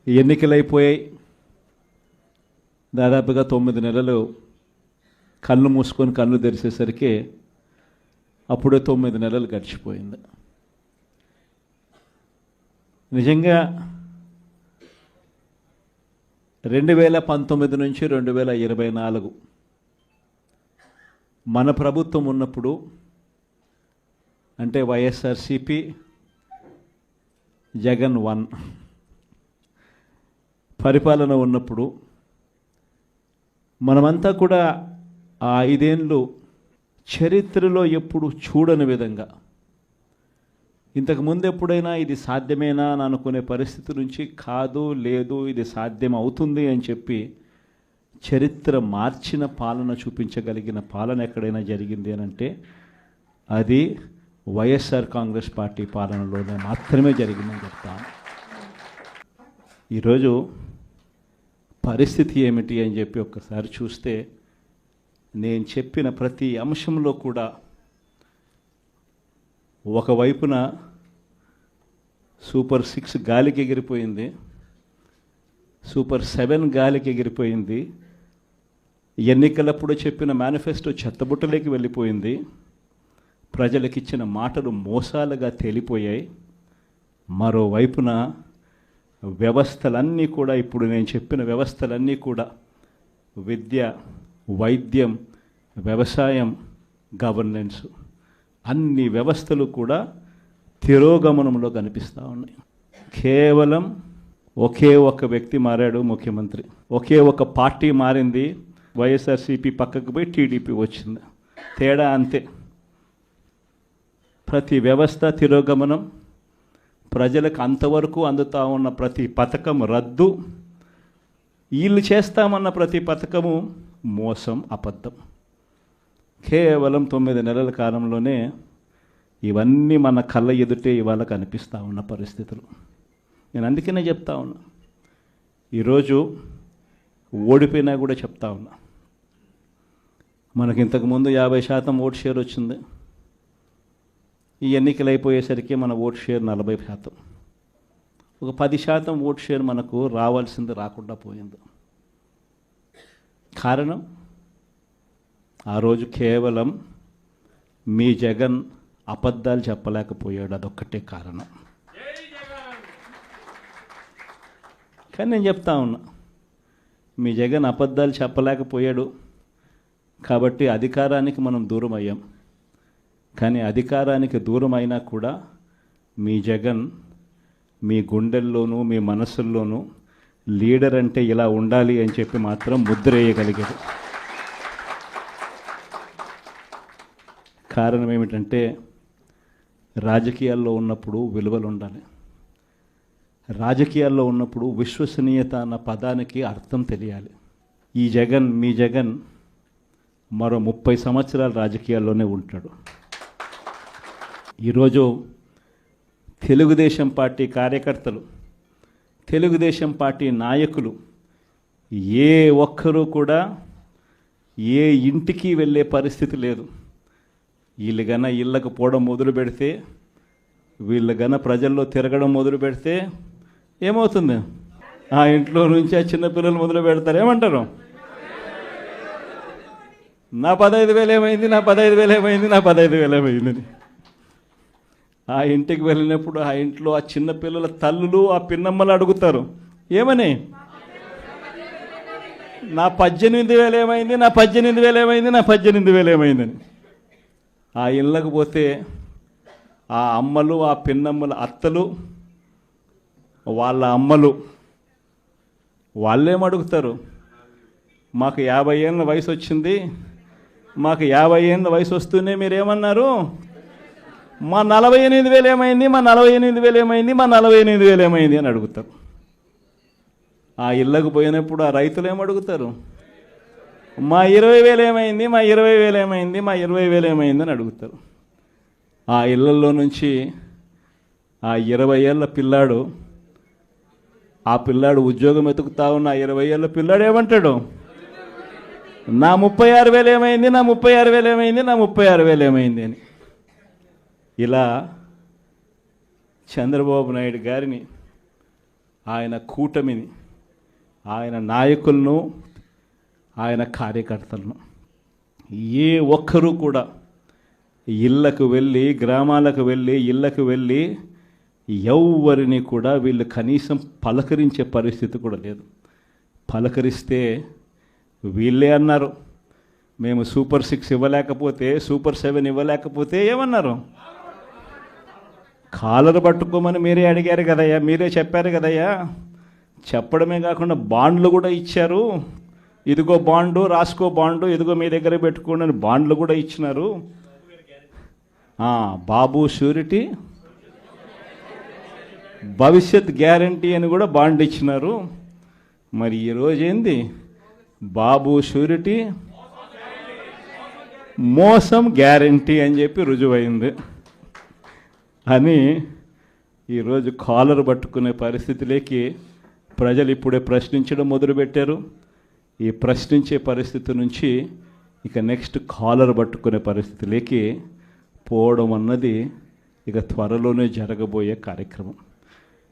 ఎన్నికలైపోయాయి. దాదాపుగా 9 నెలలు కళ్ళు మూసుకొని కళ్ళు తెరిచేసరికి అప్పుడే 9 నెలలు గడిచిపోయింది. నిజంగా 2019 నుంచి 2024 మన ప్రభుత్వం ఉన్నప్పుడు, అంటే వైఎస్ఆర్సిపి జగన్ 1 పరిపాలన ఉన్నప్పుడు మనమంతా కూడా ఆ 5 ఏళ్ళు చరిత్రలో ఎప్పుడు చూడని విధంగా, ఇంతకుముందు ఎప్పుడైనా ఇది సాధ్యమేనా అని అనుకునే పరిస్థితి నుంచి కాదు, లేదు, ఇది సాధ్యం అవుతుంది అని చెప్పి చరిత్ర మార్చిన పాలన చూపించగలిగిన పాలన ఎక్కడైనా జరిగింది అని అంటే అది వైఎస్ఆర్ కాంగ్రెస్ పార్టీ పాలనలోనే మాత్రమే జరిగిందని చెప్తాను. ఈరోజు పరిస్థితి ఏమిటి అని చెప్పి ఒక్కసారి చూస్తే, నేను చెప్పిన ప్రతి అంశంలో కూడా ఒకవైపున సూపర్ 6 గాలికి ఎగిరిపోయింది, సూపర్ 7 గాలికి ఎగిరిపోయింది, ఎన్నికలప్పుడు చెప్పిన మేనిఫెస్టో చెత్తబుట్టలోకి వెళ్ళిపోయింది, ప్రజలకిచ్చిన మాటలు మోసాలుగా తేలిపోయాయి. మరోవైపున వ్యవస్థలన్నీ కూడా, ఇప్పుడు నేను చెప్పిన వ్యవస్థలన్నీ కూడా, విద్య, వైద్యం, వ్యవసాయం, గవర్నెన్స్, అన్ని వ్యవస్థలు కూడా తిరోగమనంలో కనిపిస్తూ ఉన్నాయి. కేవలం ఒకే ఒక వ్యక్తి మారాడు, ముఖ్యమంత్రి. ఒకే ఒక పార్టీ మారింది, వైఎస్ఆర్సీపీ పక్కకు పోయి టీడీపీ వచ్చింది. తేడా అంతే. ప్రతి వ్యవస్థ తిరోగమనం, ప్రజలకు అంతవరకు అందుతూ ఉన్న ప్రతి పథకం రద్దు, వీళ్ళు చేస్తామన్న ప్రతి పథకము మోసం, అబద్ధం. కేవలం 9 నెలల కాలంలోనే ఇవన్నీ మన కళ్ళ ఎదుటే ఇవాళ కనిపిస్తూ ఉన్న పరిస్థితులు. నేను అందుకనే చెప్తా ఉన్నా, ఈరోజు ఓడిపోయినా కూడా చెప్తా ఉన్నా, మనకి ఇంతకుముందు 50% ఓట్ షేర్ వచ్చింది. ఈ ఎన్నికలు అయిపోయేసరికి మన ఓట్ షేర్ 40%. ఒక 10% ఓట్ షేర్ మనకు రావాల్సింది రాకుండా పోయింది. కారణం, ఆ రోజు కేవలం మీ జగన్ అబద్ధాలు చెప్పలేకపోయాడు, అదొక్కటే కారణం. కానీ నేను చెప్తా ఉన్నా, మీ జగన్ అబద్ధాలు చెప్పలేకపోయాడు కాబట్టి అధికారానికి మనం దూరం అయ్యాం. కానీ అధికారానికి దూరం అయినా కూడా మీ జగన్ మీ గుండెల్లోనూ మీ మనసుల్లోనూ లీడర్ అంటే ఇలా ఉండాలి అని చెప్పి మాత్రం ముద్ర వేయగలిగారు. కారణం ఏమిటంటే, రాజకీయాల్లో ఉన్నప్పుడు విలువలు ఉండాలి. రాజకీయాల్లో ఉన్నప్పుడు విశ్వసనీయత అన్న పదానికి అర్థం తెలియాలి. ఈ జగన్, మీ జగన్ మరో 30 సంవత్సరాలు రాజకీయాల్లోనే ఉంటాడు. ఈరోజు తెలుగుదేశం పార్టీ కార్యకర్తలు, తెలుగుదేశం పార్టీ నాయకులు ఏ ఒక్కరూ కూడా ఏ ఇంటికి వెళ్ళే పరిస్థితి లేదు. వీళ్ళు గన ఇళ్ళకు పోవడం మొదలు పెడితే, వీళ్ళు గన ప్రజల్లో తిరగడం మొదలు పెడితే ఏమవుతుంది? ఆ ఇంట్లో నుంచి ఆ చిన్నపిల్లలు మొదలు పెడతారు. ఏమంటారు? నా 15,000 ఏమైంది, నా 15,000 ఏమైంది, నా 15,000 ఏమైందని. ఆ ఇంటికి వెళ్ళినప్పుడు ఆ ఇంట్లో ఆ చిన్నపిల్లల తల్లులు, ఆ పిన్నమ్మలు అడుగుతారు, ఏమని? నా 18,000 ఏమైంది, నా 18,000 ఏమైంది, నా 18,000 ఏమైందని. ఆ ఇళ్ళకు పోతే ఆ అమ్మలు, ఆ పిన్నమ్మల అత్తలు, వాళ్ళ అమ్మలు వాళ్ళేమడుగుతారు? మాకు 50 ఏళ్ళ వయసు వచ్చింది, మాకు 50 ఏళ్ళ వయసు వస్తూనే మీరేమన్నారు? మా 48,000 ఏమైంది, మా 48,000 ఏమైంది, మా 48,000 ఏమైంది అని అడుగుతారు. ఆ ఇళ్ళకు పోయినప్పుడు ఆ రైతులు ఏమడుగుతారు? మా 20,000 ఏమైంది, మా 20,000 ఏమైంది, మా 20,000 ఏమైంది అని అడుగుతారు. ఆ ఇళ్ళల్లో నుంచి ఆ 20 ఏళ్ళ పిల్లాడు, ఆ పిల్లాడు ఉద్యోగం వెతుకుతా ఉన్న ఆ 20 ఏళ్ళ పిల్లాడు ఏమంటాడు? నా 36,000 ఏమైంది, నా 36,000 ఏమైంది, నా 36,000 ఏమైంది అని. ఇలా చంద్రబాబు నాయుడు గారిని ఆయన కూటమిని, ఆయన నాయకులను, ఆయన కార్యకర్తలను ఏ ఒక్కరూ కూడా ఇళ్ళకు వెళ్ళి, గ్రామాలకు వెళ్ళి, ఇళ్ళకు వెళ్ళి ఎవరిని కూడా వీళ్ళు కనీసం పలకరించే పరిస్థితి కూడా లేదు. పలకరిస్తే వీళ్ళే అన్నారు, మేము సూపర్ 6 ఇవ్వలేకపోతే, సూపర్ 7 ఇవ్వలేకపోతే ఏమన్నారు? కాలర్ పట్టుకోమని మీరే అడిగారు కదయ్యా, మీరే చెప్పారు కదయ్యా. చెప్పడమే కాకుండా బాండ్లు కూడా ఇచ్చారు. ఇదిగో బాండు, రాసుకో బాండు, ఇదిగో మీ దగ్గర పెట్టుకోండి అని బాండ్లు కూడా ఇచ్చినారు. బాబు షూరిటీ, భవిష్యత్ గ్యారంటీ అని కూడా బాండ్ ఇచ్చినారు. మరి ఈరోజు ఏంది? బాబు షూరిటీ, మోసం గ్యారంటీ అని చెప్పి రుజువైంది అని ఈరోజు కాలర్ పట్టుకునే పరిస్థితిలోకి ప్రజలు ఇప్పుడే ప్రశ్నించడం మొదలుపెట్టారు. ఈ ప్రశ్నించే పరిస్థితి నుంచి ఇక నెక్స్ట్ కాలర్ పట్టుకునే పరిస్థితిలోకి పోవడం అన్నది ఇక త్వరలోనే జరగబోయే కార్యక్రమం.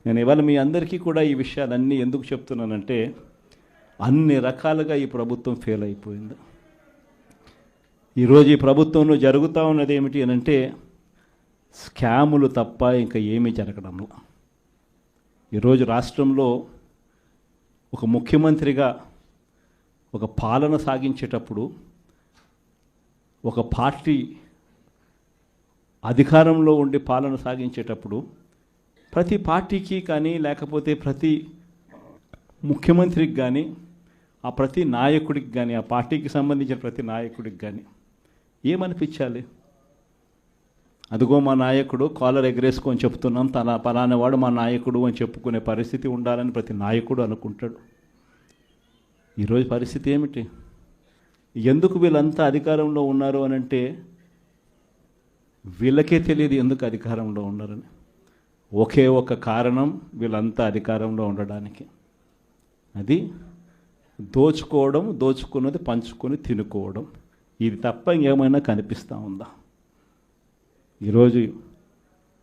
నేను ఇవాళ మీ అందరికీ కూడా ఈ విషయాలన్నీ ఎందుకు చెప్తున్నానంటే, అన్ని రకాలుగా ఈ ప్రభుత్వం ఫెయిల్ అయిపోయింది. ఈరోజు ఈ ప్రభుత్వంలో జరుగుతూ ఉన్నది ఏమిటి అని అంటే, స్కాములు తప్ప ఇంకా ఏమీ జరగడంలో. ఈరోజు రాష్ట్రంలో ఒక ముఖ్యమంత్రిగా ఒక పాలన సాగించేటప్పుడు, ఒక పార్టీ అధికారంలో ఉండి పాలన సాగించేటప్పుడు ప్రతి పార్టీకి కానీ, లేకపోతే ప్రతి ముఖ్యమంత్రికి కానీ, ఆ ప్రతి నాయకుడికి కానీ, ఆ పార్టీకి సంబంధించిన ప్రతి నాయకుడికి కానీ ఏమనిపించాలి? అదిగో మా నాయకుడు, కాలర్ ఎగరేసుకొని చెప్తున్నాం, తన పలానావాడు మా నాయకుడు అని చెప్పుకునే పరిస్థితి ఉండాలని ప్రతి నాయకుడు అనుకుంటాడు. ఈరోజు పరిస్థితి ఏమిటి? ఎందుకు వీళ్ళంతా అధికారంలో ఉన్నారు అని అంటే వీళ్ళకే తెలియదు ఎందుకు అధికారంలో ఉన్నారని. ఒకే ఒక కారణం వీళ్ళంతా అధికారంలో ఉండడానికి, అది దోచుకోవడం, దోచుకున్నది పంచుకొని తినుకోవడం. ఇది తప్ప ఇంకేమైనా కనిపిస్తూ ఉందా? ఈరోజు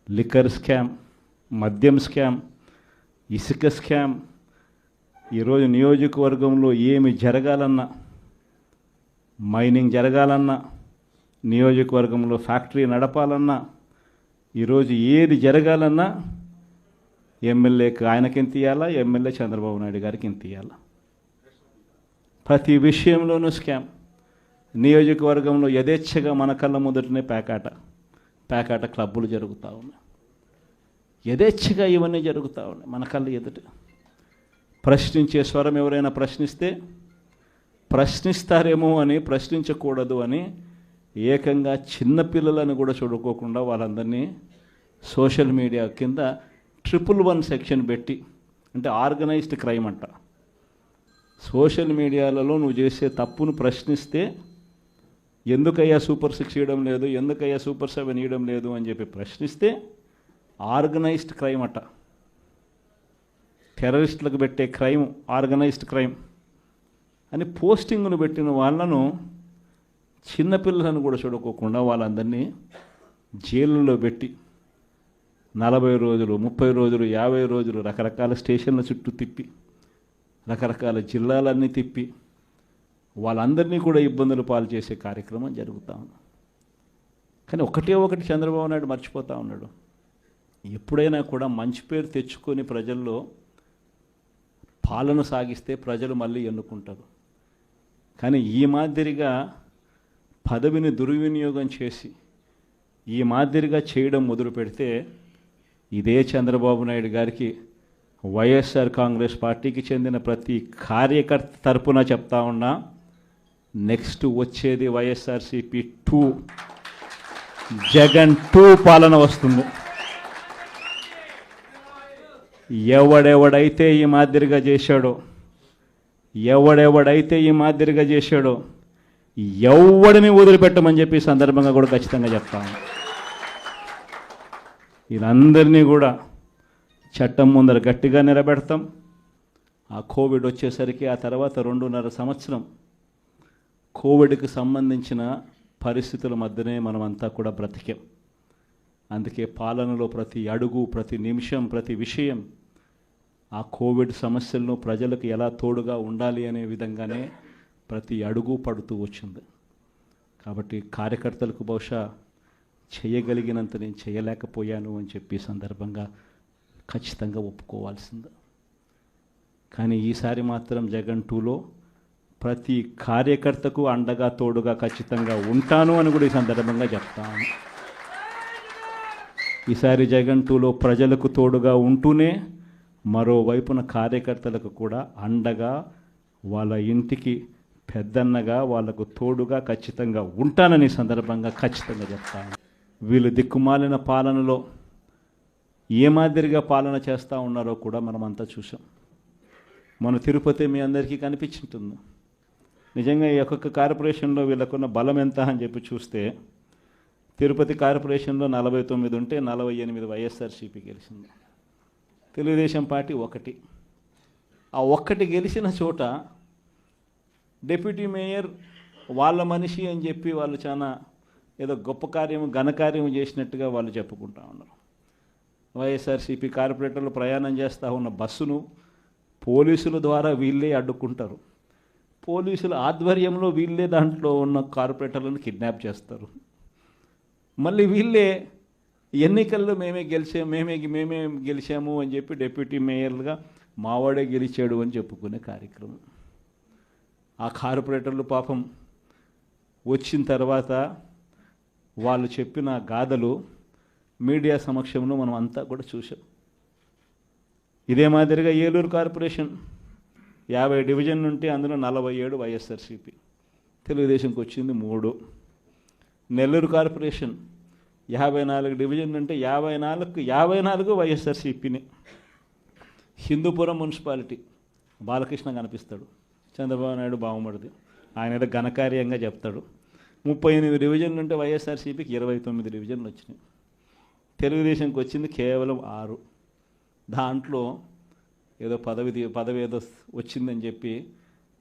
లిక్కర్ స్కామ్, మద్యం స్కామ్, ఇసుక స్కామ్, ఈరోజు నియోజకవర్గంలో ఏమి జరగాలన్నా, మైనింగ్ జరగాలన్నా, నియోజకవర్గంలో ఫ్యాక్టరీ నడపాలన్నా, ఈరోజు ఏది జరగాలన్నా ఎమ్మెల్యేకి ఆయనకింత ఇవ్వాలా, ఎమ్మెల్యే చంద్రబాబు నాయుడు గారికి ఇంత ఇవ్వాలా. ప్రతి విషయంలోనూ స్కామ్. నియోజకవర్గంలో యథేచ్ఛగా మన కళ్ళ ముందటనే పేకాట క్లబ్బులు జరుగుతూ ఉన్నాయి. యథేచ్ఛగా ఇవన్నీ జరుగుతూ ఉన్నాయి మన కళ్ళ ఎదుట. ప్రశ్నించే స్వరం ఎవరైనా ప్రశ్నిస్తే ప్రశ్నిస్తారేమో అని, ప్రశ్నించకూడదు అని ఏకంగా చిన్నపిల్లలను కూడా చూడుకోకుండా వాళ్ళందరినీ సోషల్ మీడియా కింద 111 సెక్షన్ పెట్టి, అంటే ఆర్గనైజ్డ్ క్రైమ్ అంట. సోషల్ మీడియాలలో నువ్వు చేసే తప్పును ప్రశ్నిస్తే ఎందుకయ్యా సూపర్ 6 ఇవ్వడం లేదు, ఎందుకయ్యా సూపర్ 7 ఇవ్వడం లేదు అని చెప్పి ప్రశ్నిస్తే ఆర్గనైజ్డ్ క్రైమ్ అట. టెర్రరిస్టులకు పెట్టే క్రైమ్ ఆర్గనైజ్డ్ క్రైమ్ అని పోస్టింగ్ను పెట్టిన వాళ్ళను, చిన్నపిల్లలను కూడా చూడుకోకుండా వాళ్ళందరినీ జైళ్ళలో పెట్టి 40 రోజులు, 30 రోజులు, 50 రోజులు రకరకాల స్టేషన్ల చుట్టూ తిప్పి, రకరకాల జిల్లాలన్నీ తిప్పి వాళ్ళందరినీ కూడా ఇబ్బందులు పాలు చేసే కార్యక్రమం జరుగుతూ ఉంది. కానీ ఒకటే ఒకటి చంద్రబాబు నాయుడు మర్చిపోతూ ఉన్నాడు. ఎప్పుడైనా కూడా మంచి పేరు తెచ్చుకొని ప్రజల్లో పాలన సాగిస్తే ప్రజలు మళ్ళీ ఎన్నుకుంటారు. కానీ ఈ మాదిరిగా పదవిని దుర్వినియోగం చేసి ఈ మాదిరిగా చేయడం మొదలు పెడితే ఇదే చంద్రబాబు నాయుడు గారికి, వైఎస్ఆర్ కాంగ్రెస్ పార్టీకి చెందిన ప్రతి కార్యకర్త తరపున చెప్తా ఉన్నా, నెక్స్ట్ వచ్చేది వైఎస్ఆర్సీపీ 2, జగన్ 2 పాలన వస్తుంది. ఎవడెవడైతే ఈ మాదిరిగా చేశాడో, ఎవడిని వదిలిపెట్టమని చెప్పి సందర్భంగా కూడా ఖచ్చితంగా చెప్తాను. వీళ్ళందరినీ కూడా చట్టం ముందర గట్టిగా నిలబెడతాం. ఆ కోవిడ్ వచ్చేసరికి ఆ తర్వాత 2.5 సంవత్సరం కోవిడ్కి సంబంధించిన పరిస్థితుల మధ్యనే మనమంతా కూడా బ్రతికాం. అందుకే పాలనలో ప్రతి అడుగు, ప్రతి నిమిషం, ప్రతి విషయం ఆ కోవిడ్ సమస్యలను ప్రజలకు ఎలా తోడుగా ఉండాలి అనే విధంగానే ప్రతి అడుగు పడుతూ వచ్చింది. కాబట్టి కార్యకర్తలకు బహుశా చేయగలిగినంత నేను చేయలేకపోయాను అని చెప్పి సందర్భంగా ఖచ్చితంగా ఒప్పుకోవాల్సింది. కానీ ఈసారి మాత్రం జగన్ 2లో ప్రతి కార్యకర్తకు అండగా తోడుగా ఖచ్చితంగా ఉంటాను అని కూడా ఈ సందర్భంగా చెప్తాను. ఈసారి జగన్ 2లో ప్రజలకు తోడుగా ఉంటూనే మరోవైపున కార్యకర్తలకు కూడా అండగా వాళ్ళ ఇంటికి పెద్దన్నగా వాళ్ళకు తోడుగా ఖచ్చితంగా ఉంటానని సందర్భంగా ఖచ్చితంగా చెప్తాను. వీళ్ళు దిక్కుమాలిన పాలనలో ఏ మాదిరిగా పాలన చేస్తూ ఉన్నారో కూడా మనమంతా చూసాం. మన తిరుపతి మీ అందరికీ కనిపించుంటుంది. నిజంగా ఈ ఒక్కొక్క కార్పొరేషన్లో వీళ్ళకున్న బలం ఎంత అని చెప్పి చూస్తే తిరుపతి కార్పొరేషన్లో 49 ఉంటే 48 వైఎస్ఆర్సీపీ గెలిచింది. తెలుగుదేశం పార్టీ 1. ఆ 1 గెలిచిన చోట డిప్యూటీ మేయర్ వాళ్ళ మనిషి అని చెప్పి వాళ్ళు చాలా ఏదో గొప్ప కార్యము ఘనకార్యము చేసినట్టుగా వాళ్ళు చెప్పుకుంటా ఉన్నారు. వైఎస్ఆర్సీపీ కార్పొరేటర్లు ప్రయాణం చేస్తూ ఉన్న బస్సును పోలీసుల ద్వారా వీళ్ళే అడ్డుకుంటారు. పోలీసుల ఆధ్వర్యంలో వీళ్ళే దాంట్లో ఉన్న కార్పొరేటర్లను కిడ్నాప్ చేస్తారు. మళ్ళీ వీళ్ళే ఎన్నికల్లో మేమే గెలిచాము అని చెప్పి డిప్యూటీ మేయర్లుగా మావాడే గెలిచాడు అని చెప్పుకునే కార్యక్రమం. ఆ కార్పొరేటర్లు పాపం వచ్చిన తర్వాత వాళ్ళు చెప్పిన గాథలు మీడియా సమక్షంలో మనం అంతా కూడా చూసాం. ఇదే మాదిరిగా ఏలూరు కార్పొరేషన్ 50 డివిజన్ ఉంటే అందులో 47 వైఎస్ఆర్సీపీ, తెలుగుదేశంకి వచ్చింది 3. నెల్లూరు కార్పొరేషన్ 54 డివిజన్ ఉంటే 54 వైఎస్ఆర్సీపీని. హిందూపురం మున్సిపాలిటీ బాలకృష్ణ కనిపిస్తాడు, చంద్రబాబు నాయుడు బావమరిది, ఆయన ఏదో ఘనకార్యంగా చెప్తాడు. 38 డివిజన్లు ఉంటే వైఎస్ఆర్సీపీకి 29 డివిజన్లు వచ్చినాయి. తెలుగుదేశంకి వచ్చింది కేవలం 6. దాంట్లో ఏదో పదవి ఏదో వచ్చిందని చెప్పి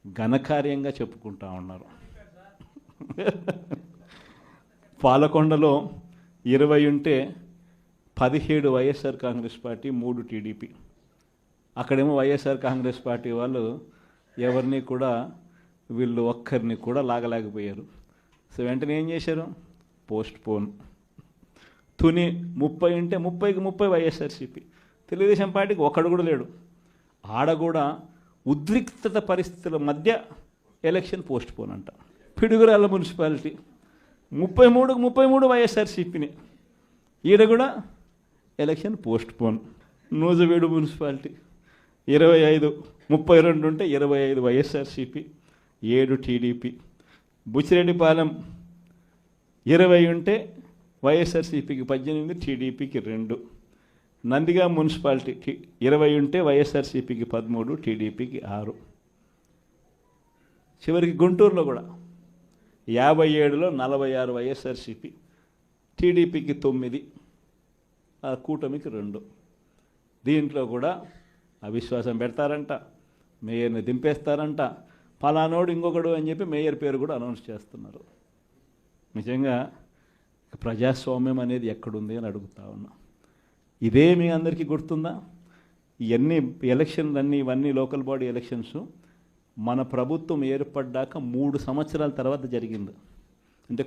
ఘనకార్యంగా చెప్పుకుంటా ఉన్నారు. పాలకొండలో 20 ఉంటే 17 వైఎస్ఆర్ కాంగ్రెస్ పార్టీ, 3 టీడీపీ. అక్కడేమో వైఎస్ఆర్ కాంగ్రెస్ పార్టీ వాళ్ళు ఎవరిని కూడా వీళ్ళు ఒక్కరిని కూడా లాగలేకపోయారు. సో వెంటనే ఏం చేశారు? Post phone. తుని 30 ఉంటే 30కి 30 వైఎస్ఆర్సీపీ. తెలుగుదేశం పార్టీకి ఒక్కడు కూడా లేడు. ఆడ కూడా ఉద్రిక్తత పరిస్థితుల మధ్య ఎలక్షన్ పోస్ట్ పోన్ అంట. పిడుగురాళ్ళ మున్సిపాలిటీ 33కి 33 వైఎస్ఆర్సీపీని, ఈడ కూడా election post phone. Nuzvid municipality 32 ఉంటే 25 వైఎస్ఆర్సీపీ, 7 టీడీపీ. బుచ్చిరెడ్డిపాలెం 20 ఉంటే వైఎస్ఆర్సీపీకి 18, టీడీపీకి 2. నందిగా మున్సిపాలిటీ 20 ఉంటే వైఎస్ఆర్సీపీకి 13, టీడీపీకి 6. చివరికి గుంటూరులో కూడా 57లో 46 వైఎస్ఆర్సీపీ, టీడీపీకి 9, ఆ కూటమికి 2. దీంట్లో కూడా అవిశ్వాసం పెడతారంట, మేయర్ని దింపేస్తారంట, ఫలానోడు ఇంకొకడు అని చెప్పి మేయర్ పేరు కూడా అనౌన్స్ చేస్తున్నారు. నిజంగా ప్రజాస్వామ్యం అనేది ఎక్కడుంది అని అడుగుతా ఉన్నా. ఇదే మీ అందరికీ గుర్తుందా? ఇవన్నీ ఎలక్షన్లన్నీ ఇవన్నీ లోకల్ బాడీ ఎలక్షన్స్ మన ప్రభుత్వం ఏర్పడ్డాక 3 సంవత్సరాల తర్వాత జరిగింది. అంటే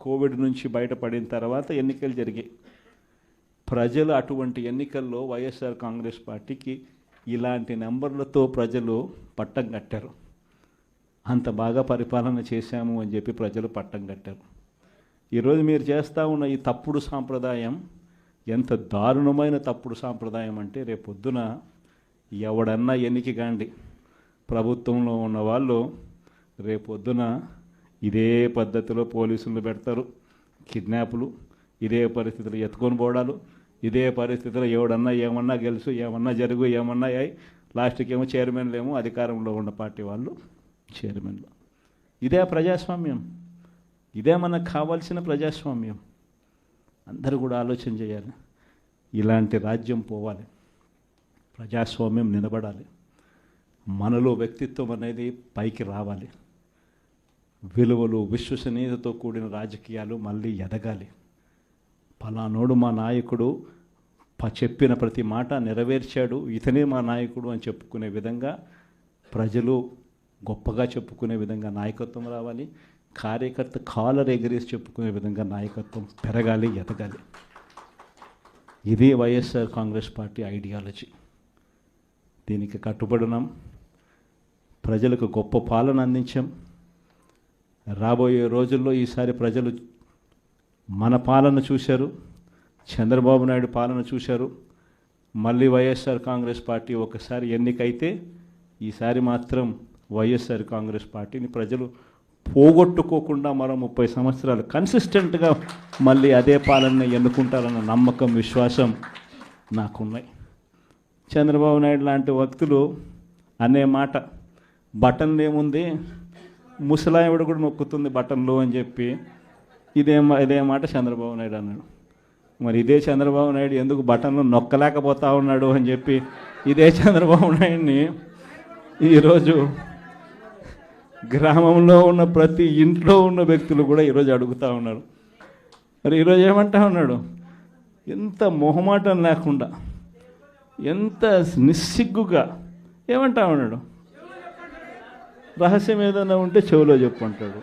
కోవిడ్ నుంచి బయటపడిన తర్వాత ఎన్నికలు జరిగాయి. ప్రజలు అటువంటి ఎన్నికల్లో వైఎస్ఆర్ కాంగ్రెస్ పార్టీకి ఇలాంటి నెంబర్లతో ప్రజలు పట్టం కట్టారు. అంత బాగా పరిపాలన చేశాము అని చెప్పి ప్రజలు పట్టం కట్టారు. ఈరోజు మీరు చేస్తూ ఉన్న ఈ తప్పుడు సాంప్రదాయం ఎంత దారుణమైన తప్పుడు సాంప్రదాయం అంటే, రేపొద్దున ఎవడన్నా ఎన్నికి కాండి ప్రభుత్వంలో ఉన్న వాళ్ళు రేపొద్దున ఇదే పద్ధతిలో పోలీసులు పెడతారు, కిడ్నాపులు, ఇదే పరిస్థితులు ఎత్తుకొని పోవడాలు, ఇదే పరిస్థితుల్లో ఎవడన్నా ఏమన్నా గెలుసు, ఏమన్నా జరుగు, ఏమన్నా అయ్యి లాస్ట్కి ఏమో చైర్మన్లు ఏమో అధికారంలో ఉన్న పార్టీ వాళ్ళు చైర్మన్లు. ఇదే ప్రజాస్వామ్యం, ఇదే మనకు కావాల్సిన ప్రజాస్వామ్యం. అందరూ కూడా ఆలోచన చేయాలి. ఇలాంటి రాజ్యం పోవాలి, ప్రజాస్వామ్యం నిలబడాలి, మనలో వ్యక్తిత్వం అనేది పైకి రావాలి, విలువలు విశ్వసనీయతతో కూడిన రాజకీయాలు మళ్ళీ ఎదగాలి. ఫలానోడు మా నాయకుడు చెప్పిన ప్రతి మాట నెరవేర్చాడు, ఇతనే మా నాయకుడు అని చెప్పుకునే విధంగా ప్రజలు గొప్పగా చెప్పుకునే విధంగా నాయకత్వం రావాలి. కార్యకర్త కాలర్ ఎగరేసి చెప్పుకునే విధంగా నాయకత్వం పెరగాలి, ఎదగాలి. ఇది వైఎస్ఆర్ కాంగ్రెస్ పార్టీ ఐడియాలజీ. దీనికి కట్టుబడినాం. ప్రజలకు గొప్ప పాలన అందించాం. రాబోయే రోజుల్లో ఈసారి ప్రజలు మన పాలన చూశారు, చంద్రబాబు నాయుడు పాలన చూశారు. మళ్ళీ వైఎస్ఆర్ కాంగ్రెస్ పార్టీ ఒకసారి ఎన్నికైతే ఈసారి మాత్రం వైఎస్ఆర్ కాంగ్రెస్ పార్టీని ప్రజలు పోగొట్టుకోకుండా మరో 30 సంవత్సరాలు కన్సిస్టెంట్గా మళ్ళీ అదే పాలనని ఎన్నుకుంటారన్న నమ్మకం, విశ్వాసం నాకున్నాయి. చంద్రబాబు నాయుడు లాంటి వ్యక్తులు అనే మాట, బటన్లు ఏముంది, ముసలావిడ కూడా నొక్కుతుంది బటన్లు అని చెప్పి ఇదే మాట చంద్రబాబు నాయుడు అన్నాడు. మరి ఇదే చంద్రబాబు నాయుడు ఎందుకు బటన్లు నొక్కలేకపోతా ఉన్నాడు అని చెప్పి ఇదే చంద్రబాబు నాయుడిని ఈరోజు గ్రామంలో ఉన్న ప్రతి ఇంట్లో ఉన్న వ్యక్తులు కూడా ఈరోజు అడుగుతూ ఉన్నారు. మరి ఈరోజు ఏమంటా ఉన్నాడు, ఎంత మొహమాటం లేకుండా, ఎంత నిస్సిగ్గుగా ఏమంటా ఉన్నాడు, రహస్యం ఏదైనా ఉంటే చెవిలో చెప్పు అంటాడు.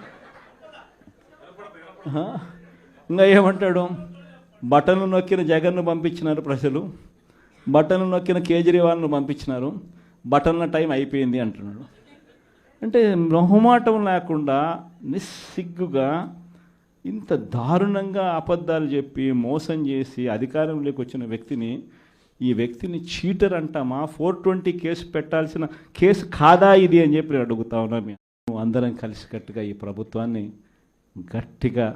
ఇంకా ఏమంటాడు, బటన్లు నొక్కిన జగన్ను పంపించినారు ప్రజలు, బటన్లు నొక్కిన కేజ్రీవాల్ను పంపించినారు, బటన్ల టైం అయిపోయింది అంటున్నాడు. అంటే మొహమాటం లేకుండా నిస్సిగ్గుగా ఇంత దారుణంగా అబద్ధాలు చెప్పి మోసం చేసి అధికారంలోకి వచ్చిన వ్యక్తిని, ఈ వ్యక్తిని చీటర్ అంటామా, 420 కేసు పెట్టాల్సిన కేసు కాదా ఇది అని చెప్పి అడుగుతా ఉన్నాం. అందరం కలిసికట్టుగా ఈ ప్రభుత్వాన్ని గట్టిగా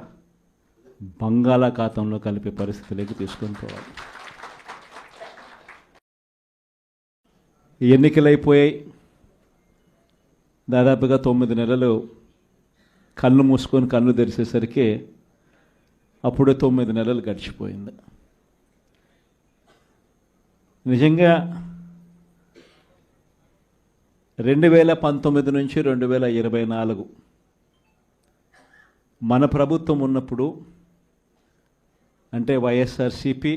బంగాళాఖాతంలో కలిపే పరిస్థితిలోకి తీసుకొని పోవాలి. ఎన్నికలైపోయాయి. దాదాపుగా 9 నెలలు కళ్ళు మూసుకొని కళ్ళు తెరిచేసరికి అప్పుడే 9 నెలలు గడిచిపోయింది. నిజంగా 2019 నుంచి 2024 మన ప్రభుత్వం ఉన్నప్పుడు, అంటే వైఎస్ఆర్సిపి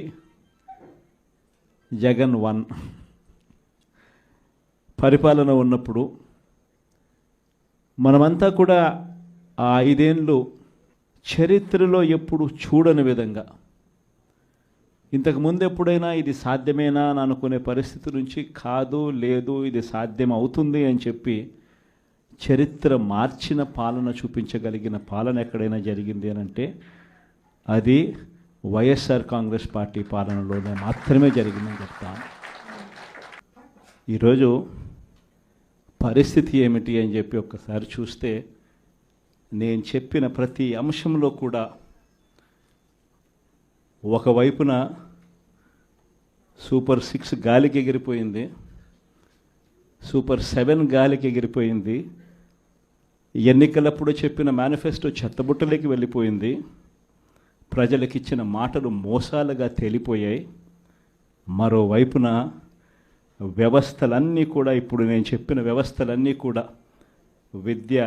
జగన్ 1 పరిపాలన ఉన్నప్పుడు మనమంతా కూడా ఆ 5 ఏళ్ళు చరిత్రలో ఎప్పుడు చూడని విధంగా, ఇంతకుముందు ఎప్పుడైనా ఇది సాధ్యమేనా అని అనుకునే పరిస్థితి నుంచి కాదు, లేదు, ఇది సాధ్యం అవుతుంది అని చెప్పి చరిత్ర మార్చిన పాలన చూపించగలిగిన పాలన ఎక్కడైనా జరిగింది అని అంటే అది వైఎస్ఆర్ కాంగ్రెస్ పార్టీ పాలనలోనే మాత్రమే జరిగిందని చెప్తాను. ఈరోజు పరిస్థితి ఏమిటి అని చెప్పి ఒక్కసారి చూస్తే, నేను చెప్పిన ప్రతి అంశంలో కూడా ఒకవైపున సూపర్ 6 గాలికి ఎగిరిపోయింది, సూపర్ 7 గాలికి ఎగిరిపోయింది, ఎన్నికలప్పుడు చెప్పిన మేనిఫెస్టో చెత్తబుట్టలోకి వెళ్ళిపోయింది, ప్రజలకు ఇచ్చిన మాటలు మోసాలుగా తేలిపోయాయి. మరోవైపున వ్యవస్థలన్నీ కూడా, ఇప్పుడు నేను చెప్పిన వ్యవస్థలన్నీ కూడా, విద్య,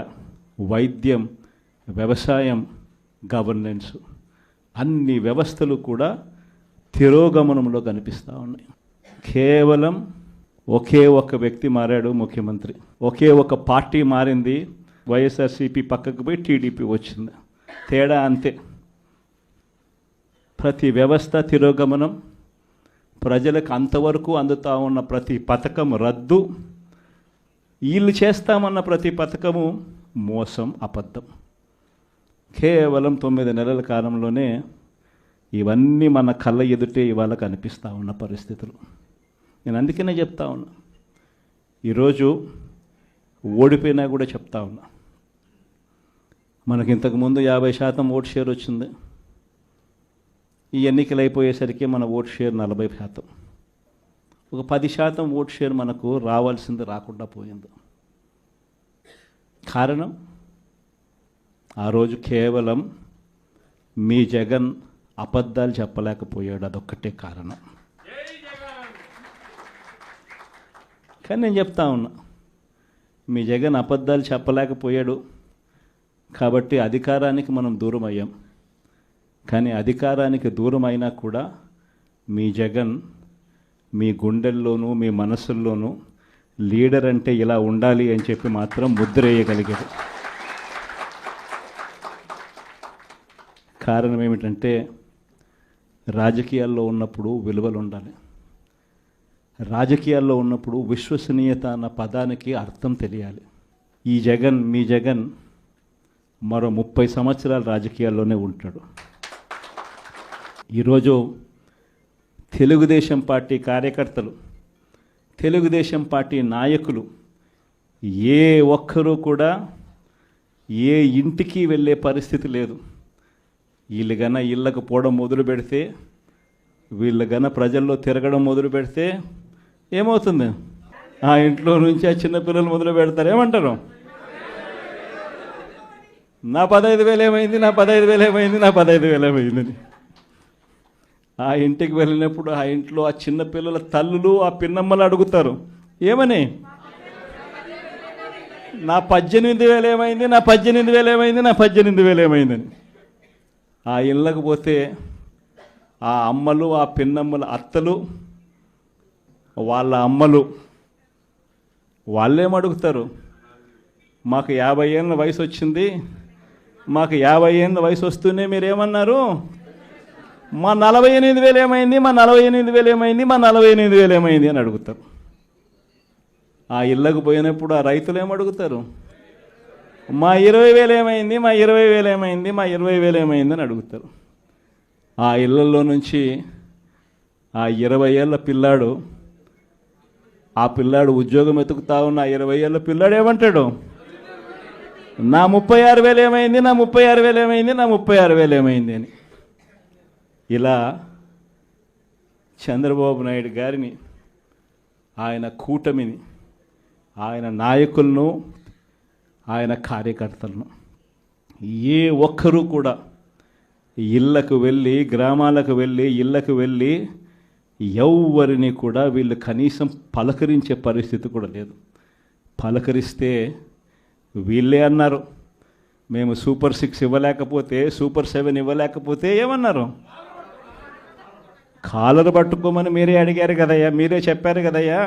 వైద్యం, వ్యవసాయం, గవర్నెన్స్, అన్ని వ్యవస్థలు కూడా తిరోగమనంలో కనిపిస్తూ ఉన్నాయి. కేవలం ఒకే ఒక వ్యక్తి మారాడు, ముఖ్యమంత్రి. ఒకే ఒక పార్టీ మారింది, వైఎస్ఆర్సీపీ పక్కకు పోయి టీడీపీ వచ్చింది. తేడా అంతే. ప్రతి వ్యవస్థ తిరోగమనం, ప్రజలకు అంతవరకు అందుతూ ఉన్న ప్రతి పథకం రద్దు, వీళ్ళు చేస్తామన్న ప్రతి పథకము మోసం, అబద్ధం. కేవలం 9 నెలల కాలంలోనే ఇవన్నీ మన కళ్ళ ఎదుటే ఇవాళ కనిపిస్తూ ఉన్న పరిస్థితులు. నేను అందుకనే చెప్తా ఉన్నా, ఈరోజు ఓడిపోయినా కూడా చెప్తా ఉన్నా, మనకి ఇంతకుముందు 50% ఓట్ షేర్ వచ్చింది. ఈ ఎన్నికలు అయిపోయేసరికి మన ఓట్ షేర్ 40%. ఒక 10% ఓట్ షేర్ మనకు రావాల్సింది రాకుండా పోయింది. కారణం, ఆ రోజు కేవలం మీ జగన్ అబద్ధాలు చెప్పలేకపోయాడు, అదొక్కటే కారణం. కానీ నేను చెప్తా ఉన్నా, మీ జగన్ అబద్ధాలు చెప్పలేకపోయాడు కాబట్టి అధికారానికి మనం దూరం అయ్యాం. కానీ అధికారానికి దూరం అయినా కూడా మీ జగన్ మీ గుండెల్లోనూ మీ మనసుల్లోనూ లీడర్ అంటే ఇలా ఉండాలి అని చెప్పి మాత్రం ముద్ర వేయగలిగారు. కారణం ఏమిటంటే రాజకీయాల్లో ఉన్నప్పుడు విలువలు ఉండాలి. రాజకీయాల్లో ఉన్నప్పుడు విశ్వసనీయత అన్న పదానికి అర్థం తెలియాలి. ఈ జగన్, మీ జగన్ మరో 30 సంవత్సరాలు రాజకీయాల్లోనే ఉంటాడు. ఈరోజు తెలుగుదేశం పార్టీ కార్యకర్తలు, తెలుగుదేశం పార్టీ నాయకులు ఏ ఒక్కరూ కూడా ఏ ఇంటికి వెళ్ళే పరిస్థితి లేదు. వీళ్ళు గన ఇళ్ళకు పోవడం మొదలు పెడితే, వీళ్ళు గన ప్రజల్లో తిరగడం మొదలు పెడితే ఏమవుతుంది? ఆ ఇంట్లో నుంచి ఆ చిన్నపిల్లలు మొదలు పెడతారు. ఏమంటారు? నా 15,000 ఏమైంది, నా 15,000 ఏమైంది, నా 15,000 ఏమైందని. ఆ ఇంటికి వెళ్ళినప్పుడు ఆ ఇంట్లో ఆ చిన్నపిల్లల తల్లులు, ఆ పిన్నమ్మలు అడుగుతారు, ఏమని? నా 18,000 ఏమైంది, నా 18,000 ఏమైంది, నా 18,000 ఏమైందని. ఆ ఇళ్ళకు పోతే ఆ అమ్మలు, ఆ పిన్నమ్మల అత్తలు, వాళ్ళ అమ్మలు వాళ్ళేమడుగుతారు? మాకు 50 ఏళ్ళ వయసు వచ్చింది, మాకు 50 ఏళ్ళ వయసు వస్తూనే మీరేమన్నారు? మా 48,000 ఏమైంది, మా 48,000 ఏమైంది, మా 48,000 ఏమైంది అని అడుగుతారు. ఆ ఇళ్ళకు పోయినప్పుడు ఆ రైతులు ఏమడుగుతారు? మా 20,000 ఏమైంది, మా 20,000 ఏమైంది, మా 20,000 ఏమైంది అని అడుగుతారు. ఆ ఇళ్ళల్లో నుంచి ఆ 20 ఏళ్ళ పిల్లాడు, ఆ పిల్లాడు ఉద్యోగం వెతుకుతా ఉన్న 20 ఏళ్ళ పిల్లాడు ఏమంటాడు? నా 36,000 ఏమైంది, నా 36,000 ఏమైంది, నా 36,000 ఏమైంది అని. ఇలా చంద్రబాబు నాయుడు గారిని, ఆయన కూటమిని, ఆయన నాయకులను, ఆయన కార్యకర్తలను ఏ ఒక్కరూ కూడా ఇళ్ళకు వెళ్ళి, గ్రామాలకు వెళ్ళి, ఇళ్ళకు వెళ్ళి ఎవరిని కూడా వీళ్ళు కనీసం పలకరించే పరిస్థితి కూడా లేదు. పలకరిస్తే వీళ్ళే అన్నారు, మేము సూపర్ 6 ఇవ్వలేకపోతే, సూపర్ 7 ఇవ్వలేకపోతే ఏమన్నారు? కాలర్ పట్టుకోమని మీరే అడిగారు కదయ్యా, మీరే చెప్పారు కదయ్యా.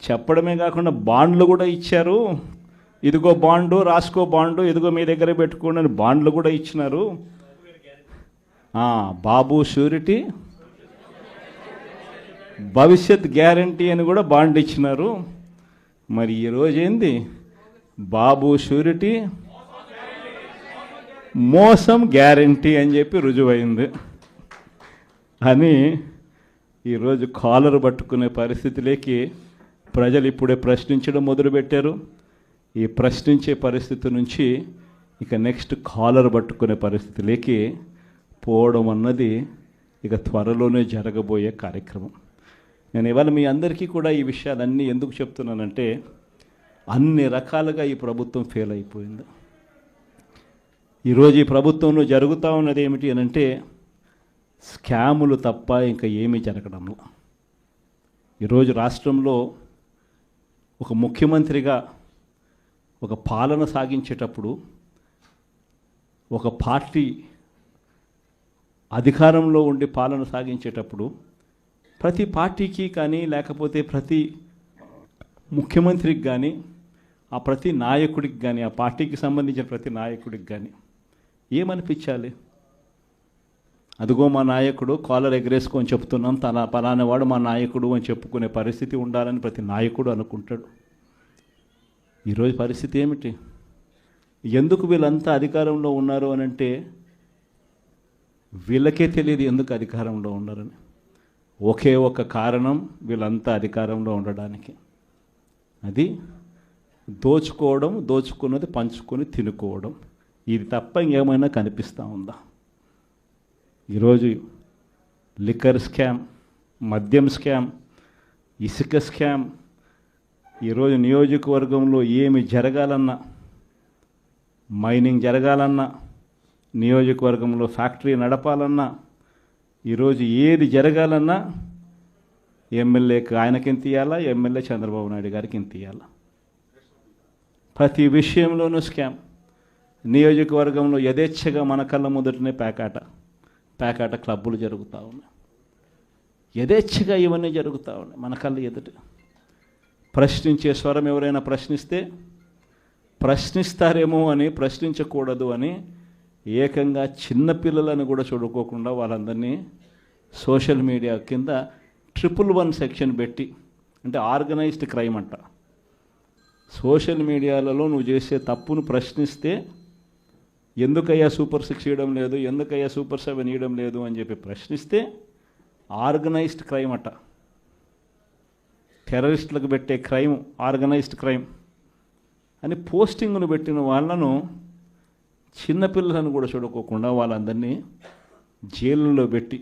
చెప్పడమే కాకుండా బాండ్లు కూడా ఇచ్చారు. ఇదిగో బాండు, రాసుకో బాండు, ఇదిగో మీ దగ్గర పెట్టుకోండి అని బాండ్లు కూడా ఇచ్చినారు. బాబు షూరిటీ, భవిష్యత్ గ్యారంటీ అని కూడా బాండ్ ఇచ్చినారు. మరి ఈరోజు ఏంది? బాబు షూరిటీ, మోసం గ్యారంటీ అని చెప్పి రుజువైంది అని ఈరోజు కాలర్ పట్టుకునే పరిస్థితిలోకి ప్రజలు ఇప్పుడే ప్రశ్నించడం మొదలుపెట్టారు. ఈ ప్రశ్నించే పరిస్థితి నుంచి ఇక నెక్స్ట్ కాలర్ పట్టుకునే పరిస్థితిలోకి పోవడం అన్నది ఇక త్వరలోనే జరగబోయే కార్యక్రమం. నేను ఇవాళ మీ అందరికీ కూడా ఈ విషయాలన్నీ ఎందుకు చెప్తున్నానంటే, అన్ని రకాలుగా ఈ ప్రభుత్వం ఫెయిల్ అయిపోయింది. ఈరోజు ఈ ప్రభుత్వంలో జరుగుతూ ఉన్నది ఏమిటి అని అంటే, స్కాములు తప్ప ఇంకా ఏమీ జరగడంలో. ఈరోజు రాష్ట్రంలో ఒక ముఖ్యమంత్రిగా ఒక పాలన సాగించేటప్పుడు, ఒక పార్టీ అధికారంలో ఉండి పాలన సాగించేటప్పుడు ప్రతి పార్టీకి కానీ, లేకపోతే ప్రతి ముఖ్యమంత్రికి కానీ, ఆ ప్రతి నాయకుడికి కానీ, ఆ పార్టీకి సంబంధించిన ప్రతి నాయకుడికి కానీ ఏమనిపించాలి? అదిగో మా నాయకుడు, కాలర్ ఎగరేసుకొని చెప్తున్నాం, తన పలానావాడు మా నాయకుడు అని చెప్పుకునే పరిస్థితి ఉండాలని ప్రతి నాయకుడు అనుకుంటాడు. ఈరోజు పరిస్థితి ఏమిటి? ఎందుకు వీళ్ళంతా అధికారంలో ఉన్నారు అని అంటే, వీళ్ళకే తెలియదు ఎందుకు అధికారంలో ఉన్నారని. ఒకే ఒక కారణం వీళ్ళంతా అధికారంలో ఉండడానికి, అది దోచుకోవడం, దోచుకున్నది పంచుకొని తినుకోవడం. ఇది తప్ప ఇంకేమైనా కనిపిస్తూ ఉందా? ఈరోజు లిక్కర్ స్కామ్, మద్యం స్కామ్, ఇసుక స్కామ్, ఈరోజు నియోజకవర్గంలో ఏమి జరగాలన్నా, మైనింగ్ జరగాలన్నా, నియోజకవర్గంలో ఫ్యాక్టరీ నడపాలన్నా, ఈరోజు ఏది జరగాలన్నా ఎమ్మెల్యేకి ఆయనకి ఎంత ఇవ్వాలా, ఎమ్మెల్యే చంద్రబాబు నాయుడు గారికి ఎంత ఇవ్వాలా. ప్రతి విషయంలోనూ స్కామ్. నియోజకవర్గంలో యథేచ్ఛగా మన కళ్ళ ముందటనే పేకాట క్లబ్బులు జరుగుతూ ఉన్నాయి. యథేచ్ఛగా ఇవన్నీ జరుగుతూ ఉన్నాయి మన కళ్ళు ఎదుట. ప్రశ్నించే స్వరం ఎవరైనా ప్రశ్నిస్తే ప్రశ్నిస్తారేమో అని, ప్రశ్నించకూడదు అని ఏకంగా చిన్నపిల్లలను కూడా చూడుకోకుండా వాళ్ళందరినీ సోషల్ మీడియా కింద 111 సెక్షన్ పెట్టి, అంటే ఆర్గనైజ్డ్ క్రైమ్ అంట. సోషల్ మీడియాలలో నువ్వు చేసే తప్పును ప్రశ్నిస్తే ఎందుకయ్యా సూపర్ 6 ఇవ్వడం లేదు, ఎందుకయ్యా సూపర్ 7 ఇవ్వడం లేదు అని చెప్పి ప్రశ్నిస్తే ఆర్గనైజ్డ్ క్రైమ్ అట. టెర్రరిస్టులకు పెట్టే క్రైమ్ ఆర్గనైజ్డ్ క్రైమ్ అని పోస్టింగ్ను పెట్టిన వాళ్ళను, చిన్నపిల్లలను కూడా చూడుకోకుండా వాళ్ళందరినీ జైళ్ళలో పెట్టి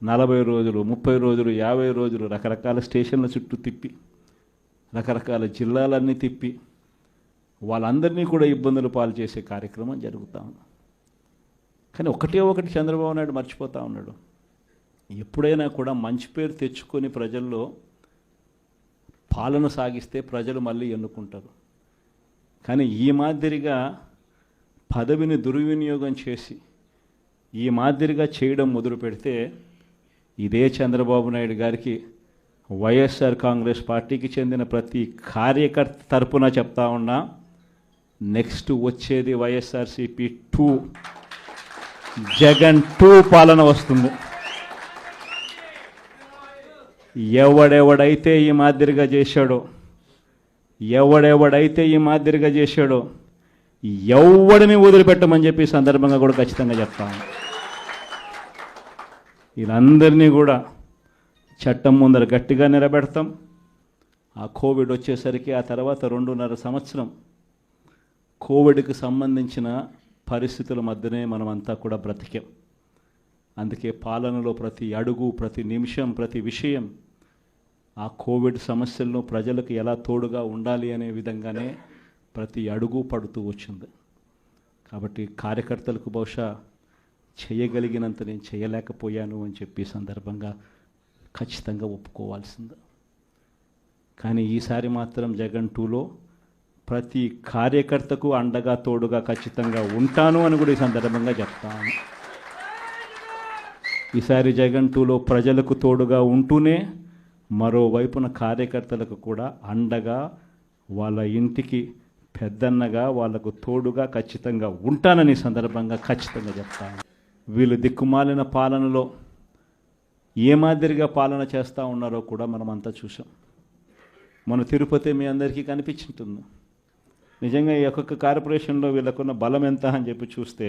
40 రోజులు, 30 రోజులు, 50 రోజులు రకరకాల స్టేషన్ల చుట్టూ తిప్పి, రకరకాల జిల్లాలన్నీ తిప్పి వాళ్ళందరినీ కూడా ఇబ్బందులు పాలు చేసే కార్యక్రమం జరుగుతూ ఉంది. కానీ ఒకటి చంద్రబాబు నాయుడు మర్చిపోతూ ఉన్నాడు. ఎప్పుడైనా కూడా మంచి పేరు తెచ్చుకొని ప్రజల్లో పాలన సాగిస్తే ప్రజలు మళ్ళీ ఎన్నుకుంటారు. కానీ ఈ మాదిరిగా పదవిని దుర్వినియోగం చేసి ఈ మాదిరిగా చేయడం మొదలు పెడితే ఇదే చంద్రబాబు నాయుడు గారికి వైఎస్ఆర్ కాంగ్రెస్ పార్టీకి చెందిన ప్రతి కార్యకర్త తరపున చెప్తా ఉన్నా, నెక్స్ట్ వచ్చేది వైఎస్ఆర్సీపీ 2, జగన్ 2 పాలన వస్తుంది. ఎవడెవడైతే ఈ మాదిరిగా చేశాడో ఎవడిని వదిలిపెట్టమని చెప్పి సందర్భంగా కూడా ఖచ్చితంగా చెప్తాను. వీళ్ళందరినీ కూడా చట్టం ముందర గట్టిగా నిలబెడతాం. ఆ కోవిడ్ వచ్చేసరికి ఆ తర్వాత 2.5 సంవత్సరం కోవిడ్కి సంబంధించిన పరిస్థితుల మధ్యనే మనమంతా కూడా బ్రతికాం. అందుకే పాలనలో ప్రతి అడుగు, ప్రతి నిమిషం, ప్రతి విషయం ఆ కోవిడ్ సమస్యలను ప్రజలకు ఎలా తోడుగా ఉండాలి అనే విధంగానే ప్రతి అడుగు పడుతూ వచ్చింది. కాబట్టి కార్యకర్తలకు బహుశా చేయగలిగినంత నేను చేయలేకపోయాను అని చెప్పి సందర్భంగా ఖచ్చితంగా ఒప్పుకోవాల్సింది. కానీ ఈసారి మాత్రం జగన్ 2లో ప్రతి కార్యకర్తకు అండగా తోడుగా ఖచ్చితంగా ఉంటాను అని కూడా ఈ సందర్భంగా చెప్తాను. ఈసారి జగన్ 2లో ప్రజలకు తోడుగా ఉంటూనే మరోవైపున కార్యకర్తలకు కూడా అండగా, వాళ్ళ ఇంటికి పెద్దన్నగా, వాళ్లకు తోడుగా ఖచ్చితంగా ఉంటానని సందర్భంగా ఖచ్చితంగా చెప్తాను. వీళ్ళు దిక్కుమాలిన పాలనలో ఏ మాదిరిగా పాలన చేస్తూ ఉన్నారో కూడా మనమంతా చూసాం. మన తిరుపతి మీ అందరికీ కనిపించుంటుంది. నిజంగా ఈ ఒక్కొక్క కార్పొరేషన్లో వీళ్ళకున్న బలం ఎంత అని చెప్పి చూస్తే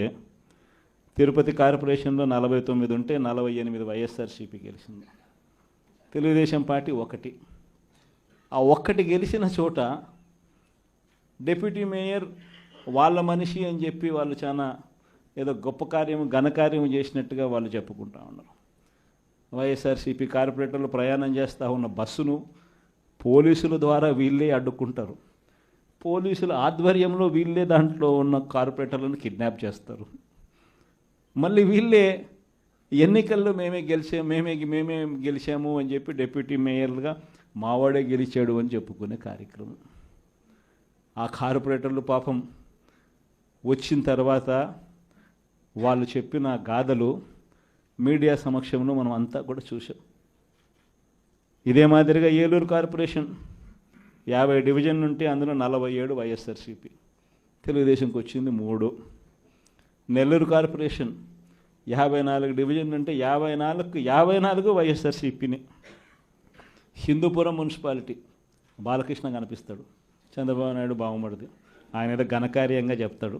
తిరుపతి కార్పొరేషన్లో 49 ఉంటే 48 వైఎస్ఆర్సీపీ గెలిచింది. తెలుగుదేశం పార్టీ 1. ఆ 1 గెలిచిన చోట డిప్యూటీ మేయర్ వాళ్ళ మనిషి అని చెప్పి వాళ్ళు చాలా ఏదో గొప్ప కార్యం, ఘనకార్యం చేసినట్టుగా వాళ్ళు చెప్పుకుంటా ఉన్నారు. వైఎస్ఆర్సీపీ కార్పొరేటర్లు ప్రయాణం చేస్తూ ఉన్న బస్సును పోలీసుల ద్వారా వీళ్ళే అడ్డుకుంటారు. పోలీసుల ఆధ్వర్యంలో వీళ్ళే దాంట్లో ఉన్న కార్పొరేటర్లను కిడ్నాప్ చేస్తారు. మళ్ళీ వీళ్ళే ఎన్నికల్లో మేమే గెలిచాము అని చెప్పి డిప్యూటీ మేయర్లుగా మావాడే గెలిచాడు అని చెప్పుకునే కార్యక్రమం. ఆ కార్పొరేటర్లు పాపం వచ్చిన తర్వాత వాళ్ళు చెప్పిన గాథలు మీడియా సమక్షంలో మనం అంతా కూడా చూసాం. ఇదే మాదిరిగా ఏలూరు కార్పొరేషన్ 50 డివిజన్ ఉంటే అందులో 47 వైఎస్ఆర్సీపీ, తెలుగుదేశంకి వచ్చింది 3. నెల్లూరు కార్పొరేషన్ 54 డివిజన్ ఉంటే 54 వైఎస్ఆర్సీపీని. హిందూపురం మున్సిపాలిటీ బాలకృష్ణ కనిపిస్తాడు, చంద్రబాబు నాయుడు బాగుమడిది, ఆయన ఏదో ఘనకార్యంగా చెప్తాడు.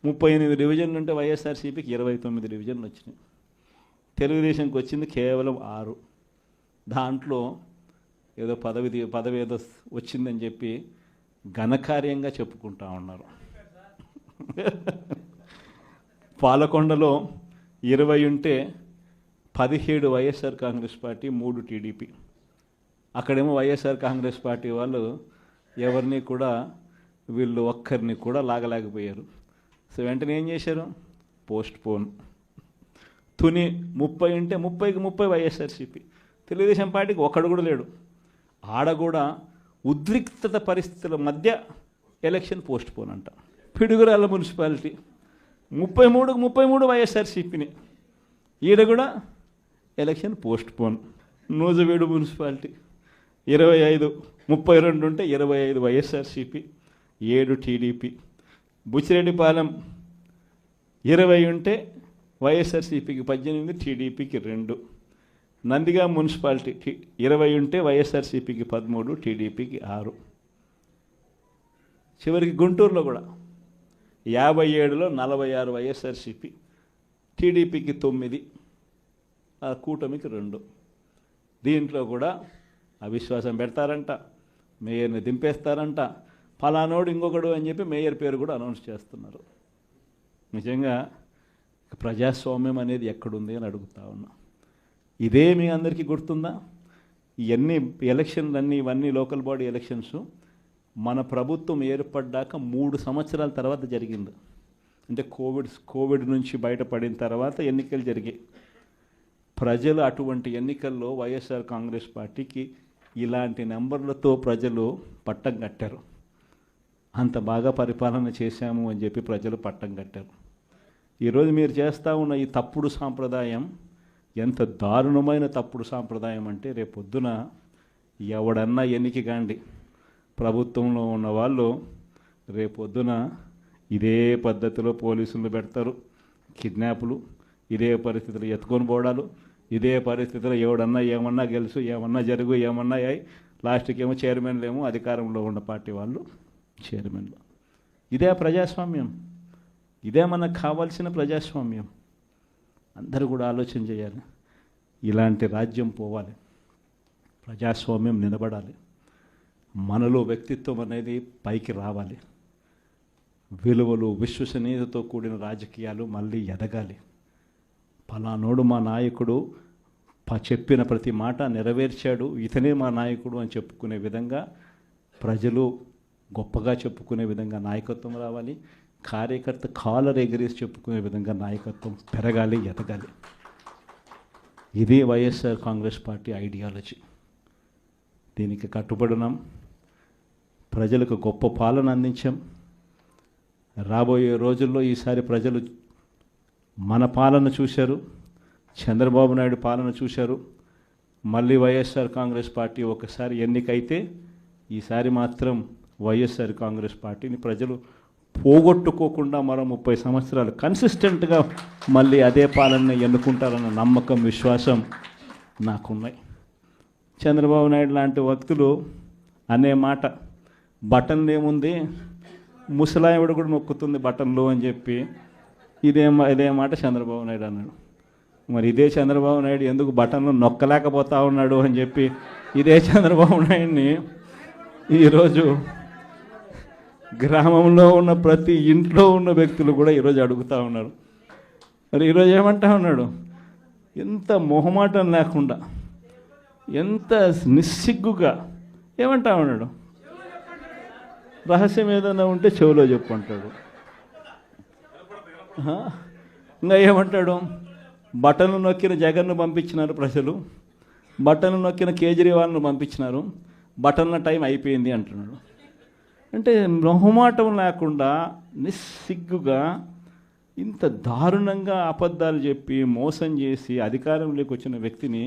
38 డివిజన్లు ఉంటే వైఎస్ఆర్సీపీకి 29 డివిజన్లు వచ్చినాయి. తెలుగుదేశంకి వచ్చింది కేవలం 6. దాంట్లో ఏదో పదవి ఏదో వచ్చిందని చెప్పి ఘనకార్యంగా చెప్పుకుంటా ఉన్నారు. పాలకొండలో 20 ఉంటే 17 వైఎస్ఆర్ కాంగ్రెస్ పార్టీ, 3 టీడీపీ. అక్కడేమో వైఎస్ఆర్ కాంగ్రెస్ పార్టీ వాళ్ళు ఎవరిని కూడా వీళ్ళు ఒక్కరిని కూడా లాగలేకపోయారు. సో వెంటనే ఏం చేశారు? Post phone. తుని 30 ఉంటే 30కి 30 వైఎస్ఆర్సీపీ. తెలుగుదేశం పార్టీకి ఒక్కడు కూడా లేడు. ఆడ కూడా ఉద్రిక్తత పరిస్థితుల మధ్య ఎలక్షన్ పోస్ట్ పోన్ అంట. పిడుగురాళ్ళ మున్సిపాలిటీ 33కి 33 వైఎస్ఆర్సీపీని. ఈడ కూడా election post phone. Nuzvid municipality 25, 32 ఉంటే 25 వైఎస్ఆర్సీపీ, 7 టీడీపీ. బుచ్చిరెడ్డిపాలెం 20 ఉంటే వైఎస్ఆర్సీపీకి 18, టీడీపీకి 2. నందిగా మున్సిపాలిటీ 20 ఉంటే వైఎస్ఆర్సీపీకి 13, టీడీపీకి 6. చివరికి గుంటూరులో కూడా 57లో 46 వైఎస్ఆర్సీపీ, టీడీపీకి 9, ఆ కూటమికి 2. దీంట్లో కూడా అవిశ్వాసం పెడతారంట, మేయర్ని దింపేస్తారంట, ఫలానోడు ఇంకొకడు అని చెప్పి మేయర్ పేరు కూడా అనౌన్స్ చేస్తున్నారు. నిజంగా ప్రజాస్వామ్యం అనేది ఎక్కడుంది అని అడుగుతా ఉన్నా. ఇదే మీ అందరికీ గుర్తుందా? ఇవన్నీ ఎలక్షన్లన్నీ, ఇవన్నీ లోకల్ బాడీ ఎలక్షన్స్ మన ప్రభుత్వం ఏర్పడ్డాక 3 సంవత్సరాల తర్వాత జరిగింది. అంటే కోవిడ్ నుంచి బయటపడిన తర్వాత ఎన్నికలు జరిగాయి. ప్రజలు అటువంటి ఎన్నికల్లో వైఎస్ఆర్ కాంగ్రెస్ పార్టీకి ఇలాంటి నెంబర్లతో ప్రజలు పట్టం కట్టారు. అంత బాగా పరిపాలన చేశాము అని చెప్పి ప్రజలు పట్టం కట్టారు. ఈరోజు మీరు చేస్తూ ఉన్న ఈ తప్పుడు సాంప్రదాయం ఎంత దారుణమైన తప్పుడు సాంప్రదాయం అంటే, రేపొద్దున ఎవడన్నా ఎన్నిక కాండి, ప్రభుత్వంలో ఉన్న వాళ్ళు రేపొద్దున ఇదే పద్ధతిలో పోలీసులు పెడతారు, కిడ్నాపులు, ఇదే పరిస్థితులు ఎత్తుకొని పోవడాలు, ఇదే పరిస్థితిలో ఎవడన్నా ఏమన్నా గెలుసు, ఏమన్నా జరుగు, ఏమన్నా అయ్యి లాస్ట్కి ఏమో చైర్మన్లు ఏమో అధికారంలో ఉన్న పార్టీ వాళ్ళు చైర్మన్లు. ఇదే ప్రజాస్వామ్యం, ఇదే మనకు కావాల్సిన ప్రజాస్వామ్యం. అందరూ కూడా ఆలోచన చేయాలి. ఇలాంటి రాజ్యం పోవాలి, ప్రజాస్వామ్యం నిలబడాలి, మనలో వ్యక్తిత్వం అనేది పైకి రావాలి, విలువలు, విశ్వసనీయతతో కూడిన రాజకీయాలు మళ్ళీ ఎదగాలి. ఫలానోడు మా నాయకుడు, చెప్పిన ప్రతి మాట నెరవేర్చాడు, ఇతనే మా నాయకుడు అని చెప్పుకునే విధంగా, ప్రజలు గొప్పగా చెప్పుకునే విధంగా నాయకత్వం రావాలి. కార్యకర్త కాలర్ ఎగిరేసి చెప్పుకునే విధంగా నాయకత్వం పెరగాలి, ఎదగాలి. ఇది వైఎస్ఆర్ కాంగ్రెస్ పార్టీ ఐడియాలజీ. దీనికి కట్టుబడినాం. ప్రజలకు గొప్ప పాలన అందించాం. రాబోయే రోజుల్లో ఈసారి ప్రజలు మన పాలన చూశారు, చంద్రబాబు నాయుడు పాలన చూశారు. మళ్ళీ వైఎస్ఆర్ కాంగ్రెస్ పార్టీ ఒకసారి ఎన్నికైతే ఈసారి మాత్రం వైఎస్ఆర్ కాంగ్రెస్ పార్టీని ప్రజలు పోగొట్టుకోకుండా మరో 30 సంవత్సరాలు కన్సిస్టెంట్గా మళ్ళీ అదే పాలన ఎన్నుకుంటారన్న నమ్మకం, విశ్వాసం నాకున్నాయి. చంద్రబాబు నాయుడు లాంటి వ్యక్తులు అనే మాట, బటన్లు ఏముంది, ముసలాయవిడ కూడా నొక్కుతుంది బటన్లు అని చెప్పి ఇదే మాట చంద్రబాబు నాయుడు అన్నాడు. మరి ఇదే చంద్రబాబు నాయుడు ఎందుకు బటన్లు నొక్కలేకపోతా ఉన్నాడు అని చెప్పి ఇదే చంద్రబాబు నాయుడిని ఈరోజు గ్రామంలో ఉన్న ప్రతి ఇంట్లో ఉన్న వ్యక్తులు కూడా ఈరోజు అడుగుతూ ఉన్నారు. మరి ఈరోజు ఏమంటా ఉన్నాడు, ఎంత మొహమాటం లేకుండా, ఎంత నిస్సిగ్గుగా ఏమంటా ఉన్నాడు, రహస్యం ఏదైనా ఉంటే చెవిలో చెప్పు అంటాడు. ఇంకా ఏమంటాడు, బటన్లు నొక్కిన జగన్ను పంపించినారు ప్రజలు, బటన్లు నొక్కిన కేజ్రీవాల్ను పంపించినారు, బటన్ల టైం అయిపోయింది అంటున్నాడు. అంటే మొహమాటం లేకుండా నిస్సిగ్గుగా ఇంత దారుణంగా అబద్ధాలు చెప్పి మోసం చేసి అధికారంలోకి వచ్చిన వ్యక్తిని,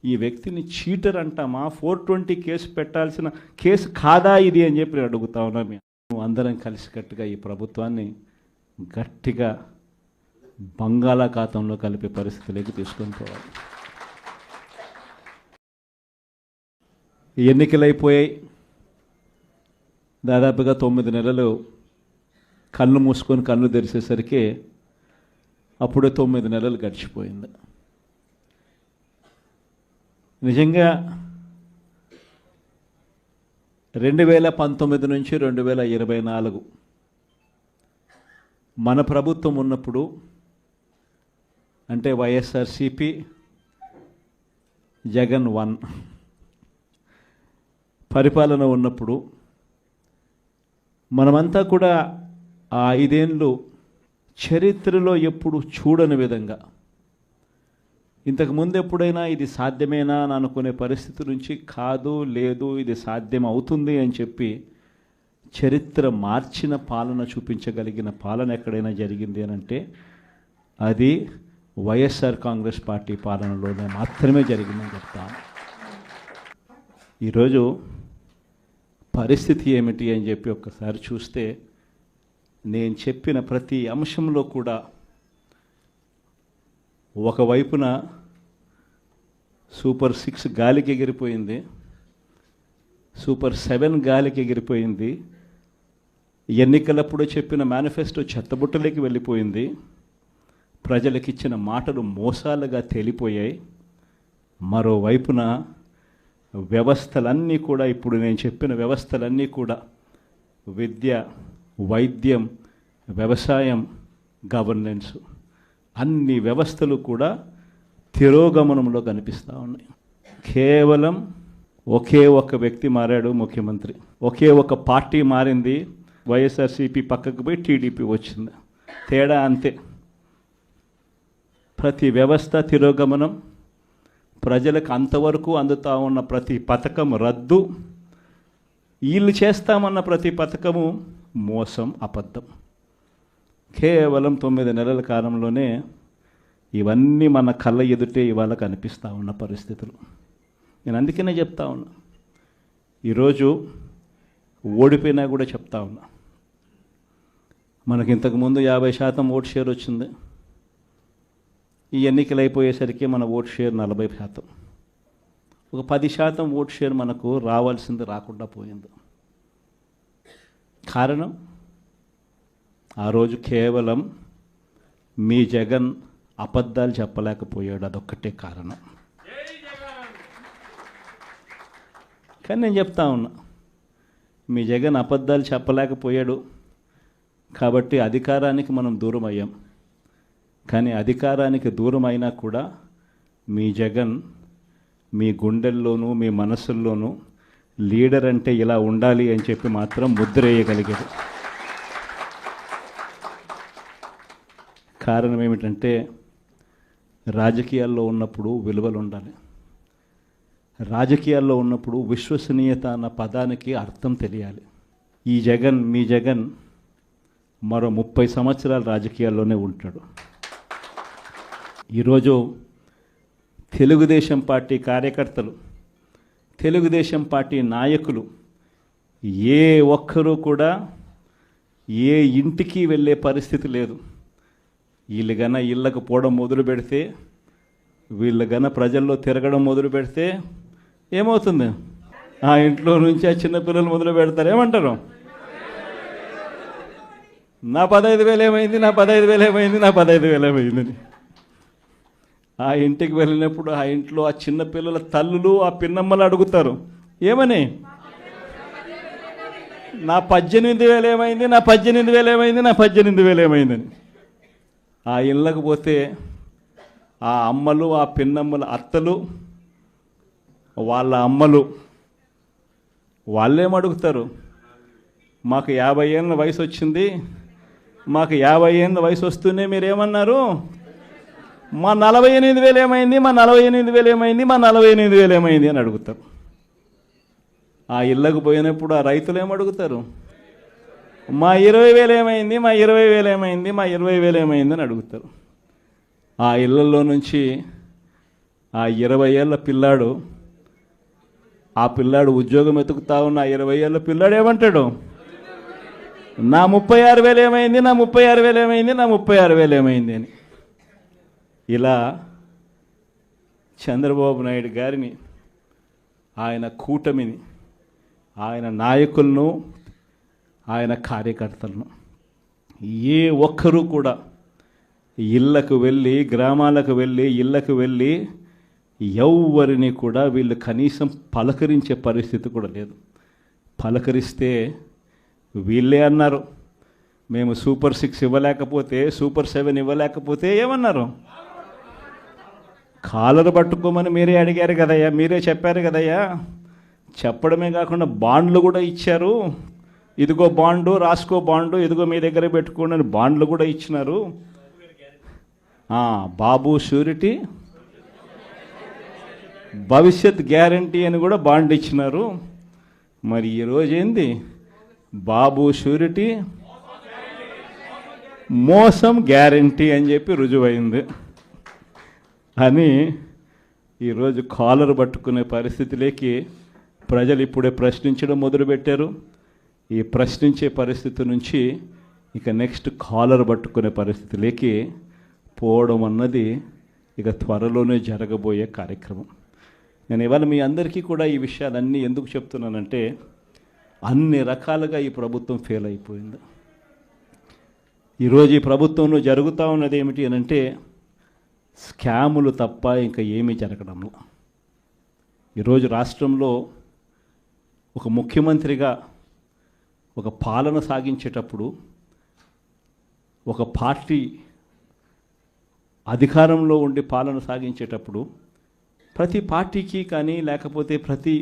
ఈ వ్యక్తిని చీటర్ అంటామా, 420 కేసు పెట్టాల్సిన కేసు కాదా ఇది అని చెప్పి అడుగుతా ఉన్నాం. అందరం కలిసికట్టుగా ఈ ప్రభుత్వాన్ని గట్టిగా బంగాళాఖాతంలో కలిపే పరిస్థితిలోకి తీసుకొని పోవాలి. ఎన్నికలైపోయాయి. దాదాపుగా 9 నెలలు కళ్ళు మూసుకొని కళ్ళు తెరిచేసరికి అప్పుడే 9 నెలలు గడిచిపోయింది. నిజంగా 2019 నుంచి 2024 మన ప్రభుత్వం ఉన్నప్పుడు, అంటే వైఎస్ఆర్సీపీ జగన్ 1 పరిపాలన ఉన్నప్పుడు మనమంతా కూడా ఆ 5 ఏళ్ళు చరిత్రలో ఎప్పుడు చూడని విధంగా, ఇంతకుముందు ఎప్పుడైనా ఇది సాధ్యమేనా అని అనుకునే పరిస్థితి నుంచి కాదు, లేదు ఇది సాధ్యం అవుతుంది అని చెప్పి చరిత్ర మార్చిన పాలన చూపించగలిగిన పాలన ఎక్కడైనా జరిగింది అని అంటే అది వైఎస్ఆర్ కాంగ్రెస్ పార్టీ పాలనలోనే మాత్రమే జరిగిందని చెప్తాను. ఈరోజు పరిస్థితి ఏమిటి అని చెప్పి ఒక్కసారి చూస్తే నేను చెప్పిన ప్రతి అంశంలో కూడా ఒకవైపున సూపర్ 6 గాలికి ఎగిరిపోయింది, సూపర్ 7 గాలికి ఎగిరిపోయింది, ఎన్నికలప్పుడు చెప్పిన మేనిఫెస్టో చెత్తబుట్టలోకి వెళ్ళిపోయింది, ప్రజలకిచ్చిన మాటలు మోసాలుగా తేలిపోయాయి. మరోవైపున వ్యవస్థలన్నీ కూడా, ఇప్పుడు నేను చెప్పిన వ్యవస్థలన్నీ కూడా, విద్య, వైద్యం, వ్యవసాయం, గవర్నెన్స్, అన్ని వ్యవస్థలు కూడా తిరోగమనంలో కనిపిస్తూ ఉన్నాయి. కేవలం ఒకే ఒక వ్యక్తి మారాడు ముఖ్యమంత్రి, ఒకే ఒక పార్టీ మారింది, వైఎస్ఆర్సీపీ పక్కకు పోయి టీడీపీ వచ్చింది. తేడా అంతే. ప్రతి వ్యవస్థ తిరోగమనం, ప్రజలకు అంతవరకు అందుతూ ఉన్న ప్రతి పథకం రద్దు, వీళ్ళు చేస్తామన్న ప్రతి పథకము మోసం, అబద్ధం. కేవలం 9 నెలల కాలంలోనే ఇవన్నీ మన కళ్ళ ఎదుటే ఇవాళ కనిపిస్తూ ఉన్న పరిస్థితులు. నేను అందుకనే చెప్తా ఉన్నా, ఈరోజు ఓడిపోయినా కూడా చెప్తా ఉన్నా, మనకి ఇంతకుముందు 50% ఓట్ షేర్ వచ్చింది. ఈ ఎన్నికలు అయిపోయేసరికి మన ఓట్ షేర్ 40%. ఒక 10% ఓట్ షేర్ మనకు రావాల్సింది రాకుండా పోయింది. కారణం, ఆ రోజు కేవలం మీ జగన్ అబద్ధాలు చెప్పలేకపోయాడు, అదొక్కటే కారణం. కానీ నేను చెప్తా ఉన్నా, మీ జగన్ అబద్ధాలు చెప్పలేకపోయాడు కాబట్టి అధికారానికి మనం దూరం అయ్యాం. కానీ అధికారానికి దూరం అయినా కూడా మీ జగన్ మీ గుండెల్లోనూ మీ మనసుల్లోనూ లీడర్ అంటే ఇలా ఉండాలి అని చెప్పి మాత్రం ముద్ర వేయగలిగాడు. కారణం ఏమిటంటే, రాజకీయాల్లో ఉన్నప్పుడు విలువలు ఉండాలి, రాజకీయాల్లో ఉన్నప్పుడు విశ్వసనీయత అన్న పదానికి అర్థం తెలియాలి. ఈ జగన్, మీ జగన్ మరో 30 సంవత్సరాలు రాజకీయాల్లోనే ఉంటాడు. ఈరోజు తెలుగుదేశం పార్టీ కార్యకర్తలు, తెలుగుదేశం పార్టీ నాయకులు ఏ ఒక్కరూ కూడా ఏ ఇంటికి వెళ్ళే పరిస్థితి లేదు. వీళ్ళు గన ఇళ్ళకు పోవడం మొదలు పెడితే, వీళ్ళు గన ప్రజల్లో తిరగడం మొదలు పెడితే ఏమవుతుంది? ఆ ఇంట్లో నుంచి ఆ చిన్నపిల్లలు మొదలు పెడతారు. ఏమంటారు? నా 15,000 ఏమైంది, నా 15,000 ఏమైంది, నా 15,000 ఏమైందని. ఆ ఇంటికి వెళ్ళినప్పుడు ఆ ఇంట్లో ఆ చిన్నపిల్లల తల్లులు, ఆ పిన్నమ్మలు అడుగుతారు, ఏమని? నా 18,000 ఏమైంది, నా 18,000 ఏమైంది, నా 18,000 ఏమైందని. ఆ ఇళ్ళకు పోతే ఆ అమ్మలు, ఆ పిన్నమ్మల అత్తలు, వాళ్ళ అమ్మలు వాళ్ళేమడుగుతారు? మాకు 50 ఏళ్ళ వయసు వచ్చింది, మాకు 50 ఏళ్ళ వయసు వస్తూనే మీరేమన్నారు? మా 48,000 ఏమైంది, మా 48,000 ఏమైంది, మా 48,000 ఏమైంది అని అడుగుతారు. ఆ ఇళ్ళకు పోయినప్పుడు ఆ రైతులు ఏమడుగుతారు? మా 20,000 ఏమైంది, మా 20,000 ఏమైంది, మా 20,000 ఏమైంది అని అడుగుతారు. ఆ ఇళ్ళల్లో నుంచి ఆ 20 ఏళ్ళ పిల్లాడు, ఆ పిల్లాడు ఉద్యోగం వెతుకుతా ఉన్న ఆ 20 ఏళ్ళ పిల్లాడు ఏమంటాడు? నా 36,000 ఏమైంది, నా 36,000 ఏమైంది, నా 36,000 ఏమైంది అని. ఇలా చంద్రబాబు నాయుడు గారిని, ఆయన కూటమిని, ఆయన నాయకులను, ఆయన కార్యకర్తలను ఏ ఒక్కరూ కూడా ఇళ్ళకు వెళ్ళి, గ్రామాలకు వెళ్ళి, ఇళ్ళకు వెళ్ళి ఎవరిని కూడా వీళ్ళు కనీసం పలకరించే పరిస్థితి కూడా లేదు. పలకరిస్తే వీళ్ళే అన్నారు, మేము సూపర్ 6 ఇవ్వలేకపోతే, సూపర్ 7 ఇవ్వలేకపోతే ఏమన్నారు? కాలరు పట్టుకోమని మీరే అడిగారు కదయ్యా, మీరే చెప్పారు కదయ్యా. చెప్పడమే కాకుండా బాండ్లు కూడా ఇచ్చారు. ఇదిగో బాండు, రాసుకో బాండు, ఇదిగో మీ దగ్గర పెట్టుకోండి అని బాండ్లు కూడా ఇచ్చినారు. బాబు షూరిటీ, భవిష్యత్ గ్యారంటీ అని కూడా బాండ్ ఇచ్చినారు. మరి ఈరోజు ఏంది? బాబు షూరిటీ, మోసం గ్యారంటీ అని చెప్పి రుజువైంది. అని ఈరోజు కాలర్ పట్టుకునే పరిస్థితిలోకి ప్రజలు ఇప్పుడే ప్రశ్నించడం మొదలుపెట్టారు. ఈ ప్రశ్నించే పరిస్థితి నుంచి ఇక నెక్స్ట్ కాలర్ పట్టుకునే పరిస్థితిలోకి పోవడం అన్నది ఇక త్వరలోనే జరగబోయే కార్యక్రమం. నేను ఇవాళ మీ అందరికీ కూడా ఈ విషయాలన్నీ ఎందుకు చెప్తున్నానంటే, అన్ని రకాలుగా ఈ ప్రభుత్వం ఫెయిల్ అయిపోయింది. ఈరోజు ఈ ప్రభుత్వంలో జరుగుతూ ఉన్నది ఏమిటి అని అంటే, స్కాములు తప్ప ఇంకా ఏమీ జరగడంలో. ఈరోజు రాష్ట్రంలో ఒక ముఖ్యమంత్రిగా ఒక పాలన సాగించేటప్పుడు, ఒక పార్టీ అధికారంలో ఉండి పాలన సాగించేటప్పుడు ప్రతి పార్టీకి కానీ లేకపోతే ప్రతి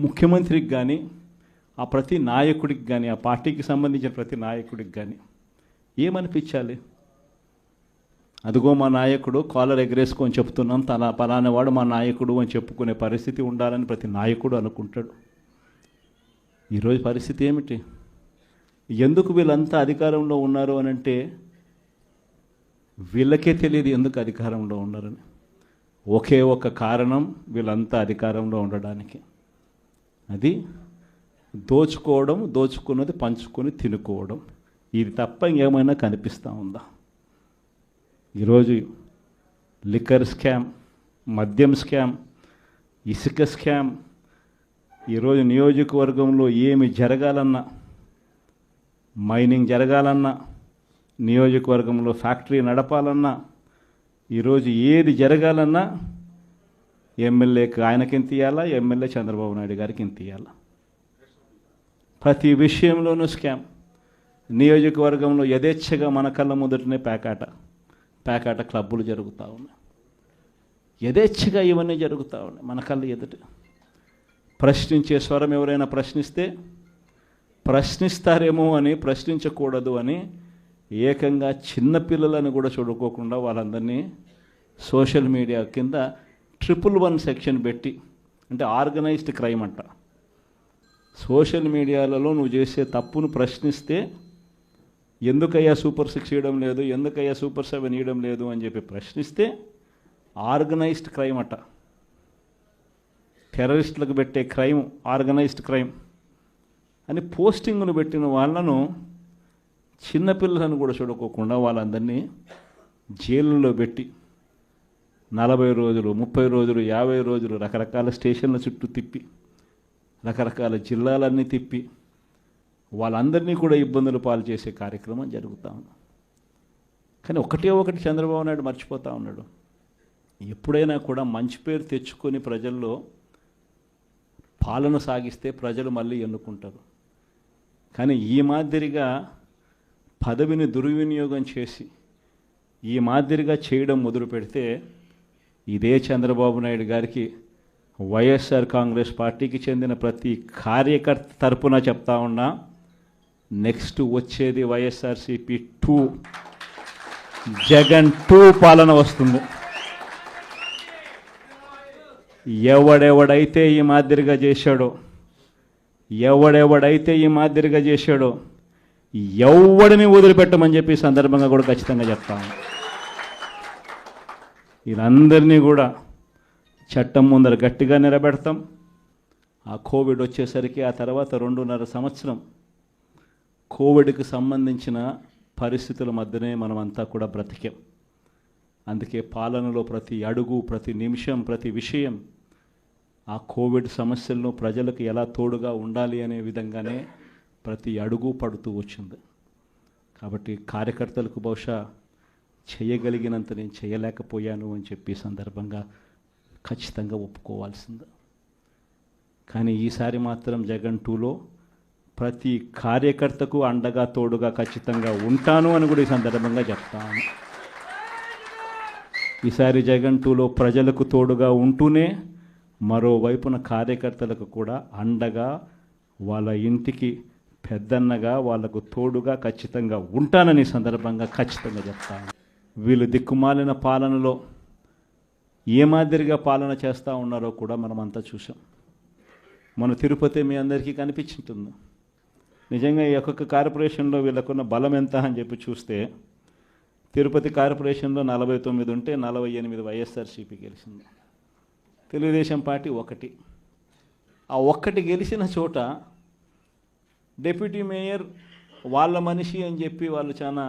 ముఖ్యమంత్రికి కానీ ఆ ప్రతి నాయకుడికి కానీ ఆ పార్టీకి సంబంధించిన ప్రతి నాయకుడికి కానీ ఏమనిపించాలి? అదిగో మా నాయకుడు, కాలర్ ఎగరేసుకొని చెప్తున్నాం, తన పలానా వాడు మా నాయకుడు అని చెప్పుకునే పరిస్థితి ఉండాలని ప్రతి నాయకుడు అనుకుంటాడు. ఈరోజు పరిస్థితి ఏమిటి? ఎందుకు వీళ్ళంతా అధికారంలో ఉన్నారు అని అంటే వీళ్ళకే తెలియదు ఎందుకు అధికారంలో ఉన్నారని. ఒకే ఒక కారణం వీళ్ళంతా అధికారంలో ఉండడానికి, అది దోచుకోవడం, దోచుకున్నది పంచుకొని తినుకోవడం. ఇది తప్ప ఇంకేమైనా కనిపిస్తూ ఉందా? ఈరోజు లిక్కర్ స్కామ్, మద్యం స్కామ్, ఇసుక స్కామ్, ఈరోజు నియోజకవర్గంలో ఏమి జరగాలన్నా, మైనింగ్ జరగాలన్నా, నియోజకవర్గంలో ఫ్యాక్టరీ నడపాలన్నా, ఈరోజు ఏది జరగాలన్నా ఎమ్మెల్యేకి ఆయనకి ఎంత ఇవ్వాలా, ఎమ్మెల్యే చంద్రబాబు నాయుడు గారికి ఎంత ఇవ్వాలా. ప్రతి విషయంలోనూ స్కామ్. నియోజకవర్గంలో యథేచ్ఛగా మన కళ్ళ మొదటనే పేకాట క్లబ్బులు జరుగుతూ ఉన్నాయి. యథేచ్ఛగా ఇవన్నీ జరుగుతూ ఉన్నాయి మన కళ్ళ ఎదుట. ప్రశ్నించే స్వరం ఎవరైనా ప్రశ్నిస్తే ప్రశ్నిస్తారేమో అని, ప్రశ్నించకూడదు అని ఏకంగా చిన్నపిల్లలను కూడా చూడుకోకుండా వాళ్ళందరినీ సోషల్ మీడియా కింద 111 సెక్షన్ పెట్టి, అంటే ఆర్గనైజ్డ్ క్రైమ్ అంట. సోషల్ మీడియాలలో నువ్వు చేసే తప్పును ప్రశ్నిస్తే ఎందుకయ్యా సూపర్ 6 ఇవ్వడం లేదు, ఎందుకయ్యా సూపర్ 7 ఇవ్వడం లేదు అని చెప్పి ప్రశ్నిస్తే ఆర్గనైజ్డ్ క్రైమ్ అట. టెర్రరిస్టులకు పెట్టే క్రైమ్ ఆర్గనైజ్డ్ క్రైమ్ అని పోస్టింగ్ను పెట్టిన వాళ్ళను, చిన్నపిల్లలను కూడా చూడుకోకుండా వాళ్ళందరినీ జైలులో పెట్టి 40 రోజులు, 30 రోజులు, 50 రోజులు రకరకాల స్టేషన్ల చుట్టూ తిప్పి, రకరకాల జిల్లాలన్నీ తిప్పి వాళ్ళందరినీ కూడా ఇబ్బందులు పాలు చేసే కార్యక్రమం జరుగుతూ ఉంది. కానీ ఒకటి చంద్రబాబు నాయుడు మర్చిపోతూ ఉన్నాడు. ఎప్పుడైనా కూడా మంచి పేరు తెచ్చుకొని ప్రజల్లో పాలన సాగిస్తే ప్రజలు మళ్ళీ ఎన్నుకుంటారు. కానీ ఈ మాదిరిగా పదవిని దుర్వినియోగం చేసి ఈ మాదిరిగా చేయడం మొదలు పెడితే ఇదే చంద్రబాబు నాయుడు గారికి వైఎస్ఆర్ కాంగ్రెస్ పార్టీకి చెందిన ప్రతి కార్యకర్త తరపున చెప్తా ఉన్నా, నెక్స్ట్ వచ్చేది వైఎస్ఆర్సీపీ 2, జగన్ 2 పాలన వస్తుంది. ఎవడెవడైతే ఈ మాదిరిగా చేశాడో ఎవడిని వదిలిపెట్టమని చెప్పి సందర్భంగా కూడా ఖచ్చితంగా చెప్తాను. వీళ్ళందరినీ కూడా చట్టం ముందర గట్టిగా నిలబెడతాం. ఆ కోవిడ్ వచ్చేసరికి ఆ తర్వాత 2.5 సంవత్సరం కోవిడ్కి సంబంధించిన పరిస్థితుల మధ్యనే మనమంతా కూడా బ్రతికాం. అందుకే పాలనలో ప్రతి అడుగు, ప్రతి నిమిషం, ప్రతి విషయం ఆ కోవిడ్ సమస్యలను ప్రజలకు ఎలా తోడుగా ఉండాలి అనే విధంగానే ప్రతి అడుగు పడుతూ వచ్చింది. కాబట్టి కార్యకర్తలకు బహుశా చేయగలిగినంత నేను చేయలేకపోయాను అని చెప్పి సందర్భంగా ఖచ్చితంగా ఒప్పుకోవాల్సింది. కానీ ఈసారి మాత్రం జగన్ 2లో ప్రతి కార్యకర్తకు అండగా తోడుగా ఖచ్చితంగా ఉంటాను అని కూడా ఈ సందర్భంగా చెప్తాను. ఈసారి జగన్ 2లో ప్రజలకు తోడుగా ఉంటూనే మరోవైపున కార్యకర్తలకు కూడా అండగా, వాళ్ళ ఇంటికి పెద్దన్నగా, వాళ్లకు తోడుగా ఖచ్చితంగా ఉంటానని సందర్భంగా ఖచ్చితంగా చెప్తాను. వీళ్ళు దిక్కుమాలిన పాలనలో ఏ మాదిరిగా పాలన చేస్తూ ఉన్నారో కూడా మనమంతా చూసాం. మన తిరుపతి మీ అందరికీ కనిపించుంటుంది. నిజంగా ఈ ఒక్కొక్క కార్పొరేషన్లో వీళ్ళకున్న బలం ఎంత అని చెప్పి చూస్తే తిరుపతి కార్పొరేషన్లో 49 ఉంటే 48 వైఎస్ఆర్సీపీ గెలిచింది. తెలుగుదేశం పార్టీ ఒకటి. ఆ ఒక్కటి గెలిచిన చోట డిప్యూటీ మేయర్ వాళ్ళ మనిషి అని చెప్పి వాళ్ళు చాలా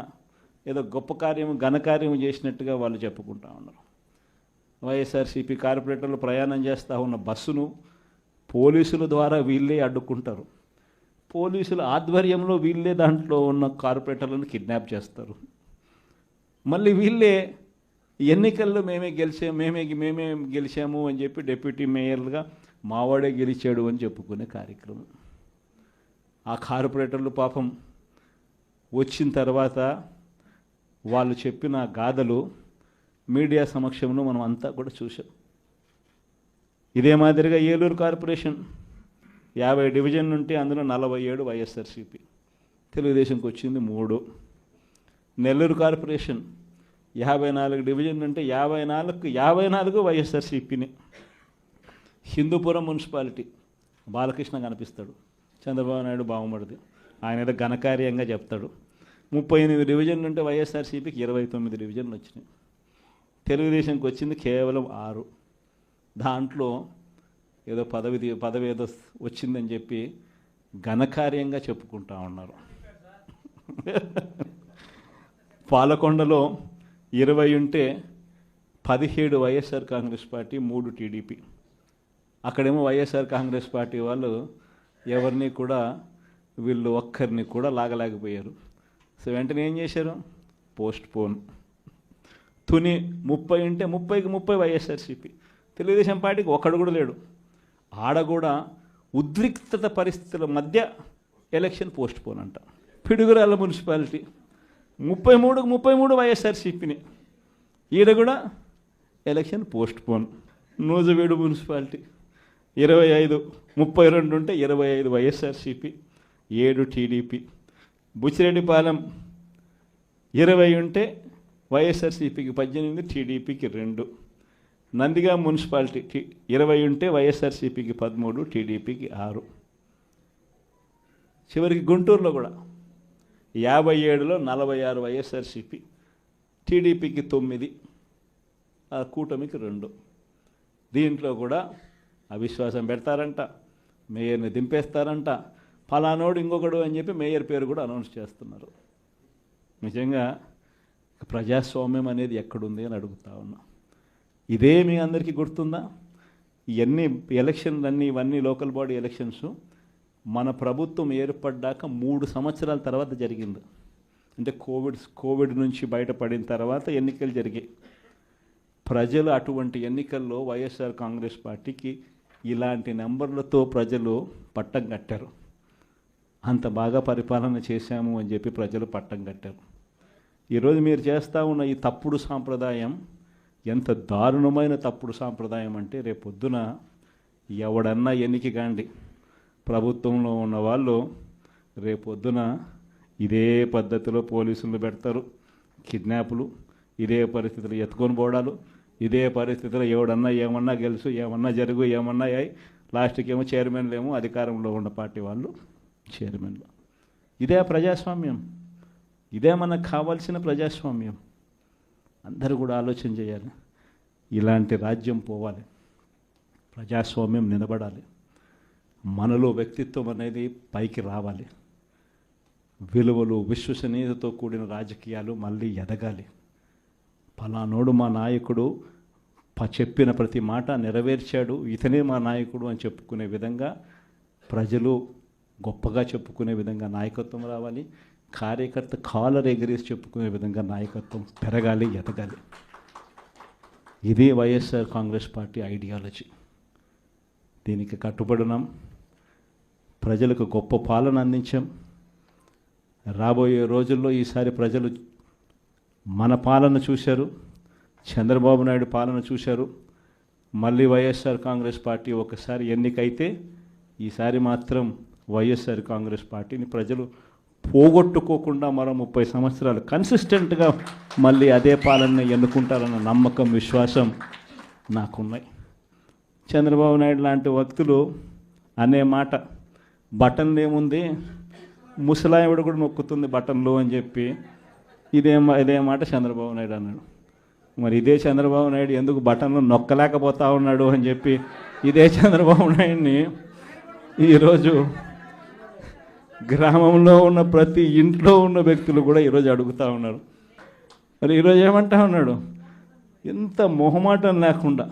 ఏదో గొప్ప కార్యం ఘనకార్యం చేసినట్టుగా వాళ్ళు చెప్పుకుంటా ఉన్నారు. వైఎస్ఆర్సీపీ కార్పొరేటర్లు ప్రయాణం చేస్తూ ఉన్న బస్సును పోలీసుల ద్వారా వీళ్ళే అడ్డుకుంటారు. పోలీసుల ఆధ్వర్యంలో వీళ్ళే దాంట్లో ఉన్న కార్పొరేటర్లను కిడ్నాప్ చేస్తారు. మళ్ళీ వీళ్ళే ఎన్నికల్లో మేమే గెలిచాము అని చెప్పి డిప్యూటీ మేయర్లుగా మావాడే గెలిచాడు అని చెప్పుకునే కార్యక్రమం. ఆ కార్పొరేటర్లు పాపం వచ్చిన తర్వాత వాళ్ళు చెప్పిన గాథలు మీడియా సమక్షంలో మనం అంతా కూడా చూసాం. ఇదే మాదిరిగా ఏలూరు కార్పొరేషన్ 50 డివిజన్ ఉంటే అందులో 47 వైఎస్ఆర్సీపీ, తెలుగుదేశంకి వచ్చింది 3. నెల్లూరు కార్పొరేషన్ 54 డివిజన్ ఉంటే 54 వైఎస్ఆర్సీపీని. హిందూపురం మున్సిపాలిటీ బాలకృష్ణ కనిపిస్తాడు, చంద్రబాబు నాయుడు బాగుమడిది, ఆయన ఏదో ఘనకార్యంగా చెప్తాడు. 38 డివిజన్లు ఉంటే వైఎస్ఆర్సీపీకి 29 డివిజన్లు వచ్చినాయి. తెలుగుదేశంకి వచ్చింది కేవలం 6. దాంట్లో ఏదో పదవి ఏదో వచ్చిందని చెప్పి ఘనకార్యంగా చెప్పుకుంటా ఉన్నారు. పాలకొండలో 20 ఉంటే 17 వైఎస్ఆర్ కాంగ్రెస్ పార్టీ, 3 టీడీపీ. అక్కడేమో వైఎస్ఆర్ కాంగ్రెస్ పార్టీ వాళ్ళు ఎవరిని కూడా వీళ్ళు ఒక్కరిని కూడా లాగలేకపోయారు. సో వెంటనే ఏం చేశారు? Post phone. తుని 30 ఉంటే 30కి 30 వైఎస్ఆర్సీపీ. తెలుగుదేశం పార్టీకి ఒక్కడు కూడా లేడు. ఆడ కూడా ఉద్రిక్తత పరిస్థితుల మధ్య ఎలక్షన్ పోస్ట్ పోన్ అంట. పిడుగురాళ్ళ మున్సిపాలిటీ 33కి 33 వైఎస్ఆర్సీపీని, ఈడ కూడా election post phone. Nuzvid municipality 32 ఉంటే 25 వైఎస్ఆర్సీపీ, 7 టీడీపీ. బుచ్చిరెడ్డిపాలెం 20 ఉంటే వైఎస్ఆర్సీపీకి 18, టీడీపీకి 2. నందిగా మున్సిపాలిటీ 20 ఉంటే వైఎస్ఆర్సీపీకి 13, టీడీపీకి 6. చివరికి గుంటూరులో కూడా 57లో 46 వైఎస్ఆర్సీపీ, టీడీపీకి 9, ఆ కూటమికి 2. దీంట్లో కూడా అవిశ్వాసం పెడతారంట, మేయర్ని దింపేస్తారంట, ఫలానోడు ఇంకొకడు అని చెప్పి మేయర్ పేరు కూడా అనౌన్స్ చేస్తున్నారు. నిజంగా ప్రజాస్వామ్యం అనేది ఎక్కడుంది అని అడుగుతా ఉన్నా. ఇదే మీ అందరికీ గుర్తుందా? ఇవన్నీ ఎలక్షన్లన్నీ ఇవన్నీ లోకల్ బాడీ ఎలక్షన్స్ మన ప్రభుత్వం ఏర్పడ్డాక 3 సంవత్సరాల తర్వాత జరిగింది. అంటే కోవిడ్ నుంచి బయటపడిన తర్వాత ఎన్నికలు జరిగాయి. ప్రజలు అటువంటి ఎన్నికల్లో వైఎస్ఆర్ కాంగ్రెస్ పార్టీకి ఇలాంటి నెంబర్లతో ప్రజలు పట్టం కట్టారు. అంత బాగా పరిపాలన చేశాము అని చెప్పి ప్రజలు పట్టం కట్టారు. ఈరోజు మీరు చేస్తూ ఉన్న ఈ తప్పుడు సాంప్రదాయం ఎంత దారుణమైన తప్పుడు సాంప్రదాయం అంటే, రేపొద్దున ఎవడన్నా ఎన్నిక కాండి ప్రభుత్వంలో ఉన్న వాళ్ళు రేపొద్దున ఇదే పద్ధతిలో పోలీసులు పెడతారు, కిడ్నాపులు, ఇదే పరిస్థితులు ఎత్తుకొని పోవడాలు, ఇదే పరిస్థితుల్లో ఎవడన్నా ఏమన్నా గెలుసు, ఏమన్నా జరుగు, ఏమన్నా అయ్యి లాస్ట్కి ఏమో చైర్మన్లు ఏమో అధికారంలో ఉన్న పార్టీ వాళ్ళు చైర్మన్లు. ఇదే ప్రజాస్వామ్యం, ఇదే మనకు కావాల్సిన ప్రజాస్వామ్యం. అందరూ కూడా ఆలోచన చేయాలి. ఇలాంటి రాజ్యం పోవాలి, ప్రజాస్వామ్యం నిలబడాలి, మనలో వ్యక్తిత్వం అనేది పైకి రావాలి, విలువలు విశ్వసనీయతతో కూడిన రాజకీయాలు మళ్ళీ ఎదగాలి. ఫలానోడు మా నాయకుడు, చెప్పిన ప్రతి మాట నెరవేర్చాడు, ఇతనే మా నాయకుడు అని చెప్పుకునే విధంగా, ప్రజలు గొప్పగా చెప్పుకునే విధంగా నాయకత్వం రావాలి. కార్యకర్త కాలర్ ఎగిరేసి చెప్పుకునే విధంగా నాయకత్వం పెరగాలి, ఎదగాలి. ఇది వైఎస్ఆర్ కాంగ్రెస్ పార్టీ ఐడియాలజీ. దీనికి కట్టుబడినాం. ప్రజలకు గొప్ప పాలన అందించాం. రాబోయే రోజుల్లో ఈసారి ప్రజలు మన పాలన చూశారు, చంద్రబాబు నాయుడు పాలన చూశారు. మళ్ళీ వైఎస్ఆర్ కాంగ్రెస్ పార్టీ ఒకసారి ఎన్నికైతే ఈసారి మాత్రం వైఎస్ఆర్ కాంగ్రెస్ పార్టీని ప్రజలు పోగొట్టుకోకుండా మరో 30 సంవత్సరాలు కన్సిస్టెంట్గా మళ్ళీ అదే పాలనని ఎన్నుకుంటారన్న నమ్మకం, విశ్వాసం నాకున్నాయి. చంద్రబాబు నాయుడు లాంటి వ్యక్తులు అనే మాట, బటన్లు ఏముంది, ముసలాయవిడ కూడా నొక్కుతుంది బటన్లు అని చెప్పి ఇదే మాట చంద్రబాబు నాయుడు అన్నాడు. మరి ఇదే చంద్రబాబు నాయుడు ఎందుకు బటన్లు నొక్కలేకపోతా ఉన్నాడు అని చెప్పి ఇదే చంద్రబాబు నాయుడిని ఈరోజు గ్రామంలో ఉన్న ప్రతి ఇంట్లో ఉన్న వ్యక్తులు కూడా ఈరోజు అడుగుతూ ఉన్నారు. మరి ఈరోజు ఏమంటా ఉన్నాడు, ఎంత మొహమాటం లేకుండా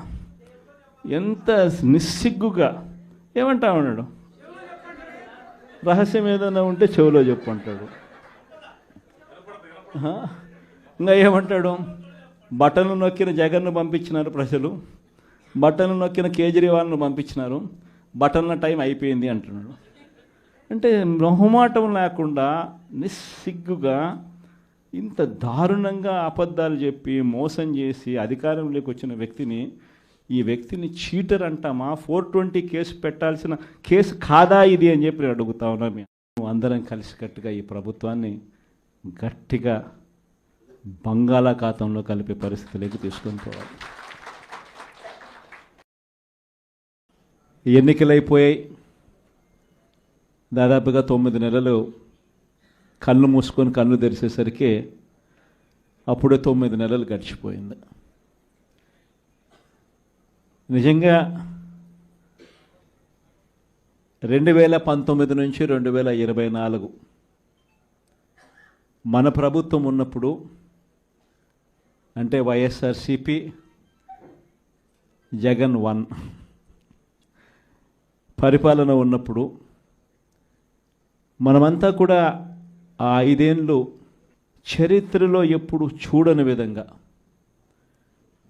ఎంత నిస్సిగ్గుగా ఏమంటా ఉన్నాడు, రహస్యం ఏదైనా ఉంటే చెవిలో చెప్పు అంటాడు. ఇంకా ఏమంటాడు, బటన్లు నొక్కిన జగన్ను పంపించినారు ప్రజలు, బటన్లు నొక్కిన కేజ్రీవాల్ను పంపించినారు, బటన్ల టైం అయిపోయింది అంటున్నాడు. అంటే మొహమాటం లేకుండా నిస్సిగ్గుగా ఇంత దారుణంగా అబద్ధాలు చెప్పి మోసం చేసి అధికారంలోకి వచ్చిన వ్యక్తిని, ఈ వ్యక్తిని చీటర్ అంటామా, 420 కేసు పెట్టాల్సిన కేసు కాదా ఇది అని చెప్పి నేను అడుగుతా ఉన్నా. మేము అందరం కలిసికట్టుగా ఈ ప్రభుత్వాన్ని గట్టిగా బంగాళాఖాతంలో కలిపే పరిస్థితిలోకి తీసుకొని పోవాలి. ఎన్నికలైపోయాయి, దాదాపుగా 9 నెలలు కళ్ళు మూసుకొని కళ్ళు తెరిచేసరికి అప్పుడే 9 నెలలు గడిచిపోయింది. నిజంగా 2019 నుంచి 2024 మన ప్రభుత్వం ఉన్నప్పుడు, అంటే వైఎస్ఆర్సిపి జగన్ 1 పరిపాలన ఉన్నప్పుడు మనమంతా కూడా ఆ 5 ఏళ్ళు చరిత్రలో ఎప్పుడు చూడని విధంగా,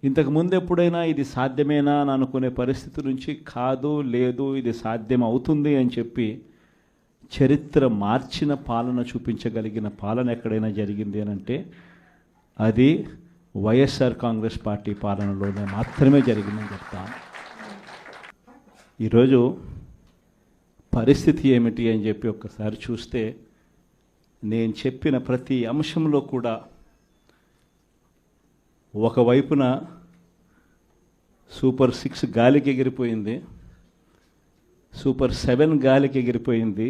ఇంతకుముందు ఎప్పుడైనా ఇది సాధ్యమేనా అని అనుకునే పరిస్థితి నుంచి కాదు, లేదు ఇది సాధ్యం అవుతుంది అని చెప్పి చరిత్ర మార్చిన పాలన చూపించగలిగిన పాలన ఎక్కడైనా జరిగింది అని అంటే అది వైఎస్ఆర్ కాంగ్రెస్ పార్టీ పాలనలోనే మాత్రమే జరిగిందని చెప్తాను. ఈరోజు పరిస్థితి ఏమిటి అని చెప్పి ఒక్కసారి చూస్తే, నేను చెప్పిన ప్రతి అంశంలో కూడా ఒకవైపున సూపర్ 6 గాలికి ఎగిరిపోయింది, సూపర్ 7 గాలికి ఎగిరిపోయింది,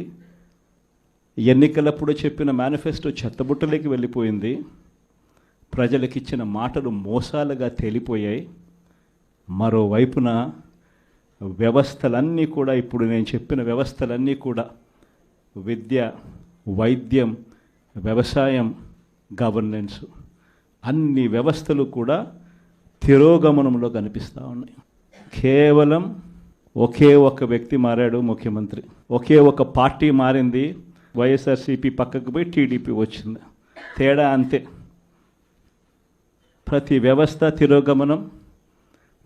ఎన్నికలప్పుడు చెప్పిన మేనిఫెస్టో చెత్తబుట్టలోకి వెళ్ళిపోయింది, ప్రజలకిచ్చిన మాటలు మోసాలుగా తేలిపోయాయి. మరోవైపున వ్యవస్థలన్నీ కూడా, ఇప్పుడు నేను చెప్పిన వ్యవస్థలన్నీ కూడా, విద్య, వైద్యం, వ్యవసాయం, గవర్నెన్స్, అన్ని వ్యవస్థలు కూడా తిరోగమనంలో కనిపిస్తూ ఉన్నాయి. కేవలం ఒకే ఒక వ్యక్తి మారాడు ముఖ్యమంత్రి, ఒకే ఒక పార్టీ మారింది, వైఎస్ఆర్సీపీ పక్కకు పోయి టీడీపీ వచ్చింది, తేడా అంతే. ప్రతి వ్యవస్థ తిరోగమనం,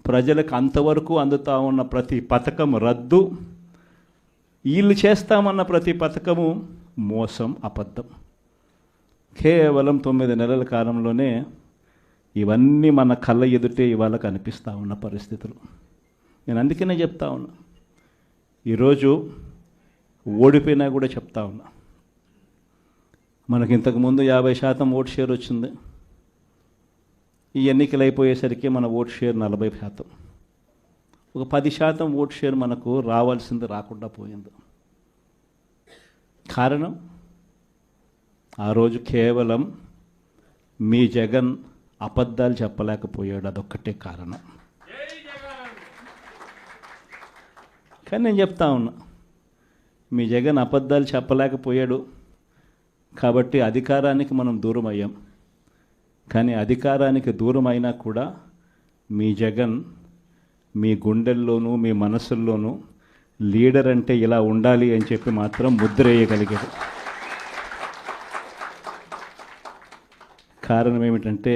ప్రజలకు అంతవరకు అందుతూ ఉన్న ప్రతి పథకం రద్దు, వీళ్ళు చేస్తామన్న ప్రతి పథకము మోసం, అబద్ధం. కేవలం 9 నెలల కాలంలోనే ఇవన్నీ మన కళ్ళ ఎదుటే ఇవాళ కనిపిస్తూ ఉన్న పరిస్థితులు. నేను అందుకనే చెప్తా ఉన్నా, ఈరోజు ఓడిపోయినా కూడా చెప్తా ఉన్నా, మనకి ఇంతకుముందు 50% ఓట్ షేర్ వచ్చింది, ఈ ఎన్నికలు అయిపోయేసరికి మన ఓట్ షేర్ 40%. ఒక 10% ఓట్ షేర్ మనకు రావాల్సింది రాకుండా పోయింది. కారణం, ఆ రోజు కేవలం మీ జగన్ అబద్ధాలు చెప్పలేకపోయాడు, అదొక్కటే కారణం. కానీ నేను చెప్తా ఉన్నా, మీ జగన్ అబద్ధాలు చెప్పలేకపోయాడు కాబట్టి అధికారానికి మనం దూరం అయ్యాం. కానీ అధికారానికి దూరం అయినా కూడా మీ జగన్ మీ గుండెల్లోనూ మీ మనసుల్లోనూ లీడర్ అంటే ఇలా ఉండాలి అని చెప్పి మాత్రం ముద్ర వేయగలిగాడు. కారణం ఏమిటంటే,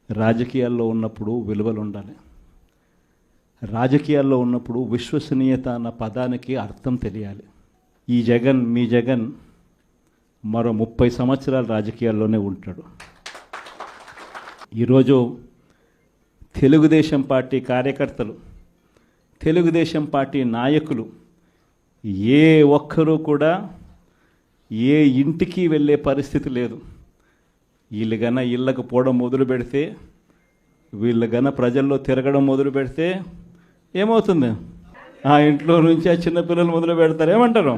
రాజకీయాల్లో ఉన్నప్పుడు విలువలు ఉండాలి, రాజకీయాల్లో ఉన్నప్పుడు విశ్వసనీయత అన్న పదానికి అర్థం తెలియాలి. ఈ జగన్, మీ జగన్ మరో 30 సంవత్సరాలు రాజకీయాల్లోనే ఉంటాడు. ఈరోజు తెలుగుదేశం పార్టీ కార్యకర్తలు, తెలుగుదేశం పార్టీ నాయకులు ఏ ఒక్కరూ కూడా ఏ ఇంటికి వెళ్ళే పరిస్థితి లేదు. వీళ్ళు గన ఇళ్ళకు పోవడం మొదలు పెడితే, వీళ్ళు గన ప్రజల్లో తిరగడం మొదలు పెడితే ఏమవుతుంది, ఆ ఇంట్లో నుంచి ఆ చిన్నపిల్లలు మొదలు పెడతారు. ఏమంటారు,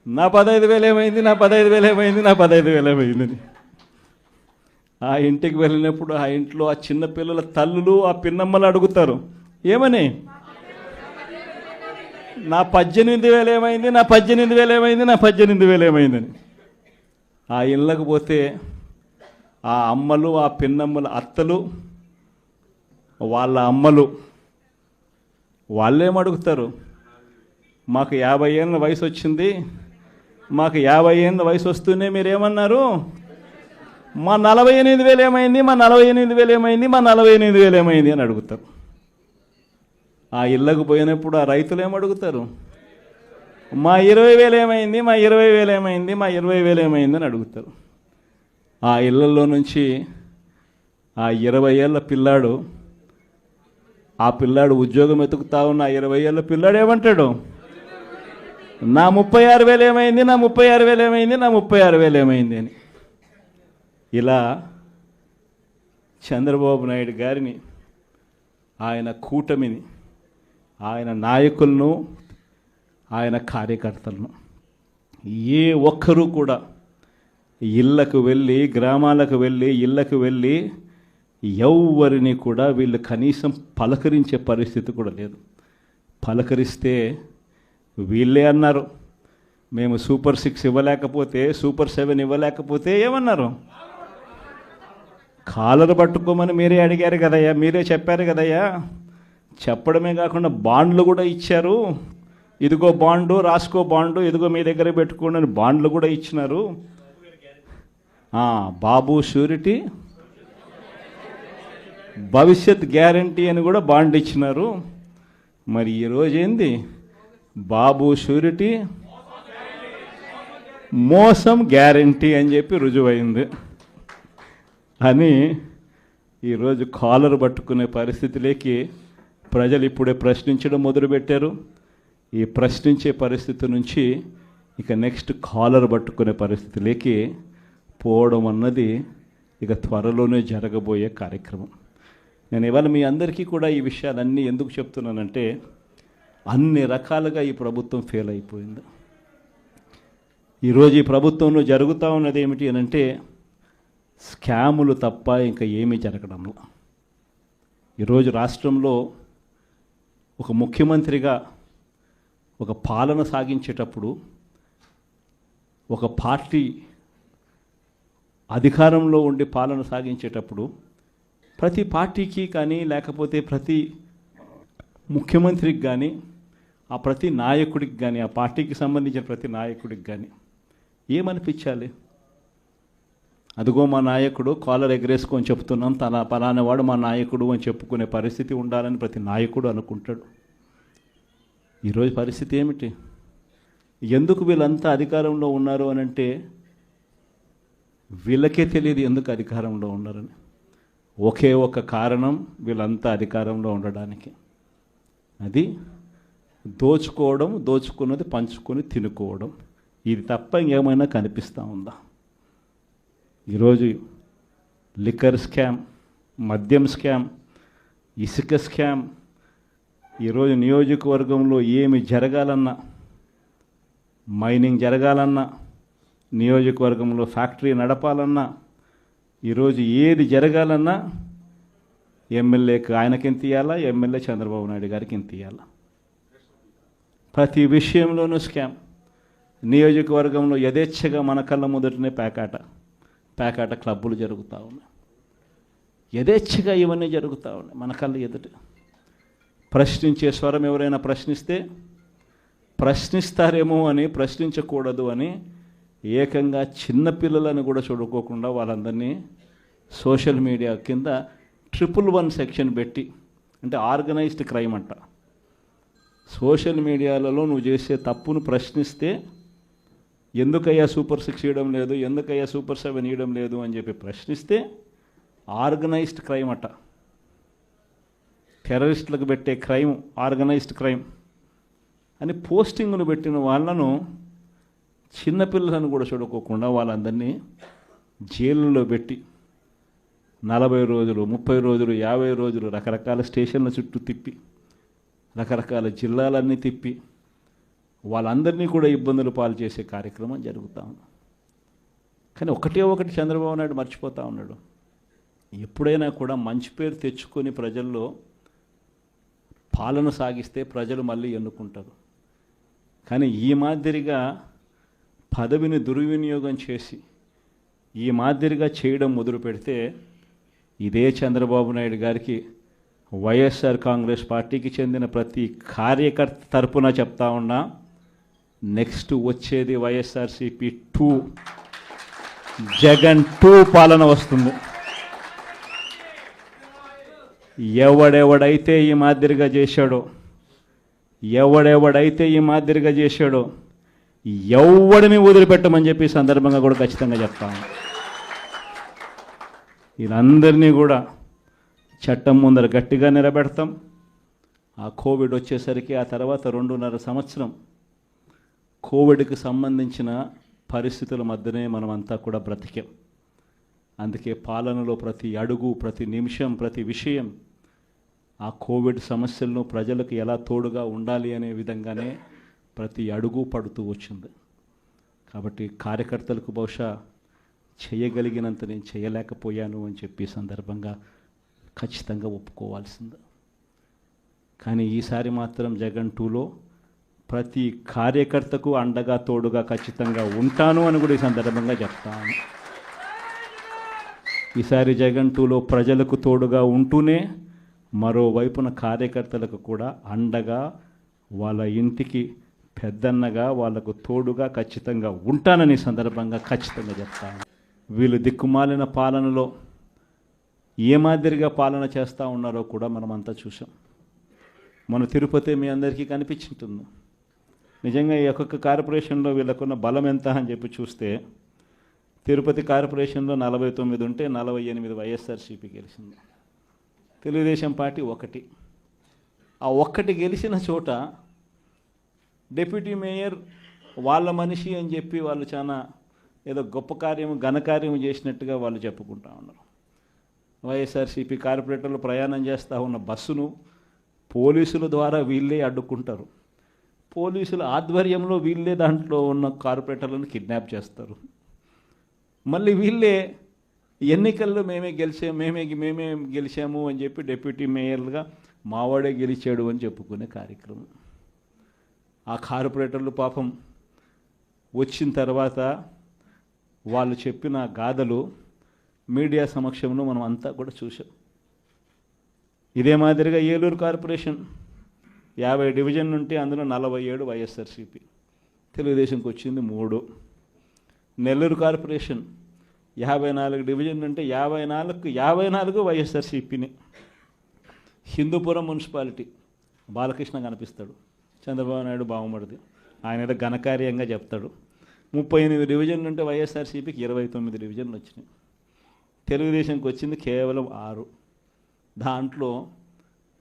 నా 15,000 ఏమైంది, నా 15,000 ఏమైంది, నా 15,000 ఏమైందని. ఆ ఇంటికి వెళ్ళినప్పుడు ఆ ఇంట్లో ఆ చిన్న పిల్లల తల్లులు ఆ పిన్నమ్మలు అడుగుతారు, ఏమని? నా 18,000 ఏమైంది, నా 18,000 ఏమైంది, నా 18,000 ఏమైందని. ఆ ఇళ్ళకు పోతే ఆ అమ్మలు, ఆ పిన్నమ్మల అత్తలు, వాళ్ళ అమ్మలు వాళ్ళేమడుగుతారు, మాకు 50 ఏళ్ళ వయసు వచ్చింది, మాకు 50 ఏళ్ళ వయసు వస్తూనే మీరేమన్నారు, మా 48,000 ఏమైంది, మా 48,000 ఏమైంది, మా 48,000 ఏమైంది అని అడుగుతారు. ఆ ఇళ్ళకు పోయినప్పుడు ఆ రైతులు ఏమడుగుతారు, మా 20,000 ఏమైంది, మా 20,000 ఏమైంది, మా 20,000 ఏమైంది అని అడుగుతారు. ఆ ఇళ్ళల్లో నుంచి ఆ 20 ఏళ్ళ పిల్లాడు, ఆ పిల్లాడు ఉద్యోగం ఎతుకుతా ఉన్న ఆ 20 ఏళ్ళ పిల్లాడు ఏమంటాడు, నా 36,000 ఏమైంది, నా 36,000 ఏమైంది, నా 36,000 ఏమైంది అని. ఇలా చంద్రబాబు నాయుడు గారిని, ఆయన కూటమిని, ఆయన నాయకులను, ఆయన కార్యకర్తలను ఏ ఒక్కరూ కూడా ఇళ్ళకు వెళ్ళి, గ్రామాలకు వెళ్ళి, ఇళ్ళకు వెళ్ళి ఎవరిని కూడా వీళ్ళు కనీసం పలకరించే పరిస్థితి కూడా లేదు. పలకరిస్తే వీళ్ళే అన్నారు, మేము సూపర్ 6 ఇవ్వలేకపోతే, సూపర్ 7 ఇవ్వలేకపోతే ఏమన్నారు, కాలర్ పట్టుకోమని మీరే అడిగారు కదయ్యా, మీరే చెప్పారు కదయ్యా. చెప్పడమే కాకుండా బాండ్లు కూడా ఇచ్చారు, ఇదిగో బాండు, రాసుకో బాండు, ఇదిగో మీ దగ్గర పెట్టుకోండి అని బాండ్లు కూడా ఇచ్చినారు. బాబు షూరిటీ, భవిష్యత్ గ్యారంటీ అని కూడా బాండ్ ఇచ్చినారు. మరి ఈరోజు ఏంది, బాబు షూరిటీ, మోసం గ్యారంటీ అని చెప్పి రుజువైంది అని ఈరోజు కాలర్ పట్టుకునే పరిస్థితిలోకి ప్రజలు ఇప్పుడే ప్రశ్నించడం మొదలుపెట్టారు. ఈ ప్రశ్నించే పరిస్థితి నుంచి ఇక నెక్స్ట్ కాలర్ పట్టుకునే పరిస్థితిలోకి పోవడం అన్నది ఇక త్వరలోనే జరగబోయే కార్యక్రమం. నేను ఇవాళ మీ అందరికీ కూడా ఈ విషయాలన్నీ ఎందుకు చెప్తున్నానంటే, అన్ని రకాలుగా ఈ ప్రభుత్వం ఫెయిల్ అయిపోయింది. ఈరోజు ఈ ప్రభుత్వంలో జరుగుతూ ఉన్నది ఏమిటి అని అంటే, స్కాములు తప్ప ఇంకా ఏమీ జరగడంలో. ఈరోజు రాష్ట్రంలో ఒక ముఖ్యమంత్రిగా ఒక పాలన సాగించేటప్పుడు, ఒక పార్టీ అధికారంలో ఉండి పాలన సాగించేటప్పుడు ప్రతి పార్టీకి కానీ, లేకపోతే ప్రతి ముఖ్యమంత్రికి కానీ, ఆ ప్రతి నాయకుడికి కానీ, ఆ పార్టీకి సంబంధించిన ప్రతి నాయకుడికి కానీ ఏమనిపించాలి, అదిగో మా నాయకుడు, కాలర్ ఎగరేసుకొని చెప్తున్నాం, తన పలానవాడు మా నాయకుడు అని చెప్పుకునే పరిస్థితి ఉండాలని ప్రతి నాయకుడు అనుకుంటాడు. ఈరోజు పరిస్థితి ఏమిటి, ఎందుకు వీళ్ళంతా అధికారంలో ఉన్నారు అని అంటే వీళ్ళకే తెలియదు ఎందుకు అధికారంలో ఉన్నారని. ఒకే ఒక కారణం వీళ్ళంతా అధికారంలో ఉండడానికి, అది దోచుకోవడం, దోచుకున్నది పంచుకొని తినుకోవడం. ఇది తప్ప ఇంకేమైనా కనిపిస్తూ ఉందా? ఈరోజు లిక్కర్ స్కామ్, మద్యం స్కామ్, ఇసుక స్కామ్, ఈరోజు నియోజకవర్గంలో ఏమి జరగాలన్నా, మైనింగ్ జరగాలన్నా, నియోజకవర్గంలో ఫ్యాక్టరీ నడపాలన్నా, ఈరోజు ఏది జరగాలన్నా ఎమ్మెల్యేకి ఆయనకి ఎంత ఇవ్వాలా, ఎమ్మెల్యే చంద్రబాబు నాయుడు గారికి ఎంత ఇవ్వాలా. ప్రతి విషయంలోనూ స్కామ్. నియోజకవర్గంలో యథేచ్ఛగా మన కళ్ళ మొదటనే పేకాట క్లబ్బులు జరుగుతూ ఉన్నాయి. యథేచ్ఛగా ఇవన్నీ జరుగుతూ ఉన్నాయి మన కళ్ళ ఎదుట. ప్రశ్నించే స్వరం ఎవరైనా ప్రశ్నిస్తే ప్రశ్నిస్తారేమో అని, ప్రశ్నించకూడదు అని ఏకంగా చిన్నపిల్లలను కూడా చూడుకోకుండా వాళ్ళందరినీ సోషల్ మీడియా కింద 111 సెక్షన్ పెట్టి, అంటే ఆర్గనైజ్డ్ క్రైమ్ అంట. సోషల్ మీడియాలలో నువ్వు చేసే తప్పును ప్రశ్నిస్తే ఎందుకయ్యా సూపర్ 6 ఇవ్వడం లేదు, ఎందుకయ్యా సూపర్ 7 ఇవ్వడం లేదు అని చెప్పి ప్రశ్నిస్తే ఆర్గనైజ్డ్ క్రైమ్ అట. టెర్రరిస్టులకు పెట్టే క్రైమ్ ఆర్గనైజ్డ్ క్రైమ్ అని పోస్టింగ్ను పెట్టిన వాళ్ళను, చిన్నపిల్లలను కూడా చూడుకోకుండా వాళ్ళందరినీ జైలులో పెట్టి 40 రోజులు, 30 రోజులు, 50 రోజులు రకరకాల స్టేషన్ల చుట్టూ తిప్పి, రకరకాల జిల్లాలన్నీ తిప్పి, వాళ్ళందరినీ కూడా ఇబ్బందులు పాలు చేసే కార్యక్రమం జరుగుతూ ఉంది. కానీ ఒకటి చంద్రబాబు నాయుడు మర్చిపోతూ ఉన్నాడు. ఎప్పుడైనా కూడా మంచి పేరు తెచ్చుకొని ప్రజల్లో పాలన సాగిస్తే ప్రజలు మళ్ళీ ఎన్నుకుంటారు. కానీ ఈ మాదిరిగా పదవిని దుర్వినియోగం చేసి ఈ మాదిరిగా చేయడం మొదలు పెడితే ఇదే చంద్రబాబు నాయుడు గారికి వైఎస్ఆర్ కాంగ్రెస్ పార్టీకి చెందిన ప్రతి కార్యకర్త తరపున చెప్తా ఉన్నా, నెక్స్ట్ వచ్చేది వైఎస్ఆర్సీపీ 2, జగన్ 2 పాలన వస్తుంది. ఎవడెవడైతే ఈ మాదిరిగా చేశాడో ఎవడిని వదిలిపెట్టమని చెప్పి సందర్భంగా కూడా ఖచ్చితంగా చెప్తాను. వీళ్ళందరినీ కూడా చట్టం ముందర గట్టిగా నిలబెడతాం. ఆ కోవిడ్ వచ్చేసరికి ఆ తర్వాత 2.5 సంవత్సరం కోవిడ్కి సంబంధించిన పరిస్థితుల మధ్యనే మనమంతా కూడా బ్రతికాం. అందుకే పాలనలో ప్రతి అడుగు, ప్రతి నిమిషం, ప్రతి విషయం ఆ కోవిడ్ సమస్యలను ప్రజలకు ఎలా తోడుగా ఉండాలి అనే విధంగానే ప్రతి అడుగు పడుతూ వచ్చింది. కాబట్టి కార్యకర్తలకు బహుశా చేయగలిగినంత నేను చేయలేకపోయాను అని చెప్పి సందర్భంగా ఖచ్చితంగా ఒప్పుకోవాల్సింది. కానీ ఈసారి మాత్రం జగన్ 2లో ప్రతి కార్యకర్తకు అండగా తోడుగా ఖచ్చితంగా ఉంటాను అని కూడా ఈ సందర్భంగా చెప్తాను. ఈసారి జగన్ 2లో ప్రజలకు తోడుగా ఉంటూనే మరోవైపున కార్యకర్తలకు కూడా అండగా, వాళ్ళ ఇంటికి పెద్దన్నగా, వాళ్ళకు తోడుగా ఖచ్చితంగా ఉంటానని సందర్భంగా ఖచ్చితంగా చెప్తాను. వీళ్ళు దిక్కుమాలిన పాలనలో ఏ మాదిరిగా పాలన చేస్తూ ఉన్నారో కూడా మనమంతా చూసాం. మన తిరుపతి మీ అందరికీ కనిపించుంటుంది. నిజంగా ఈ ఒక్కొక్క కార్పొరేషన్లో వీళ్ళకున్న బలం ఎంత అని చెప్పి చూస్తే తిరుపతి కార్పొరేషన్లో 49 ఉంటే 48 వైఎస్ఆర్సీపీ గెలిచింది. తెలుగుదేశం పార్టీ 1. ఆ 1 గెలిచిన చోట డిప్యూటీ మేయర్ వాళ్ళ మనిషి అని చెప్పి వాళ్ళు చాలా ఏదో గొప్ప కార్యము, ఘనకార్యము చేసినట్టుగా వాళ్ళు చెప్పుకుంటా ఉన్నారు. వైఎస్ఆర్సీపీ కార్పొరేటర్లు ప్రయాణం చేస్తూ ఉన్న బస్సును పోలీసుల ద్వారా వీళ్ళే అడ్డుకుంటారు. పోలీసుల ఆధ్వర్యంలో వీళ్ళే దాంట్లో ఉన్న కార్పొరేటర్లను కిడ్నాప్ చేస్తారు. మళ్ళీ వీళ్ళే ఎన్నికల్లో మేమే గెలిచాము అని చెప్పి డిప్యూటీ మేయర్లుగా మావాడే గెలిచాడు అని చెప్పుకునే కార్యక్రమం. ఆ కార్పొరేటర్లు పాపం వచ్చిన తర్వాత వాళ్ళు చెప్పిన గాథలు మీడియా సమక్షంలో మనం అంతా కూడా చూసాం. ఇదే మాదిరిగా ఏలూరు కార్పొరేషన్ 50 డివిజన్ ఉంటే అందులో 47 వైఎస్ఆర్సీపీ, తెలుగుదేశంకి వచ్చింది 3. నెల్లూరు కార్పొరేషన్ 54 డివిజన్ ఉంటే 54 వైఎస్ఆర్సీపీని. హిందూపురం మున్సిపాలిటీ బాలకృష్ణ కనిపిస్తాడు, చంద్రబాబు నాయుడు బావమరిది, ఆయన ఏదో ఘనకార్యంగా చెప్తాడు. 38 డివిజన్లు ఉంటే వైఎస్ఆర్సీపీకి 29 డివిజన్లు వచ్చినాయి. తెలుగుదేశంకి వచ్చింది కేవలం 6. దాంట్లో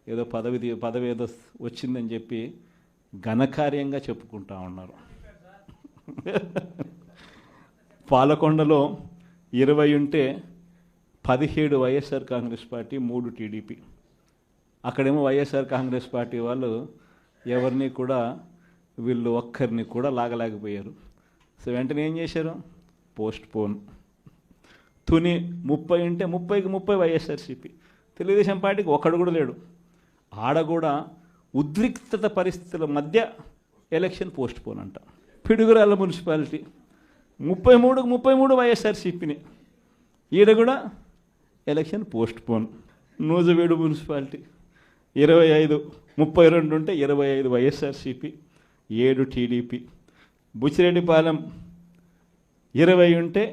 ఏదో పదవి ఏదో వచ్చిందని చెప్పి ఘనకార్యంగా చెప్పుకుంటా ఉన్నారు. పాలకొండలో 20 ఉంటే 17 వైఎస్ఆర్ కాంగ్రెస్ పార్టీ, 3 టీడీపీ. అక్కడేమో వైఎస్ఆర్ కాంగ్రెస్ పార్టీ వాళ్ళు ఎవరిని కూడా వీళ్ళు ఒక్కరిని కూడా లాగలేకపోయారు. సో వెంటనే ఏం చేశారు? Post phone. తుని 30 ఉంటే 30కి 30 వైఎస్ఆర్సీపీ. తెలుగుదేశం పార్టీకి ఒక్కడు కూడా లేడు. ఆడ కూడా ఉద్రిక్తత పరిస్థితుల మధ్య ఎలక్షన్ పోస్ట్ పోన్ అంట. పిడుగురాళ్ళ మున్సిపాలిటీ 33కి 33 వైఎస్ఆర్సీపీని, ఈడ కూడా election post phone. Nuzvid municipality 32 ఉంటే 25 వైఎస్ఆర్సీపీ, 7 టీడీపీ. బుచ్చిరెడ్డిపాలెం 20 ఉంటే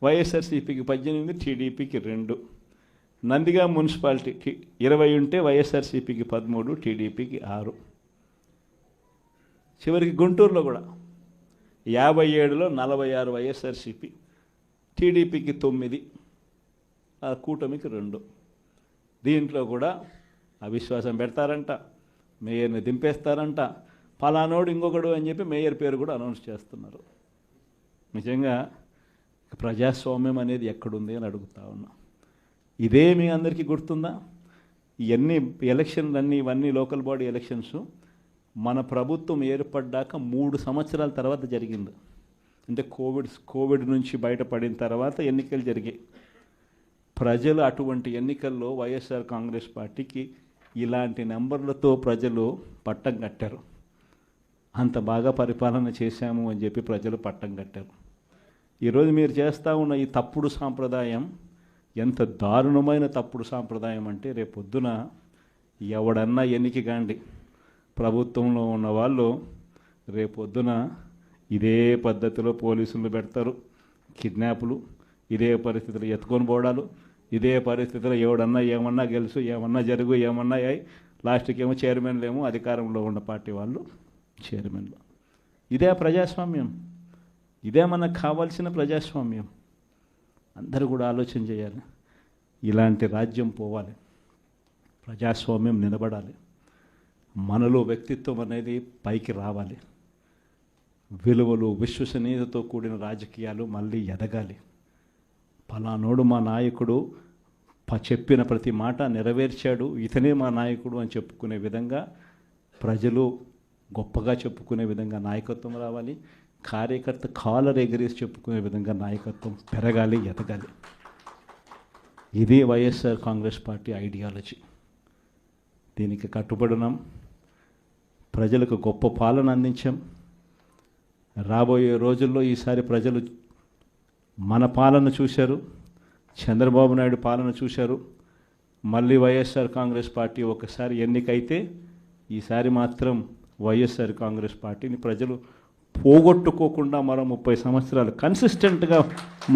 వైఎస్ఆర్సీపీకి 18, టీడీపీకి 2. నందిగా మున్సిపాలిటీ 20 ఉంటే వైఎస్ఆర్సీపీకి 13, టీడీపీకి 6. చివరికి గుంటూరులో కూడా 57లో 46 వైఎస్ఆర్సీపీ, టీడీపీకి 9, ఆ కూటమికి 2. దీంట్లో కూడా అవిశ్వాసం పెడతారంట, మేయర్ని దింపేస్తారంట, పలానోడు ఇంకొకడు అని చెప్పి మేయర్ పేరు కూడా అనౌన్స్ చేస్తున్నారు. నిజంగా ప్రజాస్వామ్యం అనేది ఎక్కడుంది అని అడుగుతా ఉన్నా. ఇదే మీ అందరికీ గుర్తుందా? ఇవన్నీ ఎలక్షన్లన్నీ, ఇవన్నీ లోకల్ బాడీ ఎలక్షన్స్ మన ప్రభుత్వం ఏర్పడ్డాక 3 సంవత్సరాల తర్వాత జరిగింది. అంటే కోవిడ్ నుంచి బయటపడిన తర్వాత ఎన్నికలు జరిగాయి. ప్రజలు అటువంటి ఎన్నికల్లో వైఎస్ఆర్ కాంగ్రెస్ పార్టీకి ఇలాంటి నెంబర్లతో ప్రజలు పట్టం కట్టారు. అంత బాగా పరిపాలన చేశాము అని చెప్పి ప్రజలు పట్టం కట్టారు. ఈరోజు మీరు చేస్తూ ఉన్న ఈ తప్పుడు సాంప్రదాయం ఎంత దారుణమైన తప్పుడు సాంప్రదాయం అంటే, రేపొద్దున ఎవడన్నా ఎన్నిక కాండి ప్రభుత్వంలో ఉన్న వాళ్ళు రేపొద్దున ఇదే పద్ధతిలో పోలీసులు పెడతారు, కిడ్నాపులు, ఇదే పరిస్థితులు ఎత్తుకొని పోవడాలు, ఇదే పరిస్థితుల్లో ఎవడన్నా ఏమన్నా గెలుసు, ఏమన్నా జరుగు, ఏమన్నా అయ్యి లాస్ట్కి ఏమో చైర్మన్లు ఏమో అధికారంలో ఉన్న పార్టీ వాళ్ళు చైర్మన్లు. ఇదే ప్రజాస్వామ్యం, ఇదే మనకు కావాల్సిన ప్రజాస్వామ్యం. అందరూ కూడా ఆలోచన చేయాలి. ఇలాంటి రాజ్యం పోవాలి, ప్రజాస్వామ్యం నిలబడాలి, మనలో వ్యక్తిత్వం అనేది పైకి రావాలి, విలువలు విశ్వసనీయతతో కూడిన రాజకీయాలు మళ్ళీ ఎదగాలి. పలానోడు మా నాయకుడు చెప్పిన ప్రతి మాట నెరవేర్చాడు, ఇతనే మా నాయకుడు అని చెప్పుకునే విధంగా ప్రజలు గొప్పగా చెప్పుకునే విధంగా నాయకత్వం రావాలి. కార్యకర్త కాలర్ ఎగరేసి చెప్పుకునే విధంగా నాయకత్వం పెరగాలి, ఎదగాలి. ఇది వైఎస్ఆర్ కాంగ్రెస్ పార్టీ ఐడియాలజీ. దీనికి కట్టుబడినాం. ప్రజలకు గొప్ప పాలన అందించాం. రాబోయే రోజుల్లో ఈసారి ప్రజలు మన పాలన చూశారు, చంద్రబాబు నాయుడు పాలన చూశారు. మళ్ళీ వైఎస్ఆర్ కాంగ్రెస్ పార్టీ ఒకసారి ఎన్నికైతే ఈసారి మాత్రం వైఎస్ఆర్ కాంగ్రెస్ పార్టీని ప్రజలు పోగొట్టుకోకుండా మరో 30 సంవత్సరాలు కన్సిస్టెంట్గా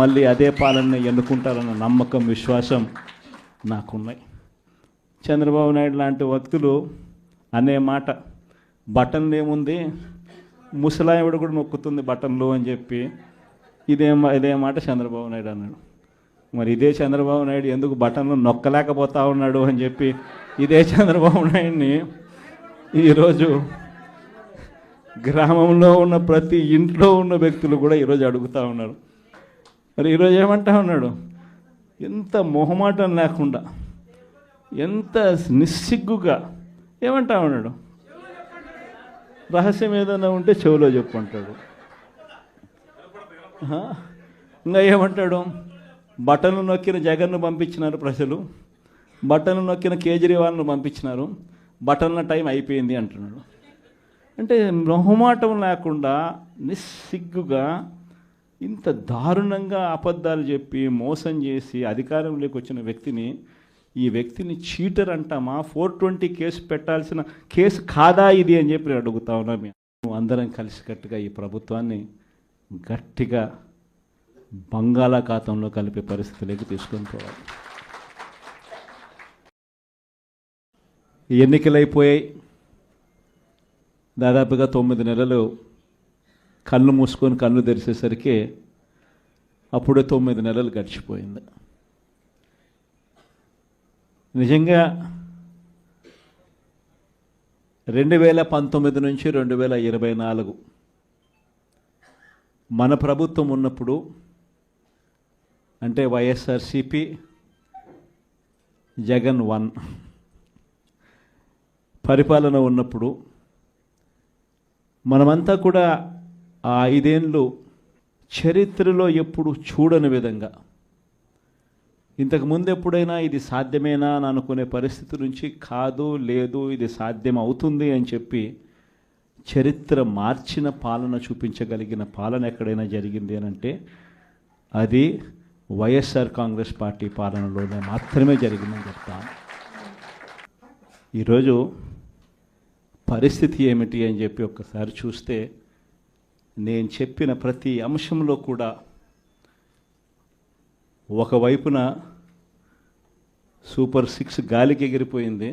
మళ్ళీ అదే పాలనని ఎన్నుకుంటారన్న నమ్మకం, విశ్వాసం నాకున్నాయి. చంద్రబాబు నాయుడు లాంటి వ్యక్తులు అనే మాట, బటన్లు ఏముంది, ముసలావిడ కూడా నొక్కుతుంది బటన్లు అని చెప్పి ఇదే మాట చంద్రబాబు నాయుడు అన్నాడు. మరి ఇదే చంద్రబాబు నాయుడు ఎందుకు బటన్లు నొక్కలేకపోతా ఉన్నాడు అని చెప్పి ఇదే చంద్రబాబు నాయుడిని ఈరోజు గ్రామంలో ఉన్న ప్రతి ఇంట్లో ఉన్న వ్యక్తులు కూడా ఈరోజు అడుగుతూ ఉన్నారు. మరి ఈరోజు ఏమంటా ఉన్నాడు, ఎంత మొహమాటం లేకుండా, ఎంత నిస్సిగ్గుగా ఏమంటా ఉన్నాడు, రహస్యం ఏదైనా ఉంటే చెవిలో చెప్పుకుంటాడు. ఇంకా ఏమంటాడు, బటన్లు నొక్కిన జగన్ను పంపించినారు ప్రజలు, బటన్లు నొక్కిన కేజ్రీవాల్ను పంపించినారు, బటన్ల టైం అయిపోయింది అంటున్నాడు. అంటే మొహమాటం లేకుండా నిస్సిగ్గుగా ఇంత దారుణంగా అబద్ధాలు చెప్పి మోసం చేసి అధికారంలోకి వచ్చిన ఈ వ్యక్తిని చీటర్ అంటామా, 420 కేసు పెట్టాల్సిన కేసు కాదా ఇది అని చెప్పి అడుగుతా ఉన్నాం. అందరం కలిసికట్టుగా ఈ ప్రభుత్వాన్ని గట్టిగా బంగాళాఖాతంలో కలిపే పరిస్థితిలోకి తీసుకొని పోవాలి. ఎన్నికలైపోయాయి. దాదాపుగా 9 నెలలు కళ్ళు మూసుకొని కళ్ళు తెరిచేసరికి అప్పుడే 9 నెలలు గడిచిపోయింది. నిజంగా 2019 నుంచి 2024 మన ప్రభుత్వం ఉన్నప్పుడు, అంటే వైఎస్ఆర్సిపి జగన్ 1 పరిపాలన ఉన్నప్పుడు మనమంతా కూడా ఆ 5 ఏళ్ళు చరిత్రలో ఎప్పుడు చూడని విధంగా, ఇంతకుముందు ఎప్పుడైనా ఇది సాధ్యమేనా అని అనుకునే పరిస్థితి నుంచి కాదు, లేదు, ఇది సాధ్యం అవుతుంది అని చెప్పి చరిత్ర మార్చిన పాలన చూపించగలిగిన పాలన ఎక్కడైనా జరిగింది అని అంటే అది వైఎస్ఆర్ కాంగ్రెస్ పార్టీ పాలనలోనే మాత్రమే జరిగిందని చెప్తాను. ఈరోజు పరిస్థితి ఏమిటి అని చెప్పి ఒక్కసారి చూస్తే, నేను చెప్పిన ప్రతి అంశంలో కూడా ఒకవైపున సూపర్ 6 గాలికి ఎగిరిపోయింది,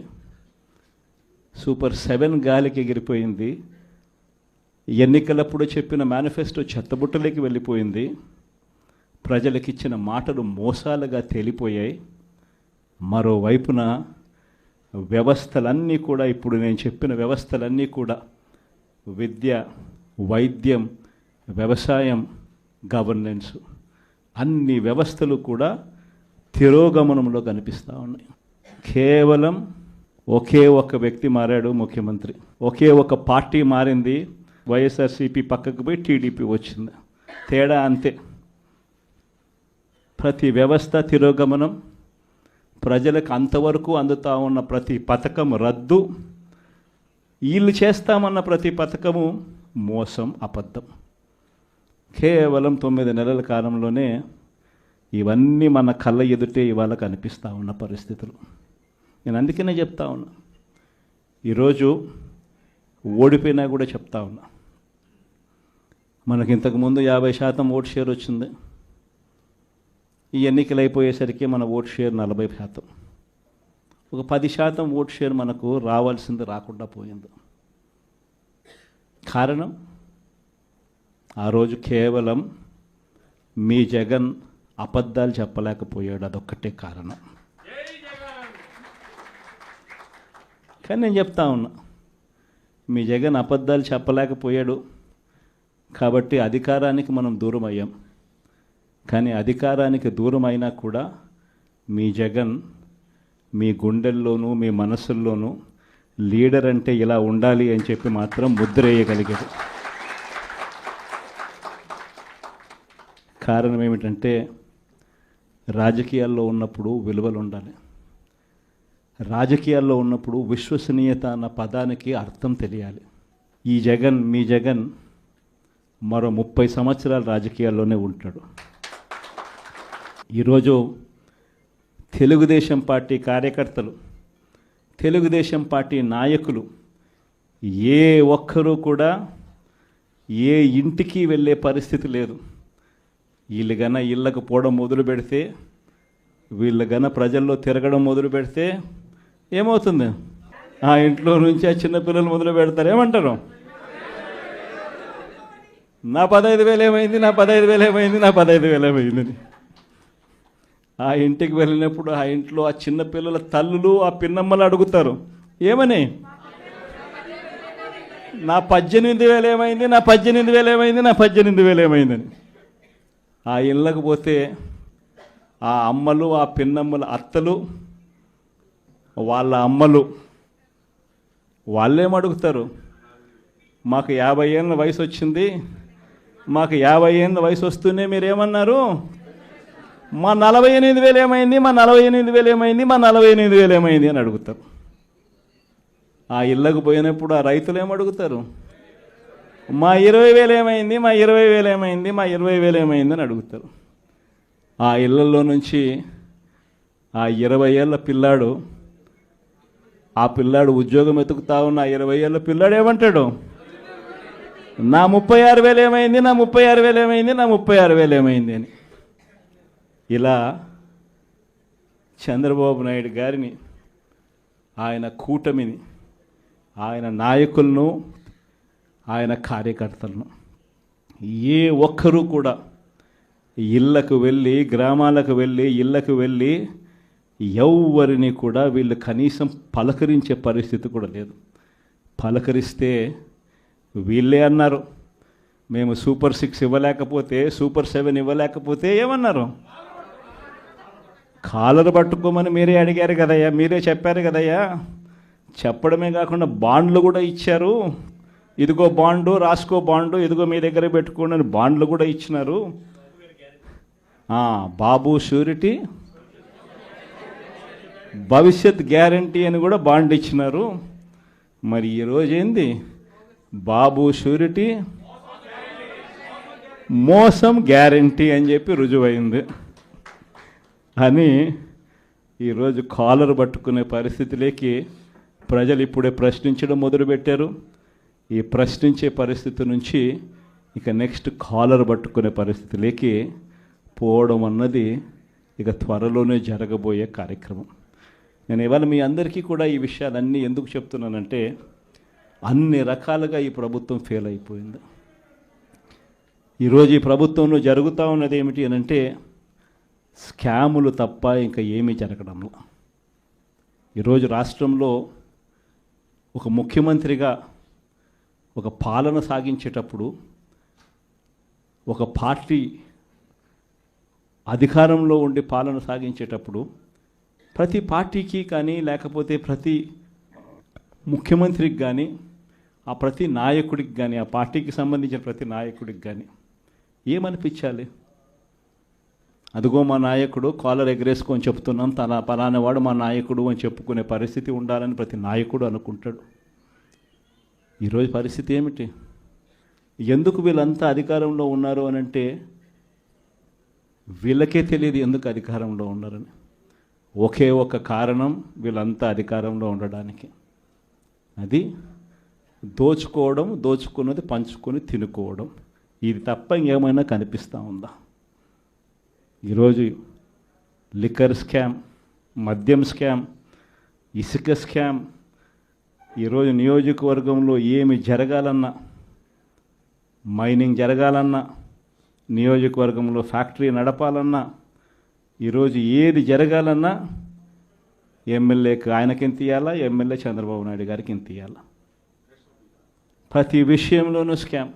సూపర్ 7 గాలికి ఎగిరిపోయింది, ఎన్నికలప్పుడు చెప్పిన మేనిఫెస్టో చెత్తబుట్టలోకి వెళ్ళిపోయింది, ప్రజలకు ఇచ్చిన మాటలు మోసాలుగా తేలిపోయాయి. మరోవైపున వ్యవస్థలన్నీ కూడా, ఇప్పుడు నేను చెప్పిన వ్యవస్థలన్నీ కూడా, విద్య, వైద్యం, వ్యవసాయం, గవర్నెన్స్, అన్ని వ్యవస్థలు కూడా తిరోగమనంలో కనిపిస్తూ ఉన్నాయి. కేవలం ఒకే ఒక్క వ్యక్తి మారాడు ముఖ్యమంత్రి. ఒకే ఒక పార్టీ మారింది, వైఎస్ఆర్సీపీ పక్కకు పోయి టీడీపీ వచ్చింది. తేడా అంతే. ప్రతి వ్యవస్థ తిరోగమనం, ప్రజలకు అంతవరకు అందుతా ఉన్న ప్రతి పథకం రద్దు, వీళ్ళు చేస్తామన్న ప్రతి పథకము మోసం, అబద్ధం. కేవలం 9 నెలల కాలంలోనే ఇవన్నీ మన కళ్ళ ఎదుటే ఇవాళ కనిపిస్తూ ఉన్న పరిస్థితులు. నేను అందుకనే చెప్తా ఉన్నా, ఈరోజు ఓడిపోయినా కూడా చెప్తా ఉన్నా, మనకి ఇంతకుముందు 50% ఓట్ షేర్ వచ్చింది. ఈ ఎన్నికలు అయిపోయేసరికి మన ఓట్ షేర్ 40%. ఒక 10% ఓట్ షేర్ మనకు రావాల్సింది రాకుండా పోయింది. కారణం ఆ రోజు కేవలం మీ జగన్ అబద్ధాలు చెప్పలేకపోయాడు, అదొక్కటే కారణం. కానీ నేను చెప్తా ఉన్నా, మీ జగన్ అబద్ధాలు చెప్పలేకపోయాడు కాబట్టి అధికారానికి మనం దూరం అయ్యాం. కానీ అధికారానికి దూరం అయినా కూడా మీ జగన్ మీ గుండెల్లోనూ మీ మనసుల్లోనూ లీడర్ అంటే ఇలా ఉండాలి అని చెప్పి మాత్రం ముద్ర వేయగలిగాడు. కారణం ఏమిటంటే రాజకీయాల్లో ఉన్నప్పుడు విలువలు ఉండాలి. రాజకీయాల్లో ఉన్నప్పుడు విశ్వసనీయత అన్న పదానికి అర్థం తెలియాలి. ఈ జగన్, మీ జగన్ మరో 30 సంవత్సరాలు రాజకీయాల్లోనే ఉంటాడు. ఈరోజు తెలుగుదేశం పార్టీ కార్యకర్తలు, తెలుగుదేశం పార్టీ నాయకులు ఏ ఒక్కరూ కూడా ఏ ఇంటికి వెళ్ళే పరిస్థితి లేదు. వీళ్ళు గన ఇళ్ళకు పోవడం మొదలు పెడితే, వీళ్ళు గన ప్రజల్లో తిరగడం మొదలు పెడితే ఏమవుతుంది? ఆ ఇంట్లో నుంచి ఆ చిన్నపిల్లలు మొదలు పెడతారు. ఏమంటారు? నా 15,000 ఏమైంది, నా 15,000 ఏమైంది, నా 15,000 ఏమైందని. ఆ ఇంటికి వెళ్ళినప్పుడు ఆ ఇంట్లో ఆ చిన్నపిల్లల తల్లులు, ఆ పిన్నమ్మలు అడుగుతారు, ఏమని? నా 18,000 ఏమైంది, నా 18,000 ఏమైంది, నా 18,000 ఏమైందని. ఆ ఇళ్ళకు పోతే ఆ అమ్మలు, ఆ పిన్నమ్మల అత్తలు, వాళ్ళ అమ్మలు వాళ్ళేమడుగుతారు? మాకు 50 ఏళ్ళ వయసు వచ్చింది, మాకు 50 ఏళ్ళ వయసు వస్తూనే మీరేమన్నారు? మా 48,000 ఏమైంది, మా 48,000 ఏమైంది, మా 48,000 ఏమైంది అని అడుగుతారు. ఆ ఇళ్ళకు పోయినప్పుడు ఆ రైతులు ఏమడుగుతారు? మా 20,000 ఏమైంది, మా 20,000 ఏమైంది, మా 20,000 ఏమైంది అని అడుగుతారు. ఆ ఇళ్ళల్లో నుంచి ఆ 20 ఏళ్ళ పిల్లాడు, ఆ పిల్లాడు ఉద్యోగం వెతుకుతా ఉన్న 20 ఏళ్ళ పిల్లాడు ఏమంటాడు? నా 36,000 ఏమైంది, నా 36,000 ఏమైంది, నా 36,000 ఏమైంది అని. ఇలా చంద్రబాబు నాయుడు గారిని, ఆయన కూటమిని, ఆయన నాయకులను, ఆయన కార్యకర్తలను ఏ ఒక్కరూ కూడా ఇళ్ళకు వెళ్ళి, గ్రామాలకు వెళ్ళి, ఇళ్ళకు వెళ్ళి ఎవరిని కూడా వీళ్ళు కనీసం పలకరించే పరిస్థితి కూడా లేదు. పలకరిస్తే వీళ్ళే అన్నారు, మేము సూపర్ 6 ఇవ్వలేకపోతే, సూపర్ 7 ఇవ్వలేకపోతే ఏమన్నారు? కాలర్ పట్టుకోమని మీరే అడిగారు కదయ్యా, మీరే చెప్పారు కదయ్యా. చెప్పడమే కాకుండా బాండ్లు కూడా ఇచ్చారు. ఇదిగో బాండు, రాసుకో బాండు, ఇదిగో మీ దగ్గర పెట్టుకోండి అని బాండ్లు కూడా ఇచ్చినారు. బాబు షూరిటీ, భవిష్యత్ గ్యారంటీ అని కూడా బాండ్ ఇచ్చినారు. మరి ఈరోజు ఏంది? బాబు షూరిటీ, మోసం గ్యారంటీ అని చెప్పి రుజువైంది అని ఈరోజు కాలర్ పట్టుకునే పరిస్థితిలోకి ప్రజలు ఇప్పుడే ప్రశ్నించడం మొదలుపెట్టారు. ఈ ప్రశ్నించే పరిస్థితి నుంచి ఇక నెక్స్ట్ కాలర్ పట్టుకునే పరిస్థితిలోకి పోవడం అన్నది ఇక త్వరలోనే జరగబోయే కార్యక్రమం. నేను ఇవాళ మీ అందరికీ కూడా ఈ విషయాలన్నీ ఎందుకు చెప్తున్నానంటే, అన్ని రకాలుగా ఈ ప్రభుత్వం ఫెయిల్ అయిపోయింది. ఈరోజు ఈ ప్రభుత్వంలో జరుగుతూ ఉన్నది ఏమిటి అని అంటే, స్కాములు తప్ప ఇంకా ఏమీ జరగడంలో. ఈరోజు రాష్ట్రంలో ఒక ముఖ్యమంత్రిగా ఒక పాలన సాగించేటప్పుడు, ఒక పార్టీ అధికారంలో ఉండి పాలన సాగించేటప్పుడు ప్రతి పార్టీకి కానీ లేకపోతే ప్రతి ముఖ్యమంత్రికి కానీ ఆ ప్రతి నాయకుడికి కానీ ఆ పార్టీకి సంబంధించిన ప్రతి నాయకుడికి కానీ ఏమనిపించాలి? అదిగో మా నాయకుడు కాలర్ ఎగరేసుకొని చెప్తున్నాం, తన పలానా వాడు మా నాయకుడు అని చెప్పుకునే పరిస్థితి ఉండాలని ప్రతి నాయకుడు అనుకుంటాడు. ఈరోజు పరిస్థితి ఏమిటి? ఎందుకు వీళ్ళంతా అధికారంలో ఉన్నారు అని అంటే వీళ్ళకే తెలియదు ఎందుకు అధికారంలో ఉన్నారని. ఒకే ఒక కారణం వీళ్ళంతా అధికారంలో ఉండడానికి, అది దోచుకోవడం, దోచుకున్నది పంచుకొని తినుకోవడం. ఇది తప్ప ఇంకేమైనా కనిపిస్తూ ఉందా? ఈరోజు లిక్కర్ స్కామ్, మద్యం స్కామ్, ఇసుక స్కామ్, ఈరోజు నియోజకవర్గంలో ఏమి జరగాలన్నా, మైనింగ్ జరగాలన్నా, నియోజకవర్గంలో ఫ్యాక్టరీ నడపాలన్నా, ఈరోజు ఏది జరగాలన్నా ఎమ్మెల్యేకి ఆయనకి ఎంత ఇవ్వాలా, ఎమ్మెల్యే చంద్రబాబు నాయుడు గారికి ఎంత ఇవ్వాలా. ప్రతి విషయంలోనూ స్కామ్.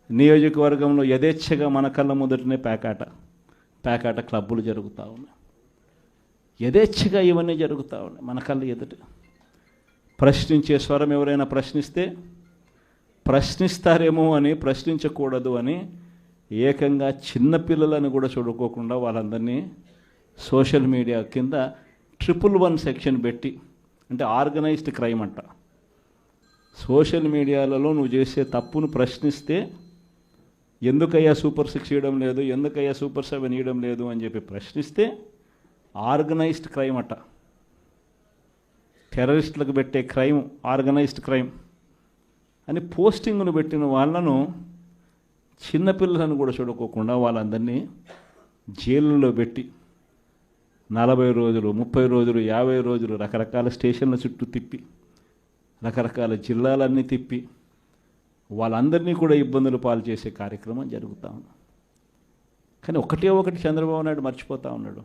నియోజకవర్గంలో యథేచ్ఛగా మన కళ్ళ ముందటనే పేకాట క్లబ్బులు జరుగుతూ ఉన్నాయి. యథేచ్ఛగా ఇవన్నీ జరుగుతూ ఉన్నాయి మన కళ్ళ ఎదుట. ప్రశ్నించే స్వరం ఎవరైనా ప్రశ్నిస్తే ప్రశ్నిస్తారేమో అని, ప్రశ్నించకూడదు అని ఏకంగా చిన్నపిల్లలని కూడా చూడుకోకుండా వాళ్ళందరినీ సోషల్ మీడియా కింద 111 సెక్షన్ పెట్టి, అంటే ఆర్గనైజ్డ్ క్రైమ్ అంట. సోషల్ మీడియాలలో నువ్వు చేసే తప్పును ప్రశ్నిస్తే ఎందుకయ్యా సూపర్ 6 ఇవ్వడం లేదు, ఎందుకయ్యా సూపర్ 7 ఇవ్వడం లేదు అని చెప్పి ప్రశ్నిస్తే ఆర్గనైజ్డ్ క్రైమ్ అట. టెర్రరిస్టులకు పెట్టే క్రైమ్ ఆర్గనైజ్డ్ క్రైమ్ అని పోస్టింగ్ను పెట్టిన వాళ్ళను, చిన్నపిల్లలను కూడా చూడుకోకుండా వాళ్ళందరినీ జైళ్ళలో పెట్టి 40 రోజులు, 30 రోజులు, 50 రోజులు రకరకాల స్టేషన్ల చుట్టూ తిప్పి, రకరకాల జిల్లాలన్నీ తిప్పి వాళ్ళందరినీ కూడా ఇబ్బందులు పాలు చేసే కార్యక్రమం జరుగుతూ ఉంది. కానీ ఒకటి చంద్రబాబు నాయుడు మర్చిపోతూ ఉన్నాడు.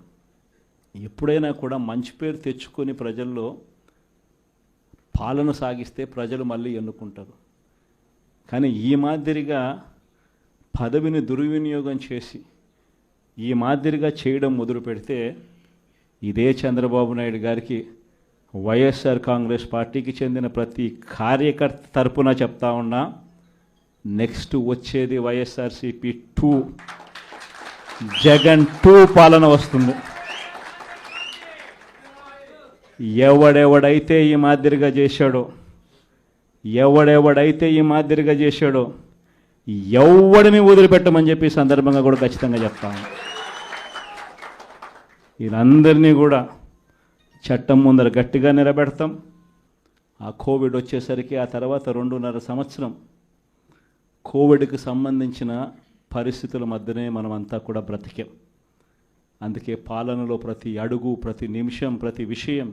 ఎప్పుడైనా కూడా మంచి పేరు తెచ్చుకొని ప్రజల్లో పాలన సాగిస్తే ప్రజలు మళ్ళీ ఎన్నుకుంటారు. కానీ ఈ మాదిరిగా పదవిని దుర్వినియోగం చేసి ఈ మాదిరిగా చేయడం మొదలు పెడితే ఇదే చంద్రబాబు నాయుడు గారికి వైఎస్ఆర్ కాంగ్రెస్ పార్టీకి చెందిన ప్రతి కార్యకర్త తరపున చెప్తా ఉన్నా, నెక్స్ట్ వచ్చేది వైఎస్ఆర్సీపీ 2, జగన్ 2 పాలన వస్తుంది. ఎవడెవడైతే ఈ మాదిరిగా చేశాడో, ఎవడిని వదిలిపెట్టమని చెప్పి సందర్భంగా కూడా ఖచ్చితంగా చెప్తాను. వీళ్ళందరినీ కూడా చట్టం ముందర గట్టిగా నిలబెడతాం. ఆ కోవిడ్ వచ్చేసరికి ఆ తర్వాత 2.5 సంవత్సరం కోవిడ్కి సంబంధించిన పరిస్థితుల మధ్యనే మనమంతా కూడా బ్రతికాం. అందుకే పాలనలో ప్రతి అడుగు, ప్రతి నిమిషం, ప్రతి విషయం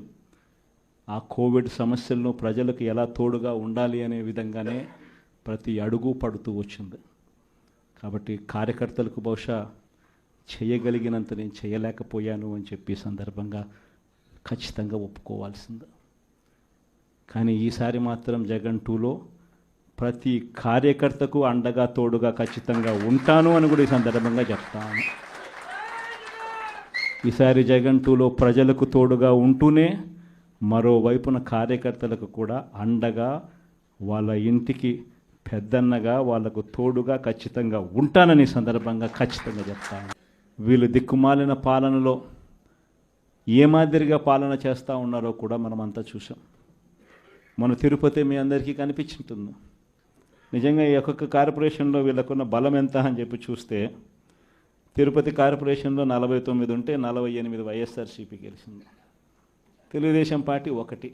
ఆ కోవిడ్ సమస్యలను ప్రజలకు ఎలా తోడుగా ఉండాలి అనే విధంగానే ప్రతి అడుగు పడుతూ వచ్చింది. కాబట్టి కార్యకర్తలకు బహుశా చేయగలిగినంత నేను చేయలేకపోయాను అని చెప్పి సందర్భంగా ఖచ్చితంగా ఒప్పుకోవాల్సింది. కానీ ఈసారి మాత్రం జగన్ 2లో ప్రతి కార్యకర్తకు అండగా తోడుగా ఖచ్చితంగా ఉంటాను అని కూడా ఈ సందర్భంగా చెప్తాను. ఈసారి జగన్ 2లో ప్రజలకు తోడుగా ఉంటూనే మరోవైపున కార్యకర్తలకు కూడా అండగా, వాళ్ళ ఇంటికి పెద్దన్నగా, వాళ్లకు తోడుగా ఖచ్చితంగా ఉంటానని సందర్భంగా ఖచ్చితంగా చెప్తాను. వీళ్ళు దిక్కుమాలిన పాలనలో ఏ మాదిరిగా పాలన చేస్తూ ఉన్నారో కూడా మనమంతా చూసాం. మన తిరుపతి మీ అందరికీ కనిపించుంటుంది. నిజంగా ఈ ఒక్కొక్క కార్పొరేషన్లో వీళ్ళకున్న బలం ఎంత అని చెప్పి చూస్తే, తిరుపతి కార్పొరేషన్లో 49 ఉంటే 48 వైఎస్ఆర్సీపీ గెలిచింది. తెలుగుదేశం పార్టీ 1.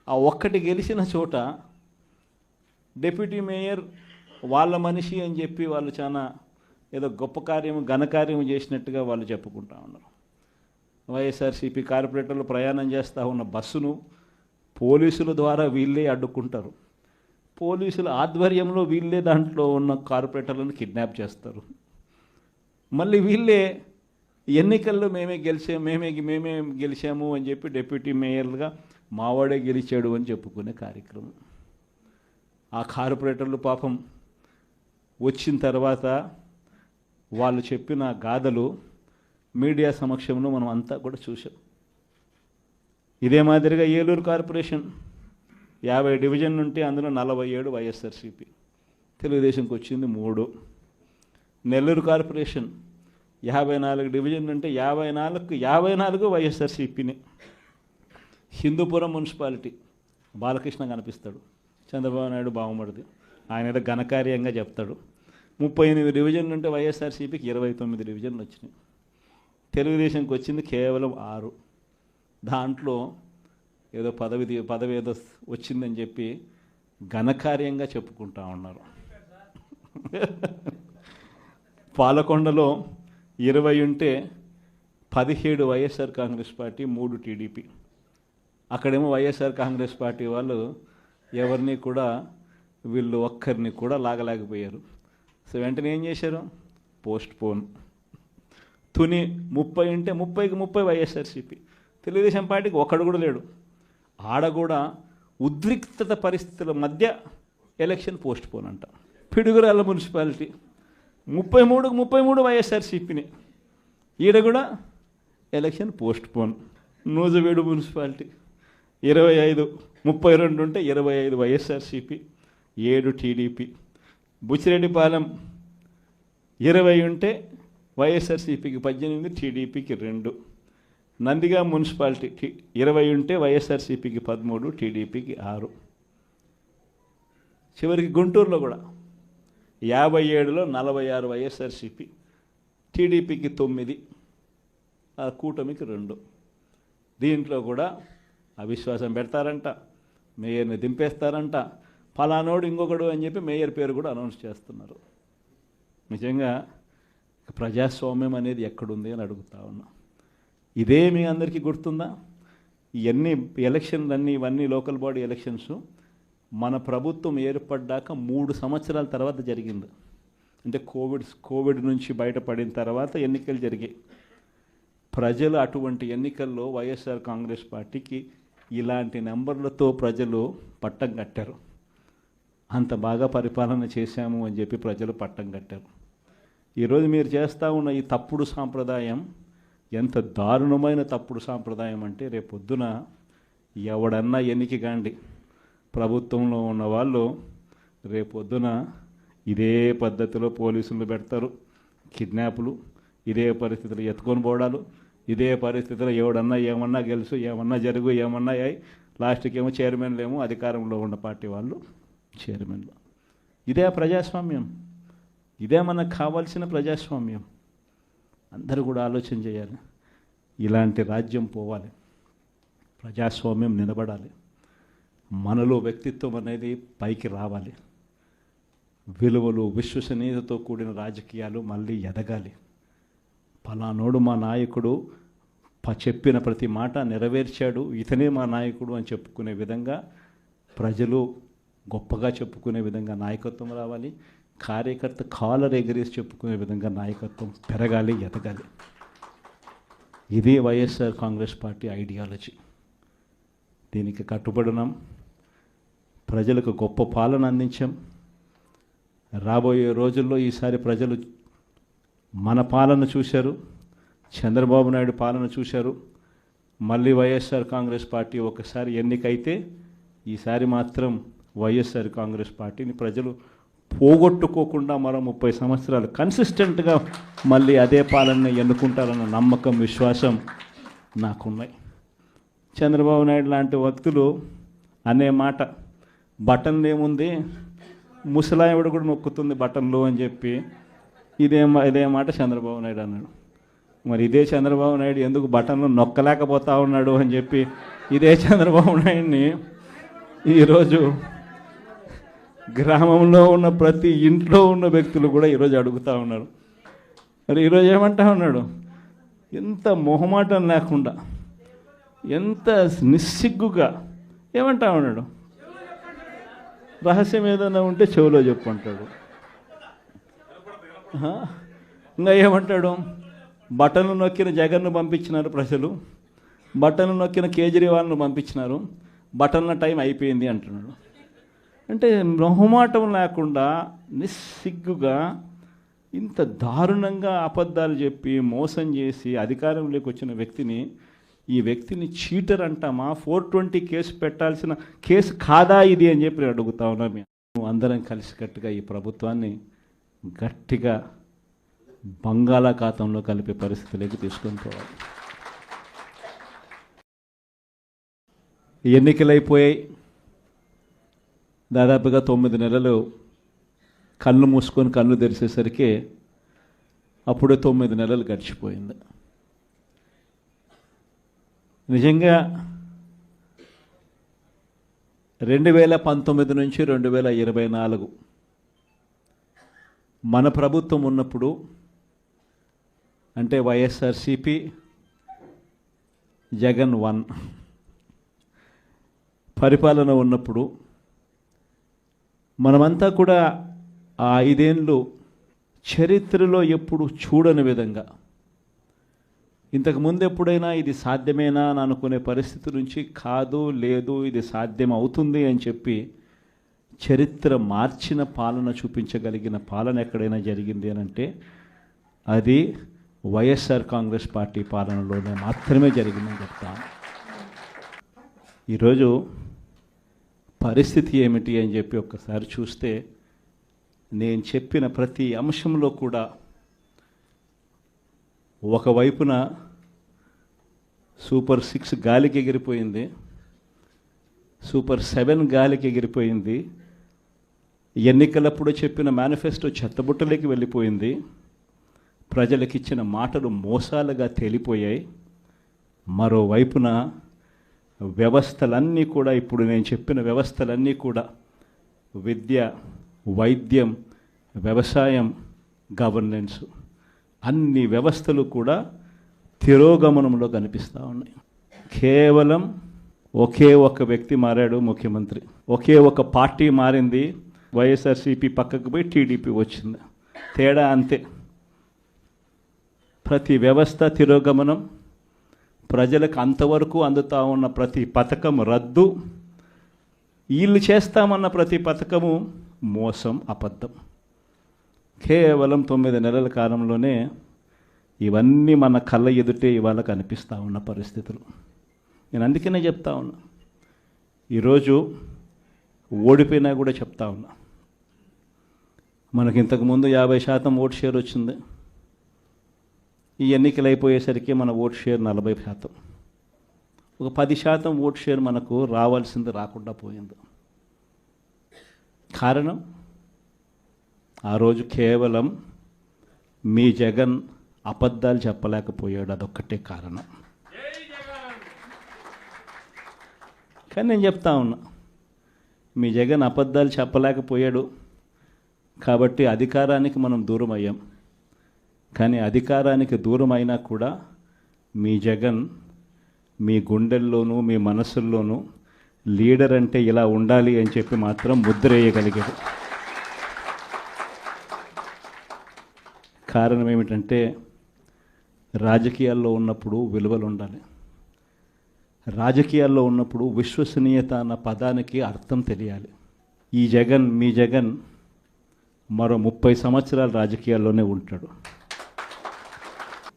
ఆ 1 గెలిచిన చోట డిప్యూటీ మేయర్ వాళ్ళ మనిషి అని చెప్పి వాళ్ళు చాలా ఏదో గొప్ప కార్యము, ఘనకార్యము చేసినట్టుగా వాళ్ళు చెప్పుకుంటా ఉన్నారు. వైఎస్ఆర్సీపీ కార్పొరేటర్లు ప్రయాణం చేస్తూ ఉన్న బస్సును పోలీసుల ద్వారా వీళ్ళే అడ్డుకుంటారు. పోలీసుల ఆధ్వర్యంలో వీళ్ళే దాంట్లో ఉన్న కార్పొరేటర్లను కిడ్నాప్ చేస్తారు. మళ్ళీ వీళ్ళే ఎన్నికల్లో మేమే గెలిచాము అని చెప్పి డిప్యూటీ మేయర్లుగా మావాడే గెలిచాడు అని చెప్పుకునే కార్యక్రమం. ఆ కార్పొరేటర్లు పాపం వచ్చిన తర్వాత వాళ్ళు చెప్పిన గాథలు మీడియా సమక్షంలో మనం అంతా కూడా చూసాం. ఇదే మాదిరిగా ఏలూరు కార్పొరేషన్ 50 డివిజన్లు ఉంటే అందులో 47 వైఎస్ఆర్సీపీ, తెలుగుదేశంకి వచ్చింది 3. నెల్లూరు కార్పొరేషన్ 54 డివిజన్లు ఉంటే 54 వైఎస్ఆర్సీపీని. హిందూపురం మున్సిపాలిటీ బాలకృష్ణ కనిపిస్తాడు, చంద్రబాబు నాయుడు బాగుమడిది, ఆయన ఏదో ఘనకార్యంగా చెప్తాడు. 38 డివిజన్లు ఉంటే వైఎస్ఆర్సీపీకి 29 డివిజన్లు వచ్చినాయి. తెలుగుదేశంకి వచ్చింది కేవలం 6. దాంట్లో ఏదో పదవి ఏదో వచ్చిందని చెప్పి ఘనకార్యంగా చెప్పుకుంటా ఉన్నారు. పాలకొండలో 20 ఉంటే 17 వైఎస్ఆర్ కాంగ్రెస్ పార్టీ, 3 టీడీపీ. అక్కడేమో వైఎస్ఆర్ కాంగ్రెస్ పార్టీ వాళ్ళు ఎవరిని కూడా వీళ్ళు ఒక్కరిని కూడా లాగలేకపోయారు. సో వెంటనే ఏం చేశారు? Post phone. తుని 30 ఉంటే 30కి 30 వైఎస్ఆర్సీపీ. తెలుగుదేశం పార్టీకి ఒక్కడు కూడా లేడు. ఆడ కూడా ఉద్రిక్తత పరిస్థితుల మధ్య ఎలక్షన్ పోస్ట్ పోన్ అంట. పిడుగురాళ్ళ మున్సిపాలిటీ 33కి 33 వైఎస్ఆర్సీపీని, ఈడ కూడా election post phone. Nuzvid municipality 32 ఉంటే 25 వైఎస్ఆర్సీపీ, 7 టీడీపీ. బుచ్చిరెడ్డిపాలెం 20 ఉంటే వైఎస్ఆర్సీపీకి 18, టీడీపీకి 2. నందిగా మున్సిపాలిటీ 20 ఉంటే వైఎస్ఆర్సీపీకి 13, టీడీపీకి 6. చివరికి గుంటూరులో కూడా 57లో 46 వైఎస్ఆర్సీపీ, టీడీపీకి 9, ఆ కూటమికి 2. దీంట్లో కూడా అవిశ్వాసం పెడతారంట, మేయర్ని దింపేస్తారంట, ఫలానోడు ఇంకొకడు అని చెప్పి మేయర్ పేరు కూడా అనౌన్స్ చేస్తున్నారు. నిజంగా ప్రజాస్వామ్యం అనేది ఎక్కడుంది అని అడుగుతా ఉన్నా. ఇదే మీ అందరికీ గుర్తుందా? ఇవన్నీ ఎలక్షన్లన్నీ, ఇవన్నీ లోకల్ బాడీ ఎలక్షన్స్ మన ప్రభుత్వం ఏర్పడ్డాక 3 సంవత్సరాల తర్వాత జరిగింది. అంటే కోవిడ్ నుంచి బయటపడిన తర్వాత ఎన్నికలు జరిగాయి. ప్రజలు అటువంటి ఎన్నికల్లో వైఎస్ఆర్ కాంగ్రెస్ పార్టీకి ఇలాంటి నెంబర్లతో ప్రజలు పట్టం కట్టారు. అంత బాగా పరిపాలన చేశాము అని చెప్పి ప్రజలు పట్టం కట్టారు. ఈరోజు మీరు చేస్తూ ఉన్న ఈ తప్పుడు సాంప్రదాయం ఎంత దారుణమైన తప్పుడు సాంప్రదాయం అంటే, రేపొద్దున ఎవడన్నా ఎన్నిక కాండి, ప్రభుత్వంలో ఉన్న వాళ్ళు రేపొద్దున ఇదే పద్ధతిలో పోలీసులు పెడతారు, కిడ్నాపులు, ఇదే పరిస్థితులు ఎత్తుకొని పోవడాలు, ఇదే పరిస్థితిలో ఎవడన్నా ఏమన్నా గెలుసు, ఏమన్నా జరుగు, ఏమన్నా అయ్యి లాస్ట్కి ఏమో చైర్మన్లు ఏమో అధికారంలో ఉన్న పార్టీ వాళ్ళు చైర్మన్లు. ఇదే ప్రజాస్వామ్యం, ఇదే మనకు కావాల్సిన ప్రజాస్వామ్యం. అందరూ కూడా ఆలోచన చేయాలి. ఇలాంటి రాజ్యం పోవాలి, ప్రజాస్వామ్యం నిలబడాలి, మనలో వ్యక్తిత్వం అనేది పైకి రావాలి, విలువలు, విశ్వసనీయతతో కూడిన రాజకీయాలు మళ్ళీ ఎదగాలి. ఫలానోడు మా నాయకుడు, చెప్పిన ప్రతి మాట నెరవేర్చాడు, ఇతనే మా నాయకుడు అని చెప్పుకునే విధంగా, ప్రజలు గొప్పగా చెప్పుకునే విధంగా నాయకత్వం రావాలి. కార్యకర్త కాలర్ ఎగరేసి చెప్పుకునే విధంగా నాయకత్వం పెరగాలి, ఎదగాలి. ఇది వైఎస్ఆర్ కాంగ్రెస్ పార్టీ ఐడియాలజీ. దీనికి కట్టుబడినాం. ప్రజలకు గొప్ప పాలన అందించాం. రాబోయే రోజుల్లో ఈసారి ప్రజలు మన పాలన చూశారు, చంద్రబాబు నాయుడు పాలన చూశారు. మళ్ళీ వైఎస్ఆర్ కాంగ్రెస్ పార్టీ ఒకసారి ఎన్నికైతే ఈసారి మాత్రం వైఎస్ఆర్ కాంగ్రెస్ పార్టీని ప్రజలు పోగొట్టుకోకుండా మరో 30 సంవత్సరాలు కన్సిస్టెంట్గా మళ్ళీ అదే పాలన ఎన్నుకుంటారన్న నమ్మకం, విశ్వాసం నాకున్నాయి. చంద్రబాబు నాయుడు లాంటి వ్యక్తులు అనే మాట, బటన్లు ఏముంది, ముసలాయవిడ కూడా నొక్కుతుంది బటన్లు అని చెప్పి ఇదే మాట చంద్రబాబు నాయుడు అన్నాడు. మరి ఇదే చంద్రబాబు నాయుడు ఎందుకు బటన్లు నొక్కలేకపోతా ఉన్నాడు అని చెప్పి ఇదే చంద్రబాబు నాయుడిని ఈరోజు గ్రామంలో ఉన్న ప్రతి ఇంట్లో ఉన్న వ్యక్తులు కూడా ఈరోజు అడుగుతూ ఉన్నారు. మరి ఈరోజు ఏమంటా ఉన్నాడు? ఎంత మొహమాటం లేకుండా, ఎంత నిస్సిగ్గుగా ఏమంటా ఉన్నాడు? రహస్యం ఏదైనా ఉంటే చెవులో చెప్పు అంటాడు. ఇంకా ఏమంటాడు? బటన్లు నొక్కిన జగన్ను పంపించినారు ప్రజలు, బటన్లు నొక్కిన కేజ్రీవాల్ను పంపించినారు, బటన్ల టైం అయిపోయింది అంటున్నాడు. అంటే మొహమాటం లేకుండా నిస్సిగ్గుగా ఇంత దారుణంగా అబద్ధాలు చెప్పి మోసం చేసి అధికారంలోకి వచ్చిన వ్యక్తిని ఈ వ్యక్తిని చీటర్ అంటామా, 420 కేసు పెట్టాల్సిన కేసు కాదా ఇది అని చెప్పి అడుగుతా ఉన్నా. మేము అందరం కలిసికట్టుగా ఈ ప్రభుత్వాన్ని గట్టిగా బంగాళాఖాతంలో కలిపే పరిస్థితిలోకి తీసుకొని పోవాలి. ఎన్నికలైపోయాయి, దాదాపుగా 9 నెలలు కళ్ళు మూసుకొని కళ్ళు తెరిచేసరికి అప్పుడే 9 నెలలు గడిచిపోయింది. నిజంగా 2019 నుంచి 2024 మన ప్రభుత్వం ఉన్నప్పుడు, అంటే వైఎస్ఆర్సిపి జగన్ 1 పరిపాలన ఉన్నప్పుడు మనమంతా కూడా ఆ 5 ఏళ్ళు చరిత్రలో ఎప్పుడు చూడని విధంగా, ఇంతకుముందు ఎప్పుడైనా ఇది సాధ్యమేనా అని అనుకునే పరిస్థితి నుంచి కాదు, లేదు, ఇది సాధ్యం అవుతుంది అని చెప్పి చరిత్ర మార్చిన పాలన చూపించగలిగిన పాలన ఎక్కడైనా జరిగింది అని అంటే అది వైఎస్ఆర్ కాంగ్రెస్ పార్టీ పాలనలోనే మాత్రమే జరిగిందని చెప్తాను. ఈరోజు పరిస్థితి ఏమిటి అని చెప్పి ఒక్కసారి చూస్తే, నేను చెప్పిన ప్రతి అంశంలో కూడా ఒకవైపున సూపర్ 6 గాలికి ఎగిరిపోయింది, సూపర్ 7 గాలికి ఎగిరిపోయింది, ఎన్నికలప్పుడు చెప్పిన మేనిఫెస్టో చెత్తబుట్టలోకి వెళ్ళిపోయింది, ప్రజలకు ఇచ్చిన మాటలు మోసాలుగా తేలిపోయాయి. మరోవైపున వ్యవస్థలన్నీ కూడా, ఇప్పుడు నేను చెప్పిన వ్యవస్థలన్నీ కూడా, విద్య, వైద్యం, వ్యవసాయం, గవర్నెన్స్, అన్ని వ్యవస్థలు కూడా తిరోగమనంలో కనిపిస్తూ ఉన్నాయి. కేవలం ఒకే ఒక వ్యక్తి మారాడు ముఖ్యమంత్రి, ఒకే ఒక పార్టీ మారింది, వైఎస్ఆర్సీపీ పక్కకు పోయి టీడీపీ వచ్చింది. తేడా అంతే. ప్రతి వ్యవస్థ తిరోగమనం, ప్రజలకు అంతవరకు అందుతూ ఉన్న ప్రతి పథకం రద్దు, వీళ్ళు చేస్తామన్న ప్రతి పథకము మోసం, అబద్ధం. కేవలం 9 నెలల కాలంలోనే ఇవన్నీ మన కళ్ళ ఎదుటే ఇవాళ కనిపిస్తూ ఉన్న పరిస్థితులు. నేను అందుకనే చెప్తా ఉన్నా, ఈరోజు ఓడిపోయినా కూడా చెప్తా ఉన్నా, మనకి ఇంతకుముందు 50% ఓటు షేర్ వచ్చింది. ఈ ఎన్నికలు అయిపోయేసరికి మన ఓటు షేర్ 40%. ఒక 10% ఓటు షేర్ మనకు రావాల్సింది రాకుండా పోయింది. కారణం, ఆ రోజు కేవలం మీ జగన్ అబద్ధాలు చెప్పలేకపోయాడు, అదొక్కటే కారణం. కానీ నేను చెప్తా ఉన్నా, మీ జగన్ అబద్ధాలు చెప్పలేకపోయాడు కాబట్టి అధికారానికి మనం దూరం అయ్యాం. కానీ అధికారానికి దూరం అయినా కూడా మీ జగన్ మీ గుండెల్లోనూ మీ మనసుల్లోనూ లీడర్ అంటే ఇలా ఉండాలి అని చెప్పి మాత్రం ముద్ర వేయగలిగాడు. కారణం ఏమిటంటే, రాజకీయాల్లో ఉన్నప్పుడు విలువలు ఉండాలి, రాజకీయాల్లో ఉన్నప్పుడు విశ్వసనీయత అన్న పదానికి అర్థం తెలియాలి. ఈ జగన్, మీ జగన్ మరో 30 సంవత్సరాలు రాజకీయాల్లోనే ఉంటాడు.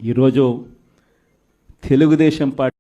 ఈరోజు తెలుగుదేశం పార్టీ